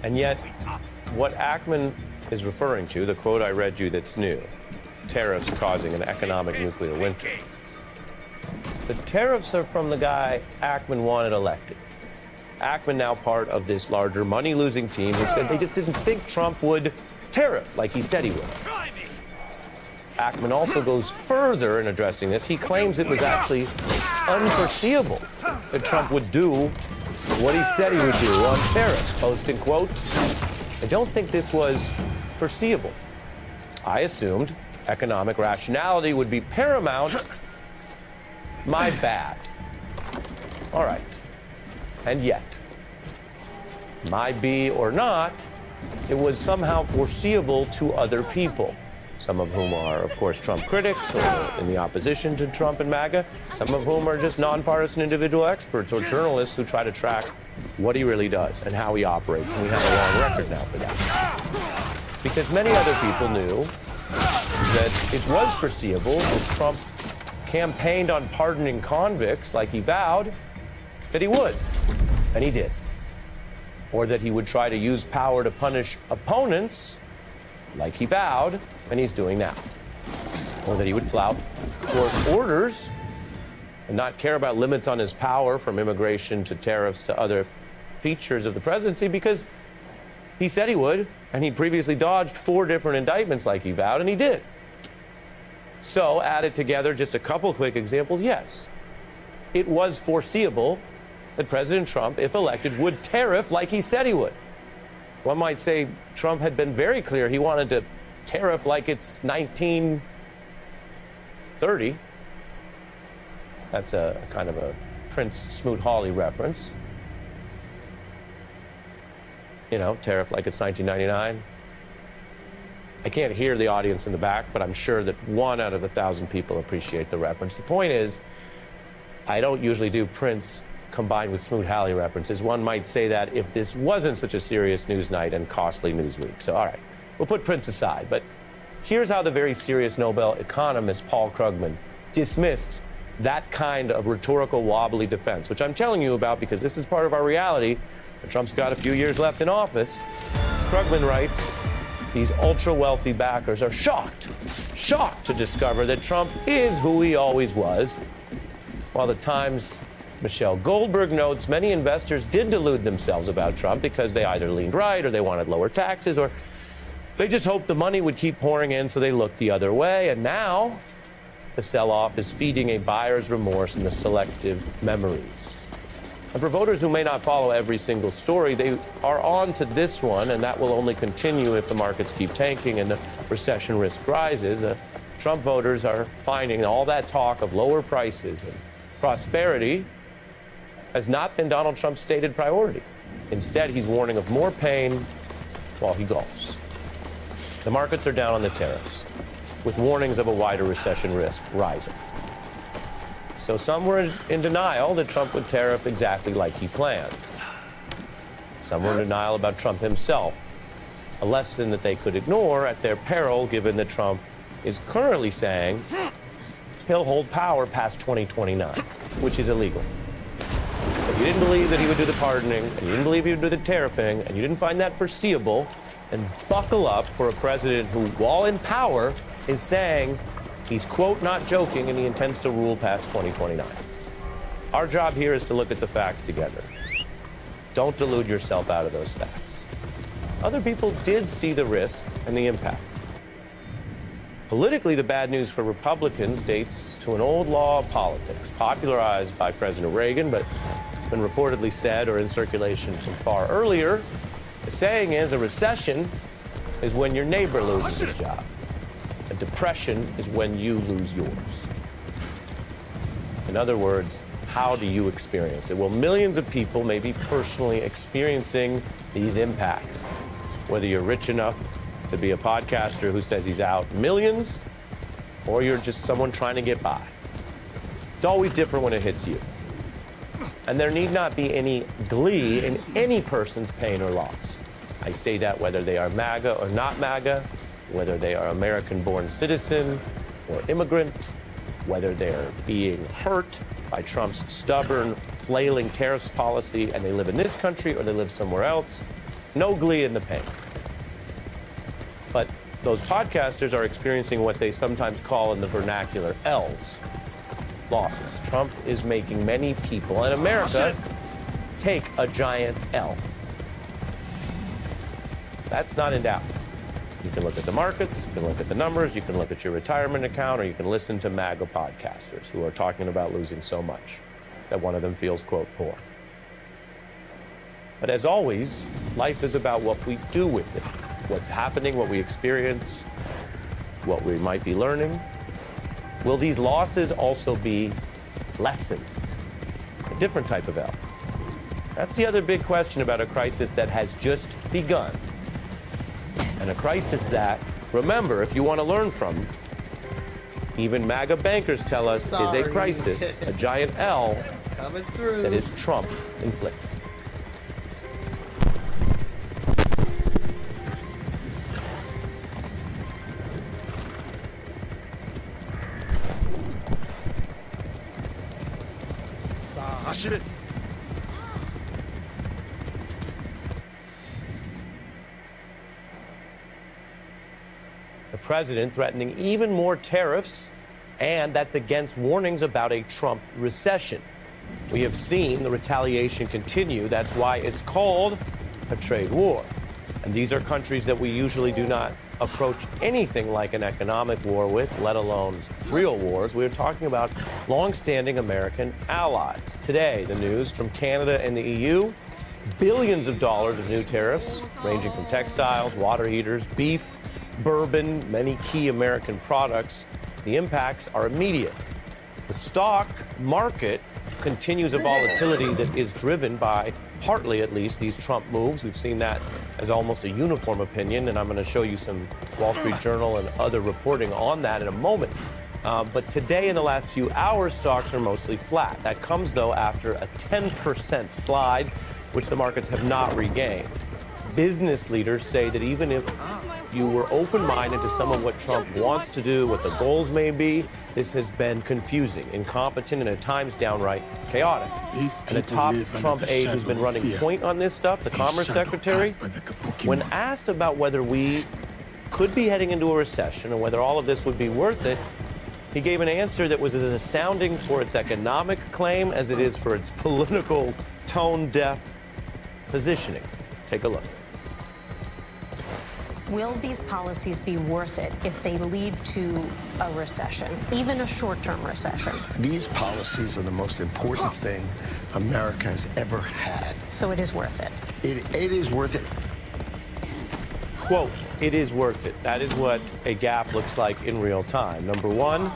And yet, what Ackman is referring to, the quote I read you that's new, tariffs causing an economic nuclear winter. The tariffs are from the guy Ackman wanted elected. Ackman now part of this larger money-losing team who said they just didn't think Trump would tariff like he said he would. Ackman also goes further in addressing this. He claims it was actually unforeseeable that Trump would do what he said he would do on tariffs, posting quotes. I don't think this was foreseeable. I assumed economic rationality would be paramount. My bad. All right. And yet, might be or not, it was somehow foreseeable to other people, some of whom are, of course, Trump critics or in the opposition to Trump and MAGA, some of whom are just nonpartisan individual experts or journalists who try to track what he really does and how he operates. And we have a long record now for that. Because many other people knew that it was foreseeable if Trump campaigned on pardoning convicts like he vowed that he would, and he did. Or that he would try to use power to punish opponents like he vowed, and he's doing now. Or that he would flout court orders and not care about limits on his power, from immigration to tariffs to other features of the presidency, because he said he would, and he previously dodged 4 different indictments like he vowed, and he did. So, added together, just a couple quick examples, yes. It was foreseeable that President Trump, if elected, would tariff like he said he would. One might say Trump had been very clear he wanted to tariff like it's 1930. That's a kind of a Prince Smoot-Hawley reference. You know, tariff like it's 1999. I can't hear the audience in the back, but I'm sure that 1 out of 1,000 people appreciate the reference. The point is, I don't usually do Prince combined with Smoot-Hawley references. One might say that if this wasn't such a serious news night and costly news week. So, all right, we'll put Prince aside. But here's how the very serious Nobel economist Paul Krugman dismissed that kind of rhetorical wobbly defense, which I'm telling you about because this is part of our reality. And Trump's got a few years left in office. Krugman writes, these ultra-wealthy backers are shocked to discover that Trump is who he always was. While the Times' Michelle Goldberg notes many investors did delude themselves about Trump because they either leaned right or they wanted lower taxes or they just hoped the money would keep pouring in, so they looked the other way. And now the sell-off is feeding a buyer's remorse in the selective memories. And for voters who may not follow every single story, they are on to this one, and that will only continue if the markets keep tanking and the recession risk rises. Trump voters are finding all that talk of lower prices and prosperity has not been Donald Trump's stated priority. Instead, he's warning of more pain while he golfs. The markets are down on the tariffs, with warnings of a wider recession risk rising. So some were in denial that Trump would tariff exactly like he planned. Some were in denial about Trump himself, a lesson that they could ignore at their peril, given that Trump is currently saying he'll hold power past 2029, which is illegal. So if you didn't believe that he would do the pardoning, and you didn't believe he would do the tariffing, and you didn't find that foreseeable, then buckle up for a president who, while in power, is saying he's, quote, not joking, and he intends to rule past 2029. Our job here is to look at the facts together. Don't delude yourself out of those facts. Other people did see the risk and the impact. Politically, the bad news for Republicans dates to an old law of politics, popularized by President Reagan, but it's been reportedly said or in circulation from far earlier. The saying is, a recession is when your neighbor loses his job. A depression is when you lose yours. In other words, how do you experience it? Well, millions of people may be personally experiencing these impacts. Whether you're rich enough to be a podcaster who says he's out millions, or you're just someone trying to get by. It's always different when it hits you. And there need not be any glee in any person's pain or loss. I say that whether they are MAGA or not MAGA, whether they are American-born citizen or immigrant, whether they're being hurt by Trump's stubborn, flailing tariffs policy and they live in this country or they live somewhere else. No glee in the pain. But those podcasters are experiencing what they sometimes call in the vernacular L's, losses. Trump is making many people in America take a giant L. That's not in doubt. You can look at the markets, you can look at the numbers, you can look at your retirement account, or you can listen to MAGA podcasters who are talking about losing so much that one of them feels, quote, poor. But as always, life is about what we do with it, what's happening, what we experience, what we might be learning. Will these losses also be lessons? A different type of L. That's the other big question about a crisis that has just begun. And a crisis that, remember, if you want to learn from, even MAGA bankers tell us is a crisis, a giant L that is Trump inflicted. The president threatening even more tariffs, and that's against warnings about a Trump recession. We have seen the retaliation continue. That's why it's called a trade war. And these are countries that we usually do not approach anything like an economic war with, let alone real wars. We're talking about long-standing American allies. Today, the news from Canada and the EU, billions of dollars of new tariffs, ranging from textiles, water heaters, beef, bourbon, many key American products. The impacts are immediate. The stock market continues a volatility that is driven by, partly at least, these Trump moves. We've seen that as almost a uniform opinion, and I'm going to show you some Wall Street Journal and other reporting on that in a moment. But today, in the last few hours, stocks are mostly flat. That comes, though, after a 10% slide, which the markets have not regained. Business leaders say that even if you were open-minded to some of what Trump wants to do, what the goals may be, this has been confusing, incompetent, and at times downright chaotic. And the top Trump aide who's been running point on this stuff, the Commerce Secretary, when asked about whether we could be heading into a recession and whether all of this would be worth it, he gave an answer that was as astounding for its economic claim as it is for its political, tone-deaf positioning. Take a look. Will these policies be worth it if they lead to a recession, even a short-term recession? These policies are the most important thing America has ever had. So it is worth it. It is worth it. Quote, it is worth it. That is what a gaffe looks like in real time. Number one,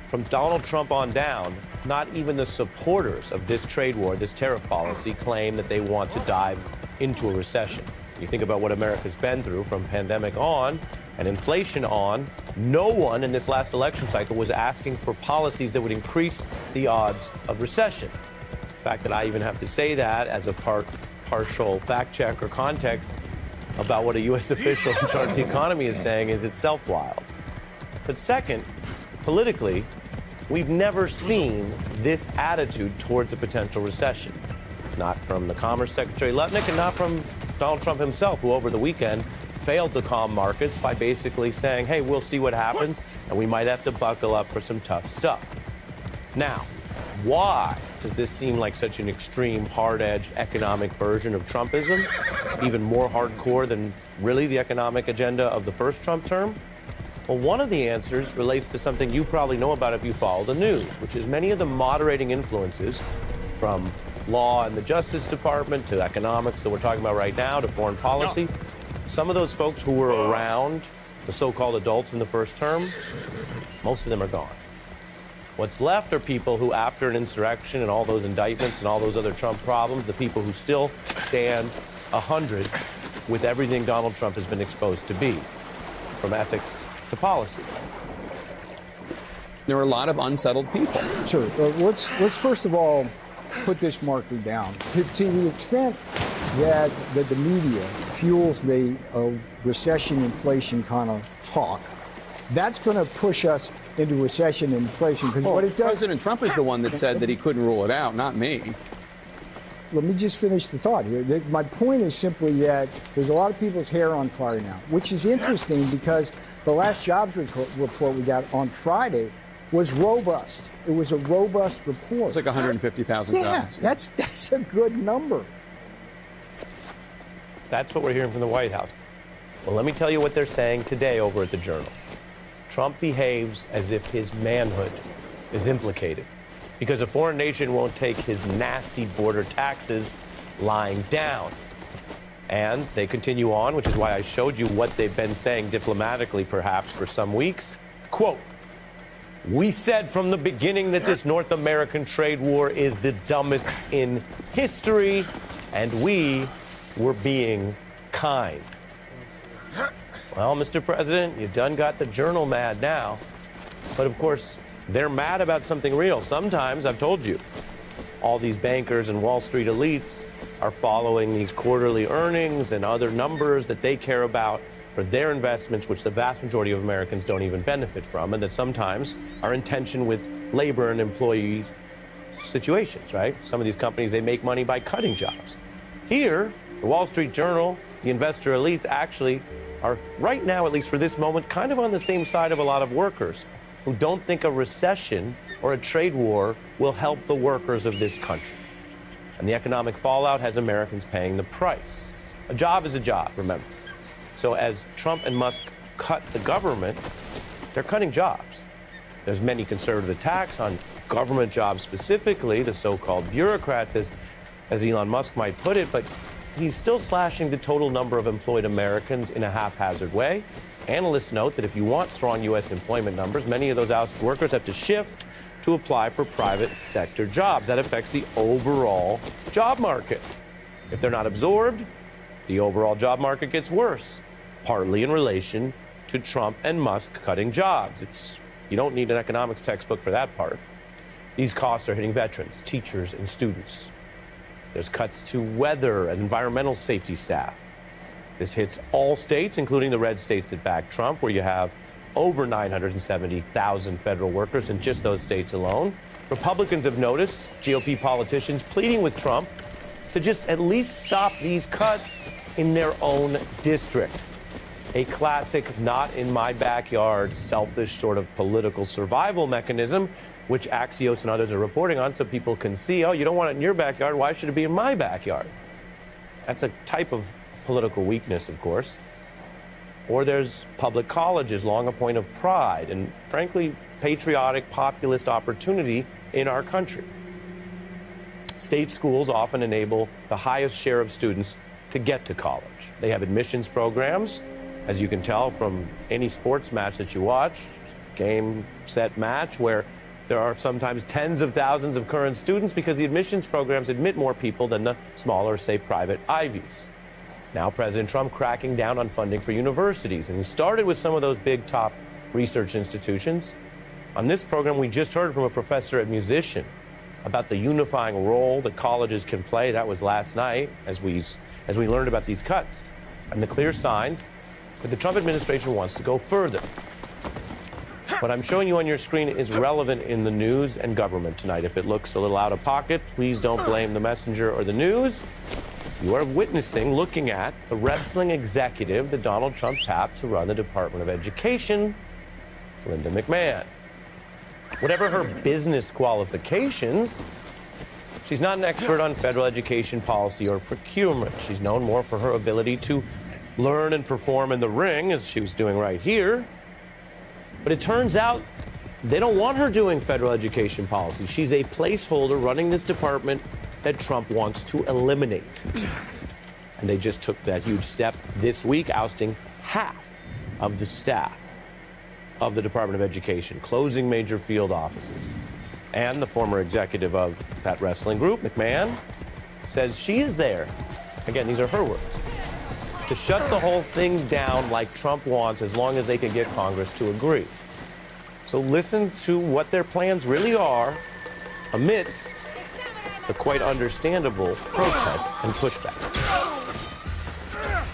from Donald Trump on down, not even the supporters of this trade war, this tariff policy, claim that they want to dive into a recession. You think about what America's been through from pandemic on and inflation on. No one in this last election cycle was asking for policies that would increase the odds of recession. The fact that I even have to say that as a partial fact check or context about what a U.S. official in charge of the economy is saying is itself wild. But second, politically, we've never seen this attitude towards a potential recession. Not from the Commerce Secretary Lutnick and not from Donald Trump himself, who over the weekend failed to calm markets by basically saying, hey, we'll see what happens, and we might have to buckle up for some tough stuff. Now, why does this seem like such an extreme, hard-edged economic version of Trumpism? Even more hardcore than really the economic agenda of the first Trump term? Well, one of the answers relates to something you probably know about if you follow the news, which is many of the moderating influences from law and the Justice Department to economics that we're talking about right now to foreign policy. Some of those folks who were around, the so-called adults in the first term, most of them are gone. What's left are people who, after an insurrection and all those indictments and all those other Trump problems, the people who still stand 100 with everything Donald Trump has been exposed to be, from ethics to policy. There are a lot of unsettled people. Sure. Let's first of all put this marker down. To the extent that the media fuels the recession, inflation kind of talk, that's going to push us into recession and inflation. Because what it does, President Trump is the one that said that he couldn't rule it out, not me. Let me just finish the thought here. My point is simply that there's a lot of people's hair on fire now, which is interesting because the last jobs report we got on Friday was robust. It was a robust report. It's like 150,000 jobs. Yeah, that's a good number. That's what we're hearing from the White House. Well, let me tell you what they're saying today over at the Journal. Trump behaves as if his manhood is implicated because a foreign nation won't take his nasty border taxes lying down. And they continue on, which is why I showed you what they've been saying diplomatically, perhaps, for some weeks. Quote, "We said from the beginning that this North American trade war is the dumbest in history, and we were being kind." Well, Mr. President, you done got the Journal mad now. But of course, they're mad about something real. Sometimes, I've told you, all these bankers and Wall Street elites are following these quarterly earnings and other numbers that they care about for their investments, which the vast majority of Americans don't even benefit from, and that sometimes are in tension with labor and employee situations, right? Some of these companies, they make money by cutting jobs. Here, the Wall Street Journal, the investor elites actually are right now, at least for this moment, kind of on the same side of a lot of workers who don't think a recession or a trade war will help the workers of this country. And the economic fallout has Americans paying the price. A job is a job, remember. So as Trump and Musk cut the government, they're cutting jobs. There's many conservative attacks on government jobs specifically, the so-called bureaucrats, as Elon Musk might put it, but he's still slashing the total number of employed Americans in a haphazard way. Analysts note that if you want strong U.S. employment numbers, many of those ousted workers have to shift to apply for private sector jobs. That affects the overall job market. If they're not absorbed, the overall job market gets worse, partly in relation to Trump and Musk cutting jobs. You don't need an economics textbook for that part. These costs are hitting veterans, teachers, and students. There's cuts to weather and environmental safety staff. This hits all states, including the red states that back Trump, where you have over 970,000 federal workers in just those states alone. Republicans have noticed GOP politicians pleading with Trump to just at least stop these cuts in their own district. A classic not in my backyard, selfish sort of political survival mechanism, which Axios and others are reporting on so people can see, oh, you don't want it in your backyard, why should it be in my backyard? That's a type of political weakness, of course. Or there's public colleges, long a point of pride and, frankly, patriotic, populist opportunity in our country. State schools often enable the highest share of students to get to college. They have admissions programs, as you can tell from any sports match that you watch, game, set, match, where there are sometimes tens of thousands of current students because the admissions programs admit more people than the smaller, say, private Ivies. Now, President Trump cracking down on funding for universities, and he started with some of those big top research institutions. On this program, we just heard from a professor at Musician about the unifying role that colleges can play. That was last night as we learned about these cuts and the clear signs that the Trump administration wants to go further. What I'm showing you on your screen is relevant in the news and government tonight. If it looks a little out of pocket, please don't blame the messenger or the news. You are looking at the wrestling executive that Donald Trump tapped to run the Department of Education, Linda McMahon. Whatever her business qualifications, she's not an expert on federal education policy or procurement. She's known more for her ability to learn and perform in the ring, as she was doing right here. But it turns out they don't want her doing federal education policy. She's a placeholder running this department that Trump wants to eliminate. And they just took that huge step this week, ousting half of the staff of the Department of Education, closing major field offices. And the former executive of that wrestling group, McMahon, says she is there, again, these are her words, to shut the whole thing down like Trump wants as long as they can get Congress to agree. So listen to what their plans really are amidst the quite understandable protests and pushback.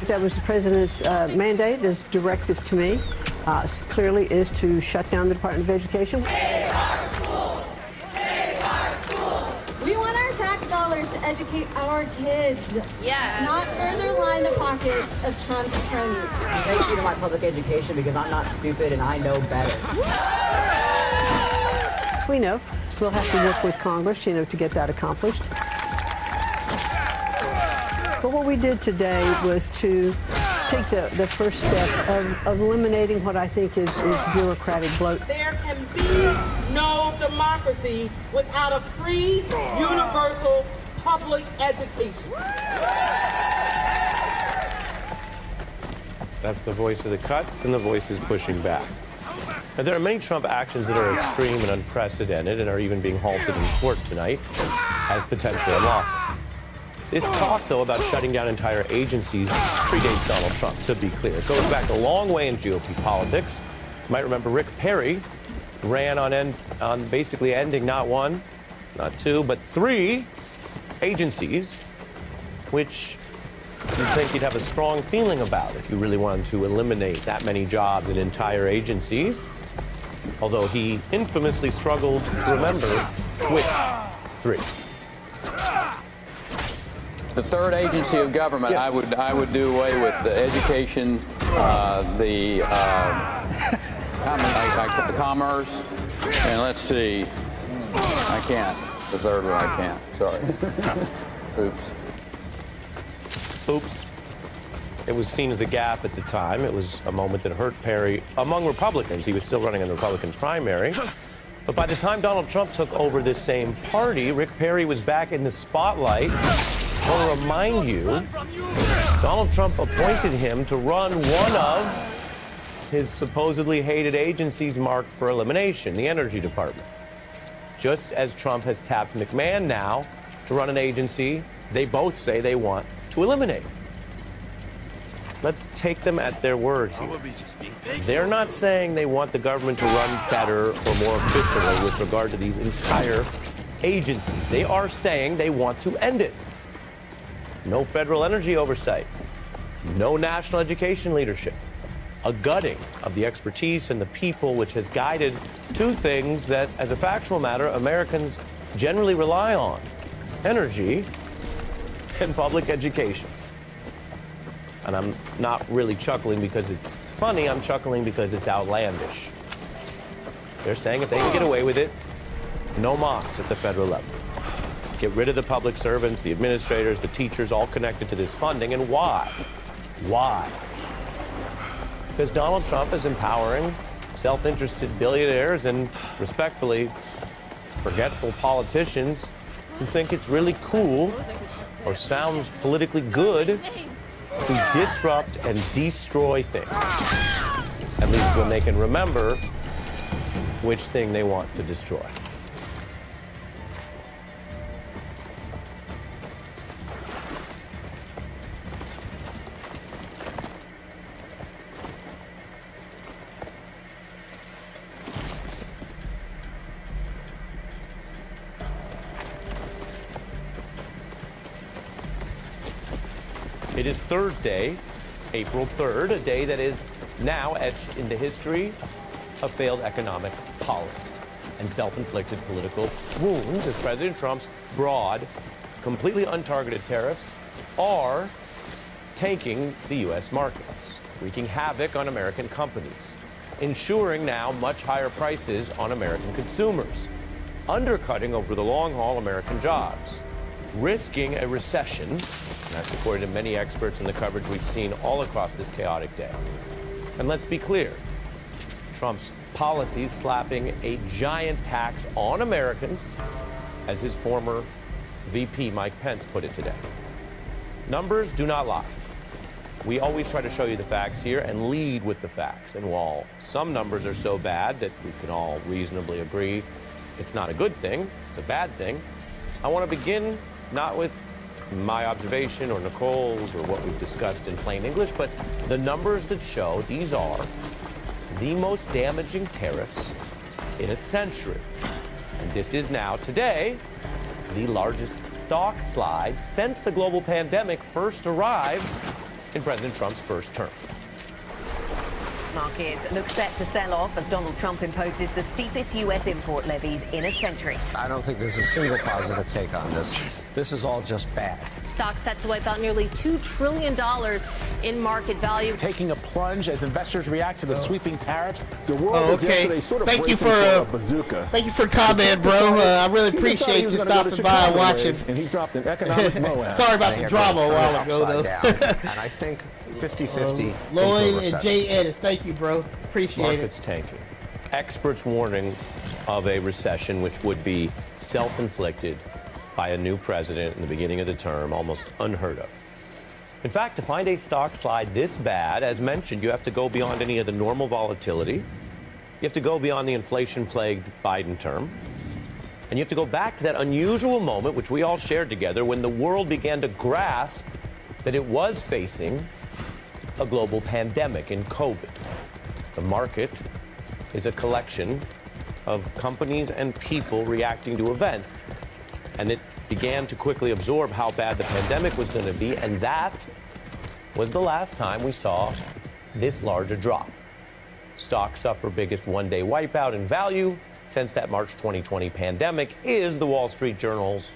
That was the president's mandate. This directive to me clearly is to shut down the Department of Education. Save our schools! Save our schools! We want our tax dollars to educate our kids. Yeah. Not further line the pockets of Trump's cronies. Thank you to my public education because I'm not stupid and I know better. We know. We'll have to work with Congress, to get that accomplished. But what we did today was to take the first step of eliminating what I think is bureaucratic bloat. There can be no democracy without a free, universal public education. That's the voice of the cuts and the voices pushing back. Now, there are many Trump actions that are extreme and unprecedented and are even being halted in court tonight as potentially unlawful. This talk, though, about shutting down entire agencies predates Donald Trump, to be clear. It goes back a long way in GOP politics. You might remember Rick Perry ran on basically ending not one, not two, but three agencies, which you'd think you'd have a strong feeling about if you really wanted to eliminate that many jobs in entire agencies. Although he infamously struggled to remember which three. The third agency of government, I would do away with the education, the commerce, and let's see, I can't. The third one I can't. Sorry. Oops. Oops. It was seen as a gaffe at the time. It was a moment that hurt Perry among Republicans. He was still running in the Republican primary. But by the time Donald Trump took over this same party, Rick Perry was back in the spotlight. I want to remind you, Donald Trump appointed him to run one of his supposedly hated agencies marked for elimination, the Energy Department. Just as Trump has tapped McMahon now to run an agency they both say they want to eliminate. Let's take them at their word here. They're not saying they want the government to run better or more efficiently with regard to these entire agencies. They are saying they want to end it. No federal energy oversight, no national education leadership, a gutting of the expertise and the people which has guided two things that, as a factual matter, Americans generally rely on: energy and public education. And I'm not really chuckling because it's funny, I'm chuckling because it's outlandish. They're saying if they can get away with it, no mas at the federal level. Get rid of the public servants, the administrators, the teachers, all connected to this funding. And why? Why? Because Donald Trump is empowering self-interested billionaires and, respectfully, forgetful politicians who think it's really cool or sounds politically good to disrupt and destroy things. At least when they can remember which thing they want to destroy. It is Thursday, April 3rd, a day that is now etched into history of failed economic policy and self-inflicted political wounds as President Trump's broad, completely untargeted tariffs are tanking the U.S. markets, wreaking havoc on American companies, ensuring now much higher prices on American consumers, undercutting over the long haul American jobs, risking a recession. That's according to many experts in the coverage we've seen all across this chaotic day. And let's be clear, Trump's policies slapping a giant tax on Americans, as his former VP Mike Pence put it today. Numbers do not lie. We always try to show you the facts here and lead with the facts. And while some numbers are so bad that we can all reasonably agree it's not a good thing, it's a bad thing, I want to begin not with my observation or Nicole's or what we've discussed in plain English, but the numbers that show these are the most damaging tariffs in a century. And this is now, today, the largest stock slide since the global pandemic first arrived in President Trump's first term. Markets look set to sell off as Donald Trump imposes the steepest U.S. import levies in a century. I don't think there's a single positive take on this. This is all just bad. Stocks set to wipe out nearly $2 trillion in market value. Taking a plunge as investors react to the sweeping tariffs. The world was yesterday sort of Thank you for a bazooka. Thank you for comment, bro. I really appreciate you stopping by and watching. And he dropped an economic Moab. Sorry about the drama a while ago, though. And I think 50-50. Lloyd and Jay Edis, thank you, bro. Appreciate Markets tanking. Experts warning of a recession which would be self-inflicted by a new president in the beginning of the term, almost unheard of. In fact, to find a stock slide this bad, as mentioned, you have to go beyond any of the normal volatility. You have to go beyond the inflation-plagued Biden term. And you have to go back to that unusual moment, which we all shared together, when the world began to grasp that it was facing a global pandemic in COVID. The market is a collection of companies and people reacting to events. And it began to quickly absorb how bad the pandemic was going to be, and that was the last time we saw this large a drop. Stocks suffer biggest one-day wipeout in value since that March 2020 pandemic is the Wall Street Journal's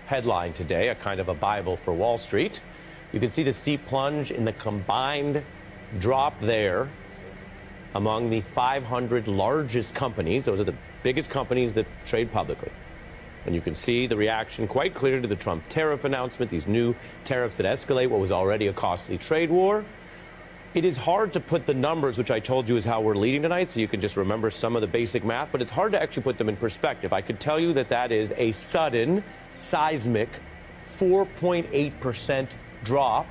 headline today, a kind of a Bible for Wall Street. You can see the steep plunge in the combined drop there among the 500 largest companies. Those are the biggest companies that trade publicly. And you can see the reaction quite clear to the Trump tariff announcement, these new tariffs that escalate what was already a costly trade war. It is hard to put the numbers, which I told you is how we're leading tonight, so you can just remember some of the basic math, but it's hard to actually put them in perspective. I could tell you that that is a sudden, seismic 4.8% drop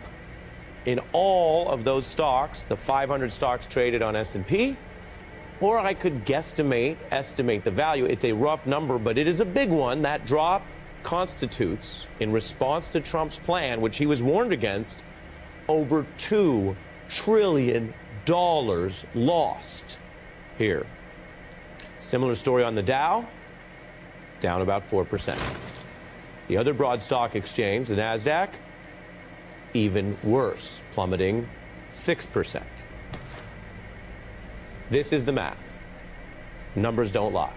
in all of those stocks, the 500 stocks traded on S&P, or I could estimate the value. It's a rough number, but it is a big one. That drop constitutes, in response to Trump's plan, which he was warned against, over $2 trillion lost here. Similar story on the Dow, down about 4%. The other broad stock exchange, the NASDAQ, even worse, plummeting 6%. This is the math. Numbers don't lie.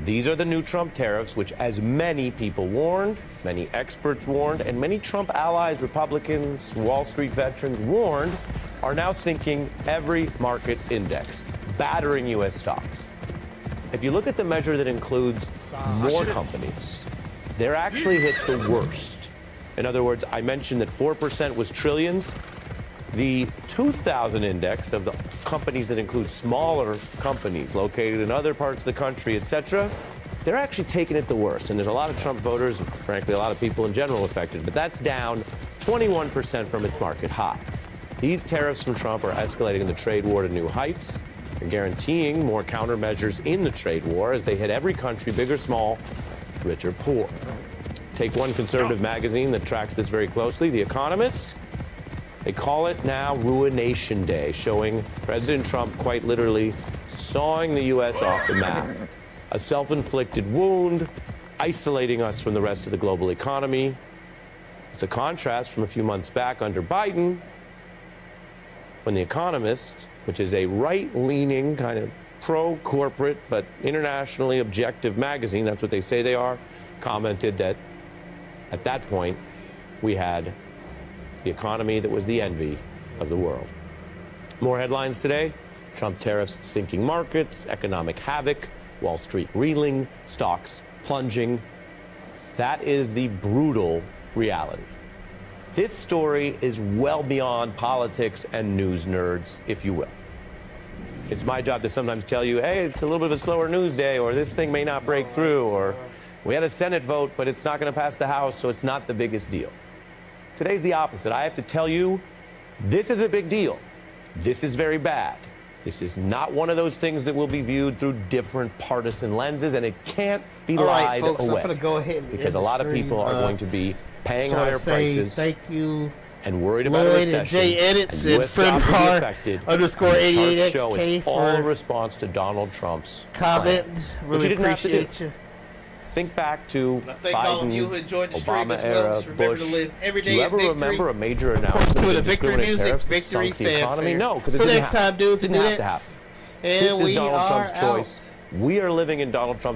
These are the new Trump tariffs, which, as many people warned, many experts warned, and many Trump allies, Republicans, Wall Street veterans warned, are now sinking every market index, battering U.S. stocks. If you look at the measure that includes more companies, they're actually hit the worst. In other words, I mentioned that 4% was trillions. The 2000 index of the companies that include smaller companies located in other parts of the country, etc., they're actually taking it the worst. And there's a lot of Trump voters, and frankly, a lot of people in general affected, but that's down 21% from its market high. These tariffs from Trump are escalating the trade war to new heights and guaranteeing more countermeasures in the trade war as they hit every country, big or small, rich or poor. Take one conservative magazine that tracks this very closely, The Economist. They call it now Ruination Day, showing President Trump quite literally sawing the U.S. off the map. A self-inflicted wound, isolating us from the rest of the global economy. It's a contrast from a few months back under Biden, when The Economist, which is a right-leaning kind of pro-corporate but internationally objective magazine, that's what they say they are, commented that at that point we had the economy that was the envy of the world. More headlines today. Trump tariffs sinking markets, economic havoc, Wall Street reeling, stocks plunging. That is the brutal reality. This story is well beyond politics and news nerds, if you will. It's my job to sometimes tell you, hey, it's a little bit of a slower news day, or this thing may not break through, or we had a Senate vote, but it's not going to pass the House, so it's not the biggest deal. Today's the opposite. I have to tell you, this is a big deal. This is very bad. This is not one of those things that will be viewed through different partisan lenses, and it can't be lied folks, away. I'm gonna go ahead and because a lot of people are going to be paying higher prices. Thank you. And worried about a Lloyd recession. and Jay Edits and US jobs will be Fred affected. _88XK The charts show it's all for in response to Donald Trump's comment. plans, which Really he didn't have to do. appreciate you. Think back to I thank all of you who Biden, enjoyed the stream Obama as well. era, Just remember Bush. to live every Do day you in ever victory. remember a major announcement Put of a victory indiscriminate music, tariffs that victory sunk the economy? fanfare. No, because it Till didn't next happen. time, dudes It and didn't have to dudettes. happen. And This is we Donald are Trump's out. choice. We are living in Donald Trump's